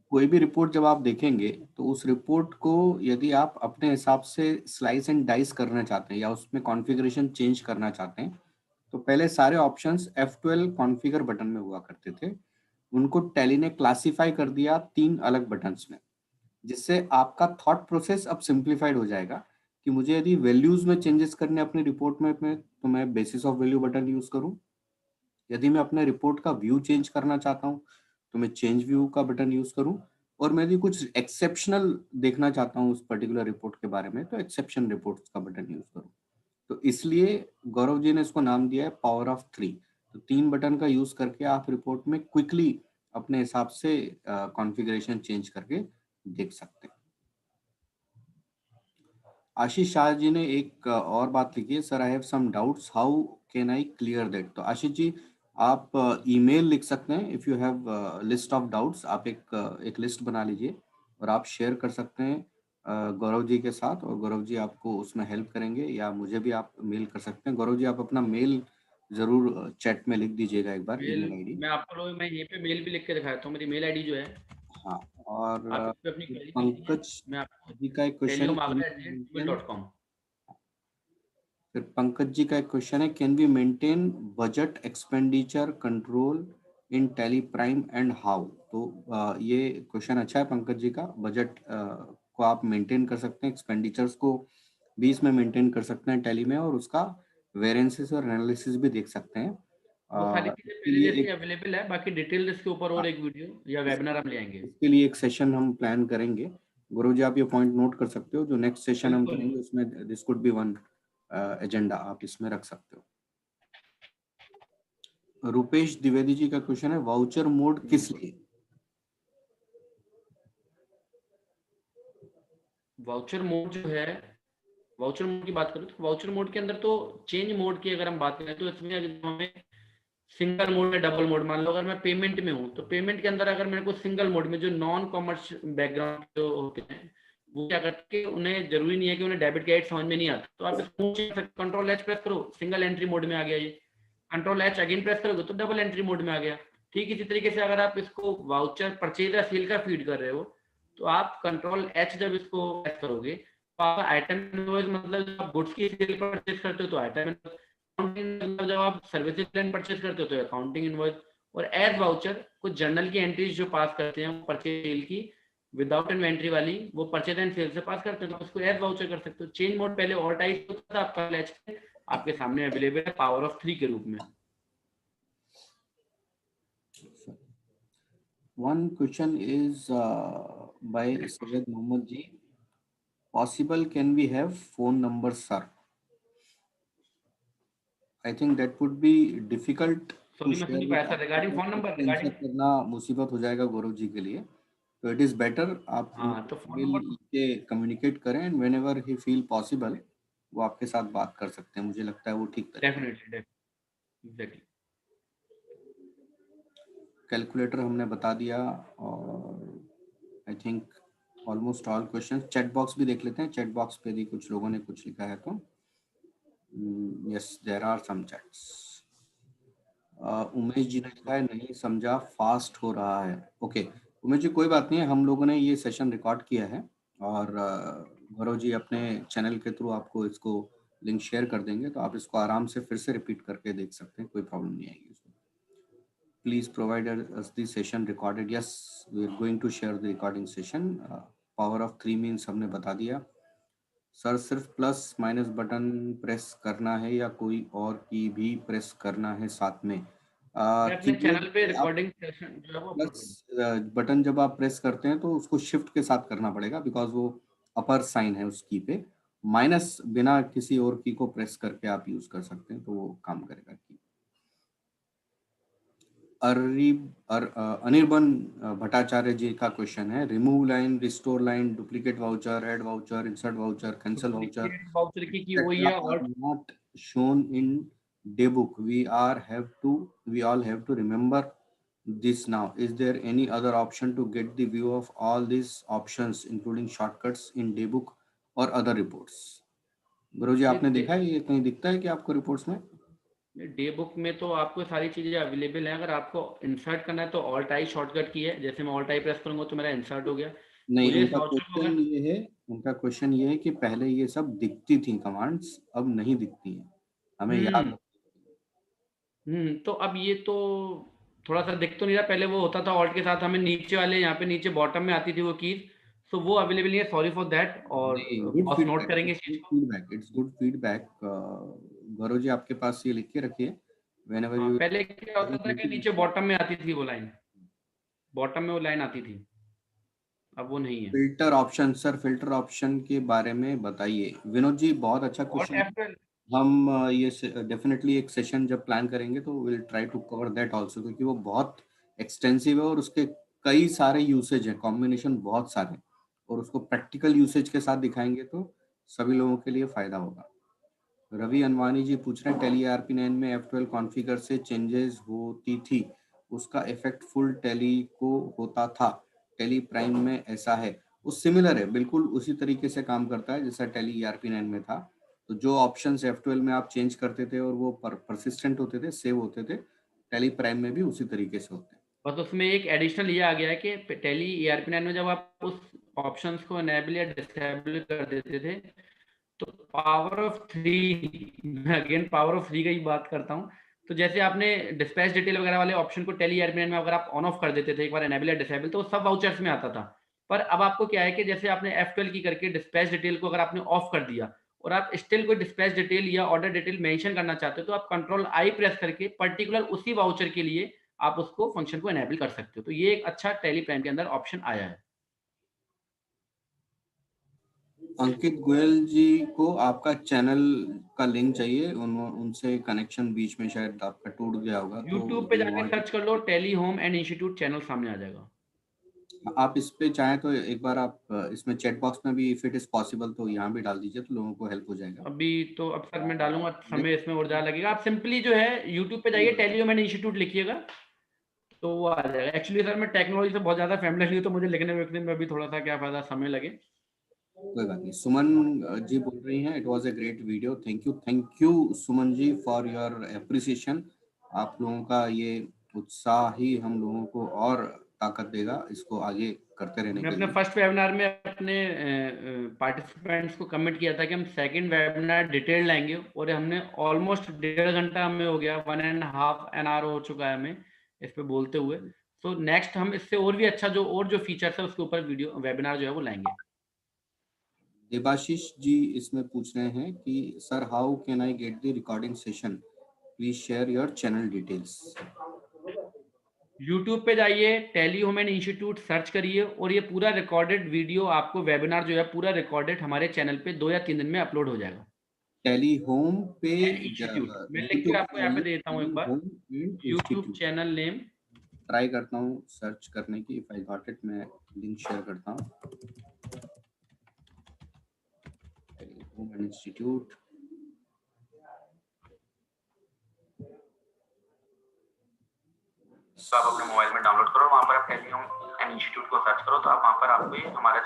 कोई भी रिपोर्ट जब आप देखेंगे तो उस रिपोर्ट को यदि आप अपने हिसाब से स्लाइस एंड डाइस करना चाहते हैं या उसमें कॉन्फ़िगरेशन चेंज करना चाहते हैं, तो पहले सारे ऑप्शंस F12 कॉन्फ़िगर बटन में हुआ करते थे। उनको टैली ने क्लासिफाई कर दिया 3 अलग बटन्स में, जिससे आपका थॉट प्रोसेस अब सिंप्लीफाइड हो जाएगा कि मुझे यदि वैल्यूज में चेंजेस करने अपनी रिपोर्ट में तो मैं basis of value button use करूं। यदि मैं अपने रिपोर्ट का व्यू चेंज करना चाहता हूं तो मैं चेंज व्यू का बटन यूज करूं। और मैं यदि कुछ एक्सेप्शनल देखना चाहता हूं उस पर्टिकुलर रिपोर्ट के बारे में तो एक्सेप्शन रिपोर्ट्स का बटन यूज करूं। तो इसलिए गौरव जी ने इसको नाम दिया है पावर ऑफ 3। तो 3 बटन का यूज करके आप रिपोर्ट में क्विकली अपने हिसाब से कॉन्फ़िगरेशन चेंज करके देख सकते हैं। आशीष शाह जी ने एक और बात लिखी है, sir I have some doubts, how can I clear that. तो आशीष जी आप ईमेल लिख सकते हैं, if you have list of doubts, आप एक लिस्ट बना लीजिए और आप शेयर कर सकते हैं गौरव जी के साथ, और गौरव जी आपको उसमें हेल्प करेंगे, या मुझे भी आप मेल कर सकते हैं। गौरव जी आप अपना मेल जरूर चैट में लिख दीजिएगा एक बार, मेल ईमेल आईडी। मैं आपको मैं यहीं पे मेल भी लिख के दिखाता हूँ, मेरी मेल आईडी जो है, हाँ, और आप इस पे अपनी क्वेरी भेज दीजिए, पंकज मैं आपको जी का एक क्वेश्चन है, teliumagra@gmail.com। फिर पंकज जी का एक क्वेश्चन है, can we maintain budget expenditure control in Tally Prime and how. तो ये क्वेश्चन अच्छा है पंकज जी का। बजट को आप मेंटेन कर सकते हैं, एक्सपेंडिचर्स को भी इसमें मेंटेन कर सकते हैं टैली में, और उसका वेरिएंसेस और एनालिसिस भी देख सकते हैं। वो सारी चीजें इसके पहले लिए जैसी एक अवेलेबल है, बाकी डिटेल इसके ऊपर और एक वीडियो या इस, वेबिनार हम ले आएंगे। इसके लिए एक सेशन हम प्लान करेंगे। गुरु जी आप ये पॉइंट नोट कर सकते हो, जो नेक्स्ट सेशन हम बिल्कुल। करेंगे उसमें this could be one agenda, आप इसमें रख सकते हो। रुपेश द्विवेदी जी का क्वेश्चन है, वाउचर मोड किस लिए। वाउचर मोड जो है, वाउचर मोड की बात करूँ तो वाउचर मोड के अंदर तो चेंज मोड की अगर हम बात करें तो इसमें अगर हमें सिंगल मोड या डबल मोड, मान लो अगर मैं पेमेंट में हूँ तो पेमेंट के अंदर अगर मेरे को सिंगल मोड में जो नॉन कॉमर्स बैकग्राउंड जो होते हैं वो क्या करते हैं, उन्हें जरूरी नहीं है कि उन्हें डेबिट क्रेडिट समझ में नहीं आता, तो आप इसको कंट्रोल एच प्रेस करो, सिंगल एंट्री मोड में आ गया ये। कंट्रोल एच अगेन प्रेस करोगे तो डबल एंट्री मोड में आ गया। ठीक इसी तरीके से अगर आप इसको वाउचर परचेज या सेल का फीड कर रहे हो तो आप कंट्रोल एच जब इसको प्रेस करोगे तो आपका आइटम इनवॉइस, मतलब जब आप गुड्स की सेल परचेज करते हो तो आइटम, जब आप सर्विसेज प्लान परचेज करते हो तो अकाउंटिंग इनवॉइस, और एज वाउचर कुछ जर्नल की एंट्रीज जो पास करते हैं परचेज सेल की विदाउट इन्वेंट्री वाली, वो परचेज एंड सेल से पास करते हैं तो उसको एज वाउचर कर सकते हो। चेंज मोड पहले और टाइप होता था, आपका एच आपके सामने अवेलेबल है पावर ऑफ 3 के रूप में। One question is by Syed Mohammed ji. Possible can we have phone number, sir? I think that would be difficult to sorry मैं सुन share नहीं with पाया sir, regarding phone number, answer regarding. करना मुसीबत हो जाएगा गौरव जी के लिए। तो इट इज बेटर आप हाँ तो फोन मेल नंबर के कम्युनिकेट करें and whenever he feel possible वो आपके साथ बात कर सकते हैं। मुझे लगता है वो ठीक तरीका। Definitely exactly. कैलकुलेटर हमने बता दिया और I think almost all question. Chat box भी देख लेते हैं, चैट बॉक्स पे भी कुछ लोगों ने कुछ लिखा है तो yes there are some chats. Umesh ji ने लिखा है नहीं समझा, फास्ट हो रहा है। ओके उमेश जी कोई बात नहीं है, हम लोगों ने ये सेशन रिकॉर्ड किया है और गौरव जी अपने चैनल के थ्रू आपको इसको लिंक शेयर कर देंगे तो आप इसको आराम से फिर से रिपीट करके देख सकते हैं, कोई प्रॉब्लम नहीं आएगी इसमें। Please provide us the session recorded. Yes we are going to share the recording session. Power of 3 means हमने बता दिया। सर सिर्फ प्लस माइनस बटन प्रेस करना है या कोई और की भी प्रेस करना है साथ में? मैं अपने कीबोर्ड चैनल पे पे आप रिकॉर्डिंग सेशन जो है वो अपलोड करूँ। प्लस बटन जब आप प्रेस करते हैं तो उसको शिफ्ट के साथ करना पड़ेगा बिकॉज वो अपर साइन है उस की पे। माइनस बिना किसी और की को प्रेस करके आप यूज कर सकते हैं तो वो काम करेगा की। अनिर्बन भट्टाचार्य जी का क्वेश्चन है, remove line, restore line, duplicate voucher, add voucher, insert voucher, cancel voucher duplicate voucher की वही etc. है are और not shown in daybook. We all have to remember this now. Is there any other option to get the view of all these options including shortcuts in daybook or other reports? गुरु जी आपने देखा है ये कहीं दिखता है कि आपको रिपोर्ट्स में? डे बुक में तो आपको सारी चीजें अवेलेबल हैं। अगर आपको इंसर्ट करना है तो ऑल टाइप शॉर्टकट की है, जैसे मैं ऑल टाइप प्रेस करूंगा तो मेरा इंसर्ट हो गया। नहीं मुझे इस उनका वाउचर को क्वेश्चन अगर ये है, उनका क्वेश्चन ये है कि पहले ये सब दिखती थी कमांड्स, अब नहीं दिखती हैं, हमें याद हम्म तो अब ये तो थोड़ा सा दिख तो नहीं रहा, पहले वो होता था ऑल्ट के साथ हमें नीचे वाले यहाँ पे नीचे बॉटम में आती थी वो कीज, तो वो अवेलेबल नहीं है, सॉरी फॉर दैट। और नहीं गुड बॉस नोट फीडबैक, करेंगे इट्स इस चीज गुड को। Feedback, it's good feedback. Gaurav ji आपके पास ये लिख के रखिए whenever हाँ you पहले क्या होता था कि नीचे बॉटम में आती थी वो लाइन, बॉटम में वो लाइन आती थी, अब वो नहीं है। Filter option. Sir filter option के बारे में बताइए। विनोद जी बहुत अच्छा और क्वेश्चन है। एफ हम ये डेफिनेटली एक सेशन जब प्लान करेंगे तो will try to cover that also क्योंकि वो बहुत एक्सटेंसिव है और उसके कई सारे यूसेज हैं, कॉम्बिनेशन बहुत सारे, और उसको प्रैक्टिकल यूसेज के साथ दिखाएंगे तो सभी लोगों के लिए फायदा होगा। रवि अनवानी जी पूछ रहे हैं टैली ARP9 में F12 कॉन्फ़िगर से चेंजेस होती थी, उसका इफेक्ट फुल टैली को होता था, टैली प्राइम में ऐसा है? वो सिमिलर है, बिल्कुल उसी तरीके से काम करता है जैसा टैली ARP9 में था। तो जो ऑप्शंस F12 में आप चेंज करते थे और वो परसिस्टेंट होते थे, सेव होते थे, टैली प्राइम में भी उसी तरीके से होते हैं। बस उसमें एक एडिशनल ये आ गया है कि टैली ERP9 में जब आप उस ऑप्शंस को एनेबल या डिसेबल कर देते थे तो पावर ऑफ 3, मैं अगेन पावर ऑफ 3 की बात करता हूँ। तो जैसे आपने डिस्पैच डिटेल वगैरह वाले ऑप्शन को टैली ERP9 में अगर आप ऑन ऑफ कर देते थे एक बार एनेबल या डिसेबल तो सब वाउचर्स में आता था। पर अब आपको क्या है कि जैसे आपने F12 की करके डिस्पैच डिटेल को अगर आपने ऑफ कर दिया और आप स्टिल कोई डिस्पैच डिटेल या ऑर्डर डिटेल मेंशन करना चाहते हो तो आप कंट्रोल आई प्रेस करके पर्टिकुलर उसी वाउचर के लिए आप उसको फंक्शन को एनेबल कर सकते हो। तो ये एक अच्छा टैली प्राइम के अंदर ऑप्शन आया है। अंकित गोयल जी को आपका चैनल का लिंक चाहिए, उनसे कनेक्शन बीच में शायद आपका टूट गया होगा तो यूट्यूब पे दे जाके वांट। सर्च कर लो Tally home and institute, channel सामने आ जाएगा। आप इस पे चाहें तो एक बार आप इसमें चैट बॉक्स में भी इफ इट इज पॉसिबल तो यहाँ भी डाल दीजिए तो लोगों को हेल्प हो जाएगा। अभी तो अब सर मैं डालूंगा, देख समय इसमें और ज़्यादा लगेगा। आप सिंपली जो है यूट्यूब पे जाइए टैली होम एंड इंस्टीट्यूट लिखिएगा तो वो आ जाएगा। एक्चुअली सर मैं टेक्नोलॉजी से बहुत ज़्यादा फैमिलियर नहीं हूँ तो मुझे लिखने में भी थोड़ा सा क्या फायदा समय लगे। कोई बात नहीं। सुमन जी बोल रही हैं it was a great video, thank you Suman ji for your appreciation. आप लोगों का ये उत्साह ही हम लोगों को और ताकत देगा इसको आगे करते रहने मैं के अपने लिए। फर्स्ट वेबिनार में अपने पार्टिसिपेंट्स को कमिट किया था कि हम सेकंड वेबिनार डिटेल लाएंगे, और हमने ऑलमोस्ट 1.5 घंटा हमें हो गया, 1.5 आवर हो चुका है हमें इस पे बोलते हुए। तो नेक्स्ट हम इससे और भी अच्छा जो फीचर्स है उसके ऊपर वीडियो वेबिनार जो है वो लाएंगे। देबाशीष जी इसमें पूछ रहे हैं कि sir how can I get the recording session, please share your channel details. YouTube पे जाइए, टैली ह्यूमन इंस्टीट्यूट सर्च करिए, और ये पूरा रिकॉर्डेड वीडियो आपको वेबिनार जो है पूरा रिकॉर्डेड हमारे चैनल पे 2 या 3 दिन में अपलोड हो जाएगा। टैली होम पे टैली इंस्टीट्यूट मैं लिख के यूट्यूब आपको पे यहाँ पे जाइए, देता हूँ एक tally bar. Home and YouTube institute. Channel name, try करता हूँ सर्च करने की, इफ आई गॉट इट मैं लिंक शेयर करता हूँ। टैली होम एंड इंस्टीट्यूट, तो आप अपने मोबाइल में डाउनलोड करो, वहाँ पर आप टैली होम एंड इंस्टीट्यूट को सर्च करो, तो आप वहाँ पर आपको ये हमारा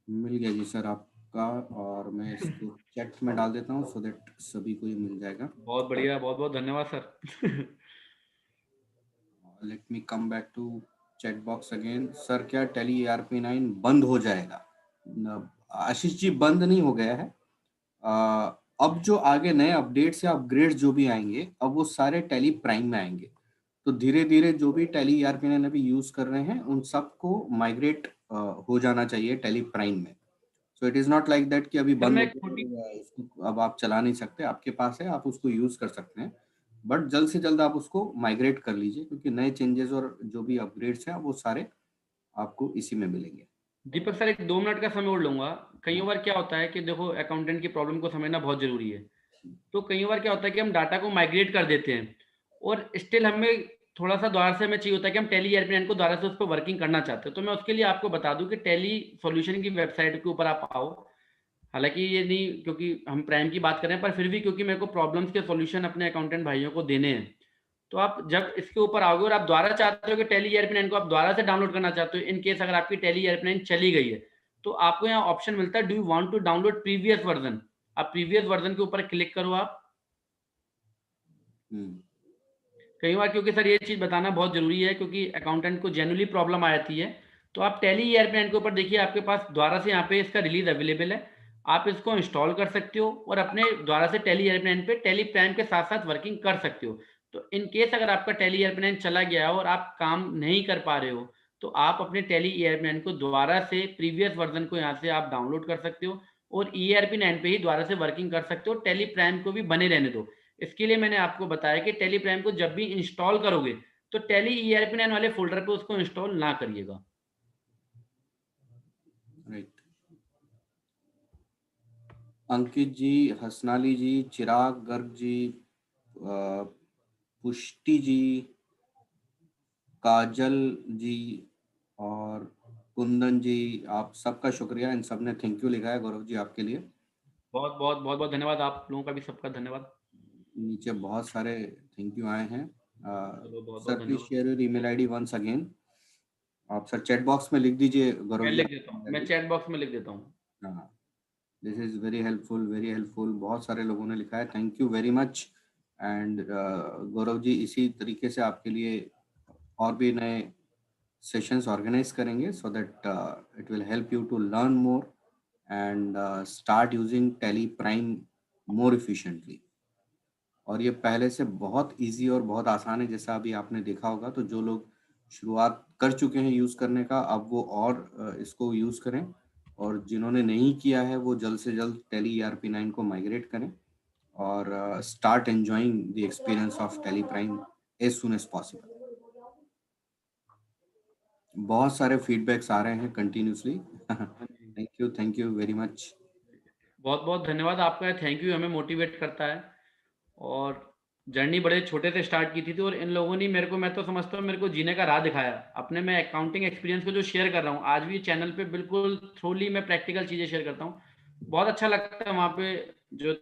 मिल गया जी सर आपका, और मैं इसको चैट में डाल देता हूँ सो दैट सभी को ये मिल जाएगा। बहुत बढ़िया, बहुत बहुत धन्यवाद sir. Let me come back to chat box again. Sir क्या टैली ERP9 बंद हो जाएगा? आशीष जी बंद नहीं हो गया है। अब जो आगे नए अपडेट्स या अपग्रेड्स जो भी आएंगे अब वो सारे टैली प्राइम में आएंगे। तो धीरे धीरे जो भी टैली ERP9 अभी यूज कर रहे हैं उन सबको माइग्रेट हो जाना चाहिए टैली प्राइम में। So it is not like that कि अभी सर बंद मैं हो एक छोटी गया है, उसको अब आप चला नहीं सकते, आपके पास है आप उसको यूज कर सकते हैं, बट जल्द से जल्द आप उसको माइग्रेट कर लीजिए क्योंकि नए चेंजेस और जो भी अपग्रेड्स हैं वो सारे आपको इसी में मिलेंगे। दीपक सर, एक 2 मिनट का समय और लूंगा। कई हाँ। बार क्या होता है कि देखो, अकाउंटेंट की प्रॉब्लम को समझना बहुत जरूरी है। तो कई बार क्या होता है कि हम डाटा को माइग्रेट कर देते हैं, और स्टिल हमें थोड़ा सा दोबारा से हमें चाहिए होता है कि हम टैली ERP9 को दोबारा से उस पर वर्किंग करना चाहते हैं। तो मैं उसके लिए आपको बता दूं कि टैली सॉल्यूशन की वेबसाइट के ऊपर आप आओ। हालांकि ये नहीं क्योंकि हम प्राइम की बात कर रहे हैं, पर फिर भी क्योंकि मेरे को प्रॉब्लम्स के सॉल्यूशन अपने अकाउंटेंट भाइयों को देने हैं। तो आप जब इसके ऊपर आओगे और आप दोबारा चाहते हो कि टैली ERP9 को आप दोबारा से डाउनलोड करना चाहते हो, इन केस अगर आपकी टैली ERP9 चली गई है, तो आपको यहाँ ऑप्शन मिलता है, do you want to download previous version. आप प्रीवियस वर्जन के ऊपर क्लिक करो आप। हम्म। कई बार क्योंकि सर ये चीज़ बताना बहुत जरूरी है, क्योंकि अकाउंटेंट को जेन्युइनली प्रॉब्लम आ जाती है। तो आप टैली ERP9 के ऊपर देखिए, आपके पास द्वारा से यहाँ पे इसका रिलीज अवेलेबल है। आप इसको इंस्टॉल कर सकते हो और अपने द्वारा से टैली ERP9 पे टैली प्राइम के साथ साथ वर्किंग कर सकते हो। तो इन केस अगर आपका टैली ERP9 चला गया हो और आप काम नहीं कर पा रहे हो, तो आप अपने टैली ERP9 को दोबारा से प्रीवियस वर्जन को यहाँ से आप डाउनलोड कर सकते हो, और ERP9 पे ही दोबारा से वर्किंग कर सकते हो। टैली प्राइम को भी बने रहने दो। इसके लिए मैंने आपको बताया कि टैली प्राइम को जब भी इंस्टॉल करोगे, तो टैली ERP9 वाले फोल्डर पे उसको इंस्टॉल ना करिएगा। राइट। अंकित जी, हसनाली जी, चिराग गर्ग जी, पुष्टि जी, काजल जी और कुंदन जी, आप सबका शुक्रिया, इन सब ने थैंक यू लिखा है गौरव जी आपके लिए। बहुत बहुत बहुत बहुत धन्यवाद, आप लोगों का भी सबका धन्यवाद। नीचे बहुत सारे थैंक यू आए हैं। चलो, बहुत सर बहुत प्लीज धन्यवाद। Share your email ID once again. आप सर चैट बॉक्स में लिख दीजिए गौरव मैं जी लिख आपकी देता हूँ, email मैं ID। चैट बॉक्स में लिख देता हूँ। हाँ, this is very helpful, very helpful. बहुत सारे लोगों ने लिखा है, thank you very much. And Gaurav ji इसी तरीके से आपके लिए और भी नए सेशंस ऑर्गेनाइज करेंगे so that it will help you to learn more and start using Tally Prime more efficiently. और ये पहले से बहुत इजी और बहुत आसान है जैसा अभी आपने देखा होगा। तो जो लोग शुरुआत कर चुके हैं यूज़ करने का अब वो और इसको यूज़ करें, और जिन्होंने नहीं किया है वो जल्द से जल्द टैली ERP9 को माइग्रेट करें और start enjoying the experience of Tally Prime as soon as possible. बहुत सारे फीडबैक्स आ रहे हैं कंटिन्यूसली। हाँ जी, थैंक यू वेरी मच। बहुत बहुत धन्यवाद आपका। थैंक यू हमें मोटिवेट करता है। और जर्नी बड़े छोटे से स्टार्ट की थी, और इन लोगों ने मेरे को, मैं तो समझता हूँ, मेरे को जीने का राह दिखाया अपने। मैं अकाउंटिंग एक्सपीरियंस को जो शेयर कर रहा हूँ आज भी चैनल पे, बिल्कुल थ्रोली मैं प्रैक्टिकल चीज़ें शेयर करता हूँ। बहुत अच्छा लगता है वहाँ पे जो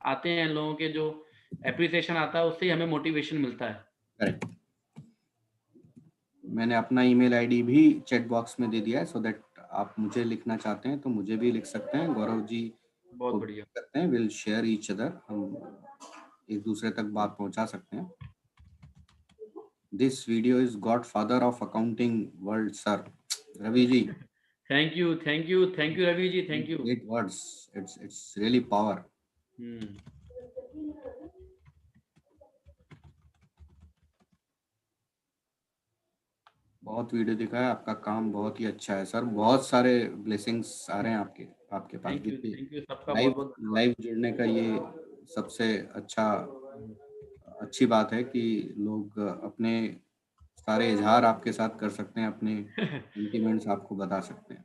आते हैं इन लोगों के, जो एप्रिसिएशन आता है उससे ही हमें मोटिवेशन मिलता है। करेक्ट। मैंने अपना ईमेल आईडी भी चैट बॉक्स में दे दिया है सो दैट आप मुझे लिखना चाहते हैं तो मुझे भी लिख सकते हैं, गौरव जी बहुत को भी बढ़िया। लिख सकते हैं। विल शेयर ईच अदर, हम एक दूसरे तक बात पहुंचा सकते हैं। This video is godfather of accounting world, sir. Ravi ji. Thank you, thank you, thank you Ravi ji, thank you. Great words. It's really power. बहुत वीडियो दिखा है, आपका काम बहुत ही अच्छा है सर, बहुत सारे ब्लेसिंग्स आ रहे हैं आपके पास। थैंक यू, देखिए थैंक यू, सबका बहुत लाइव बहुत धन्यवाद। लाइव जुड़ने का ये सबसे अच्छी बात है कि लोग अपने सारे इजहार आपके साथ कर सकते हैं, अपने सेंटिमेंट्स आपको बता सकते हैं।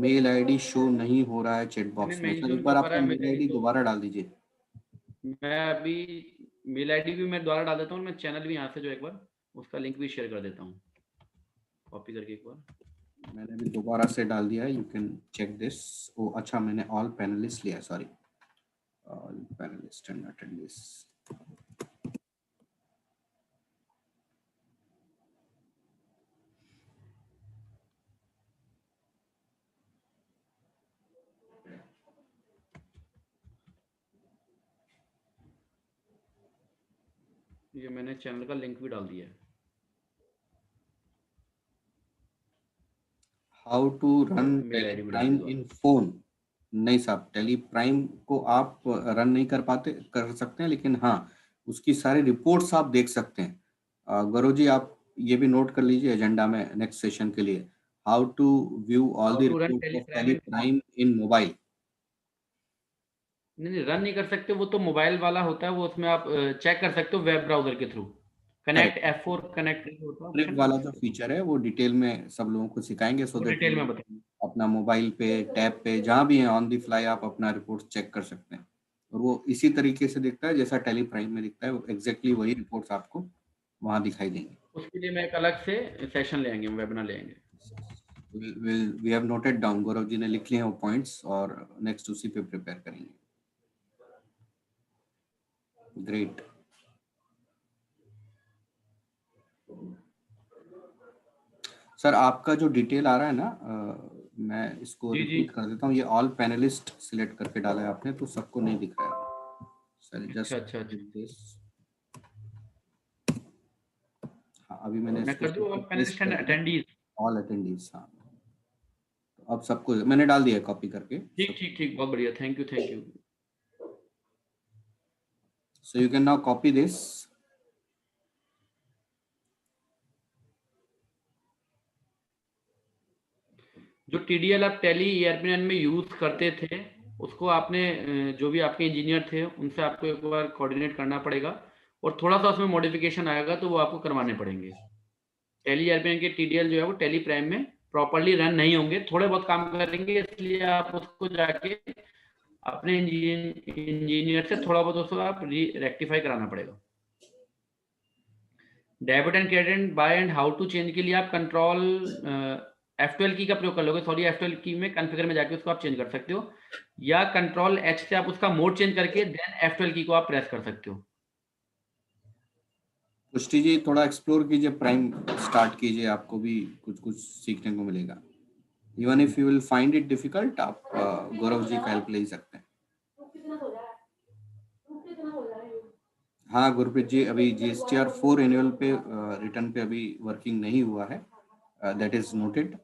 मेल आईडी शो नहीं हो रहा है चैट बॉक्स में, सर एक मेंशन बार तो अपना करा है मेल मेल आईडी आईडी तो। दोबारा डाल दीजिए। मैं अभी मेल आईडी भी मैं दोबारा डाल देता हूँ, मैं चैनल भी यहाँ से जो एक बार उसका लिंक भी शेयर कर देता हूँ, कॉपी करके एक बार। मैंने भी दोबारा से डाल दिया है, you can check this. Oh अच्छा, मैंने ऑल पैनलिस्ट लिया, sorry, all panelist and attendance. ये मैंने चैनल का लिंक भी डाल दिया है। How to run mail Tally ID भी डाल प्राइम दी इन दोबारा। फोन। नहीं साहब, टेली प्राइम को आप रन नहीं कर सकते हैं, लेकिन हाँ उसकी सारी रिपोर्ट्स आप देख सकते हैं। गौरव जी, आप ये भी नोट कर लीजिए एजेंडा में नेक्स्ट सेशन के लिए, how to view all how the to run report Tally of Prime Tally in phone. Prime in mobile. नहीं नहीं, रन नहीं कर सकते, वो तो मोबाइल वाला होता है, वो उसमें आप चेक कर सकते हो वेब ब्राउजर के through. Connect correct. F4 connect होता है ट्रिप ऑप्शन, वाला उस जो पे फीचर है वो डिटेल में सब लोगों को सिखाएंगे, सो वो दैट डिटेल में बताएंगे। अपना मोबाइल पे, टैब पे, जहाँ भी है ऑन द फ्लाई आप अपना रिपोर्ट चेक कर सकते हैं। और वो इसी तरीके से दिखता है जैसा टेली प्राइम में दिखता है, वो एग्जैक्टली वही रिपोर्ट्स आपको वहाँ दिखाई देंगी। उसके लिए मैं एक अलग से सेशन ले आएंगे, वेबिनार ले आएंगे। We have noted down, Gaurav ji ने लिख लिए हैं वो पॉइंट्स, और नेक्स्ट उसी पे प्रिपेयर करेंगे। ग्रेट। सर आपका जो डिटेल आ रहा है ना, मैं इसको जी जी। रिपीट कर देता हूँ, ये ऑल पैनलिस्ट सिलेक्ट करके डाला है आपने, तो सबको नहीं दिख रहा है सर, अच्छा जस्ट अच्छा अच्छा। दिस। हाँ, अभी मैंने मैं इसको कर दूँ सिर्फ पेस्ट पैनलिस्ट एंड कर दिया, अटेंडीज। All attendees. हाँ, तो अब सबको मैंने डाल दिया कॉपी करके ठीक सब। ठीक ठीक, बहुत बढ़िया, thank you thank you. So you can now copy this. जो TDL आप टेली ERP9 में यूज करते थे, उसको आपने जो भी आपके इंजीनियर थे उनसे आपको एक बार कोऑर्डिनेट करना पड़ेगा, और थोड़ा सा उसमें मॉडिफिकेशन आएगा तो वो आपको करवाने पड़ेंगे। टेली ERP9 के TDL जो है वो टेली प्राइम में प्रॉपरली रन नहीं होंगे, थोड़े बहुत काम करेंगे, इसलिए आप उसको जाके अपने इंजीनियर से थोड़ा बहुत उसको आप रेक्टिफाई कराना पड़ेगा। Debit and credit by and how to change के लिए आप कंट्रोल F12 की का प्रयोग कर लोगे, सॉरी F12 की में कॉन्फ़िगर में जाके उसको आप चेंज कर सकते हो, या कंट्रोल H से आप उसका मोड चेंज करके देन F12 की को आप प्रेस कर सकते हो। पुष्टि जी थोड़ा एक्सप्लोर कीजिए, प्राइम स्टार्ट कीजिए, आपको भी कुछ कुछ सीखने को मिलेगा। Even if you will find it difficult, आप गौरव जी का हेल्प ले ही सकते हैं। हाँ गुरप्रीत जी, अभी GSTR 4 एनुअल पे रिटर्न पे अभी वर्किंग नहीं हुआ है, दैट इज नोटेड,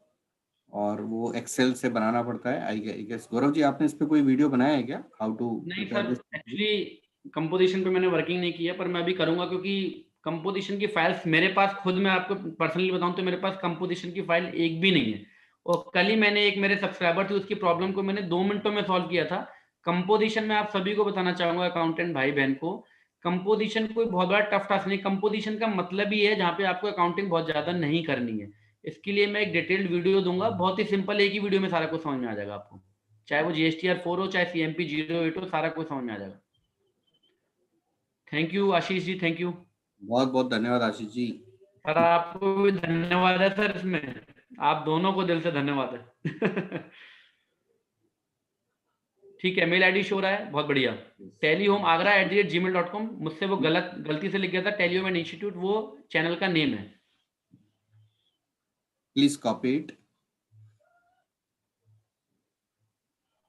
और वो एक्सेल से बनाना पड़ता है। आई गेस गौरव जी आपने इस पे कोई वीडियो बनाया है क्या, हाउ टू नहीं prepare sir, this? Actually composition पे मैंने वर्किंग नहीं की है, पर मैं अभी करूंगा, क्योंकि कंपोजिशन की फाइल्स मेरे पास खुद, मैं आपको पर्सनली बताऊं तो मेरे पास कंपोजिशन की फाइल एक भी नहीं है। और कल ही मैंने एक मेरे सब्सक्राइबर थे, उसकी प्रॉब्लम को मैंने 2 मिनटों में सॉल्व किया था। कंपोजिशन में आप सभी को बताना चाहूंगा, अकाउंटेंट भाई बहन को, कंपोजिशन कोई बहुत बड़ा टफ टास्क नहीं। कंपोजिशन का मतलब ही है जहाँ पे आपको अकाउंटिंग बहुत ज्यादा नहीं करनी है। इसके लिए मैं एक डिटेल्ड वीडियो दूंगा, बहुत ही सिंपल, एक ही वीडियो में सारा कुछ समझ में आ जाएगा आपको, चाहे वो GSTR 4 हो चाहे CMP 08 हो, सारा कुछ समझ में आ जाएगा। Thank you Ashish ji, thank you. बहुत बहुत धन्यवाद आशीष जी। सर आपको भी धन्यवाद है सर, इसमें आप दोनों को दिल से धन्यवाद है। ठीक है, मेल आईडी शो रहा है, बहुत बढ़िया। telyhomeagra@gmail.com, मुझसे वो गलती से लिख गया था, टेलीहोम एंड इंस्टीट्यूट, वो चैनल का नेम है। Please copy it.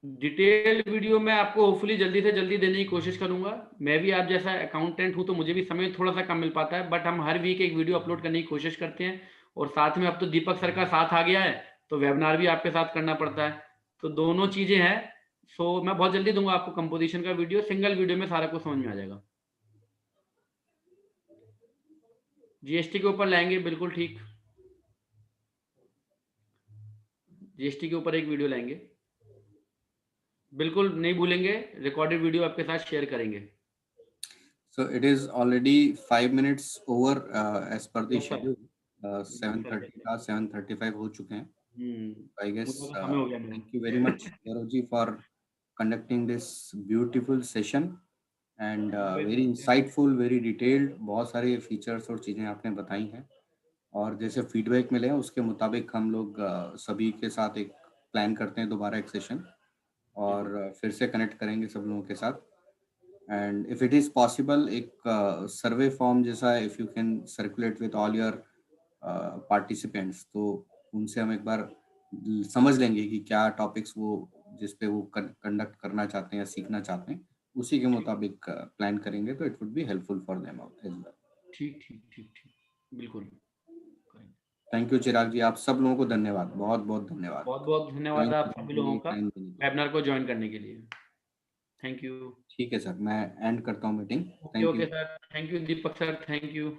Detail video मैं आपको होपफुली जल्दी से जल्दी देने की कोशिश करूंगा। मैं भी आप जैसा अकाउंटेंट हूं तो मुझे भी समय थोड़ा सा कम मिल पाता है, बट हम हर वीक एक वीडियो अपलोड करने की कोशिश करते हैं। और साथ में अब तो दीपक सर का साथ आ गया है, तो वेबिनार भी आपके साथ करना पड़ता है, तो दोनों चीजें हैं। सो मैं बहुत जल्दी दूंगा आपको कंपोजिशन का वीडियो, सिंगल वीडियो में सारा कुछ समझ में आ जाएगा। जीएसटी के ऊपर लाएंगे, बिल्कुल ठीक। जीएसटी के ऊपर एक वीडियो लाएंगे, बिल्कुल नहीं भूलेंगे। रिकॉर्डेड वीडियो आपके साथ शेयर करेंगे। So it is already 5 minutes over as per the Yes, sir. schedule. बिल्कुल सर, 7:30 का 7:35 हो चुके हैं. I guess मुझे तो समय हो गया मेरा। thank you very much, Gaurav ji, for conducting this beautiful session and very insightful, very detailed. बहुत सारे फीचर्स और चीज़ें आपने बताई हैं, और जैसे फीडबैक मिले हैं उसके मुताबिक हम लोग सभी के साथ एक प्लान करते हैं दोबारा एक सेशन, और फिर से कनेक्ट करेंगे सब लोगों के साथ. And if it is possible एक सर्वे फॉर्म जैसा if you can circulate with all your participants, तो उनसे हम एक बार समझ लेंगे कि क्या टॉपिक्स वो जिस पे वो कंडक्ट करना चाहते हैं या सीखना चाहते हैं, उसी के मुताबिक प्लान करेंगे, तो it would be helpful for them as well. ठीक ठीक ठीक ठीक, बिल्कुल करेंगे। थैंक यू चिराग जी, आप सब लोगों को धन्यवाद, बहुत बहुत धन्यवाद. बहुत बहुत धन्यवाद आप सभी लोगों का टाइम देने के लिए. वेबिनार को ज्वाइन करने के लिए। Thank you. ठीक है सर, मैं एंड करता हूँ meeting. Okay thank okay you. Sir, thank you Deepak sir, thank you.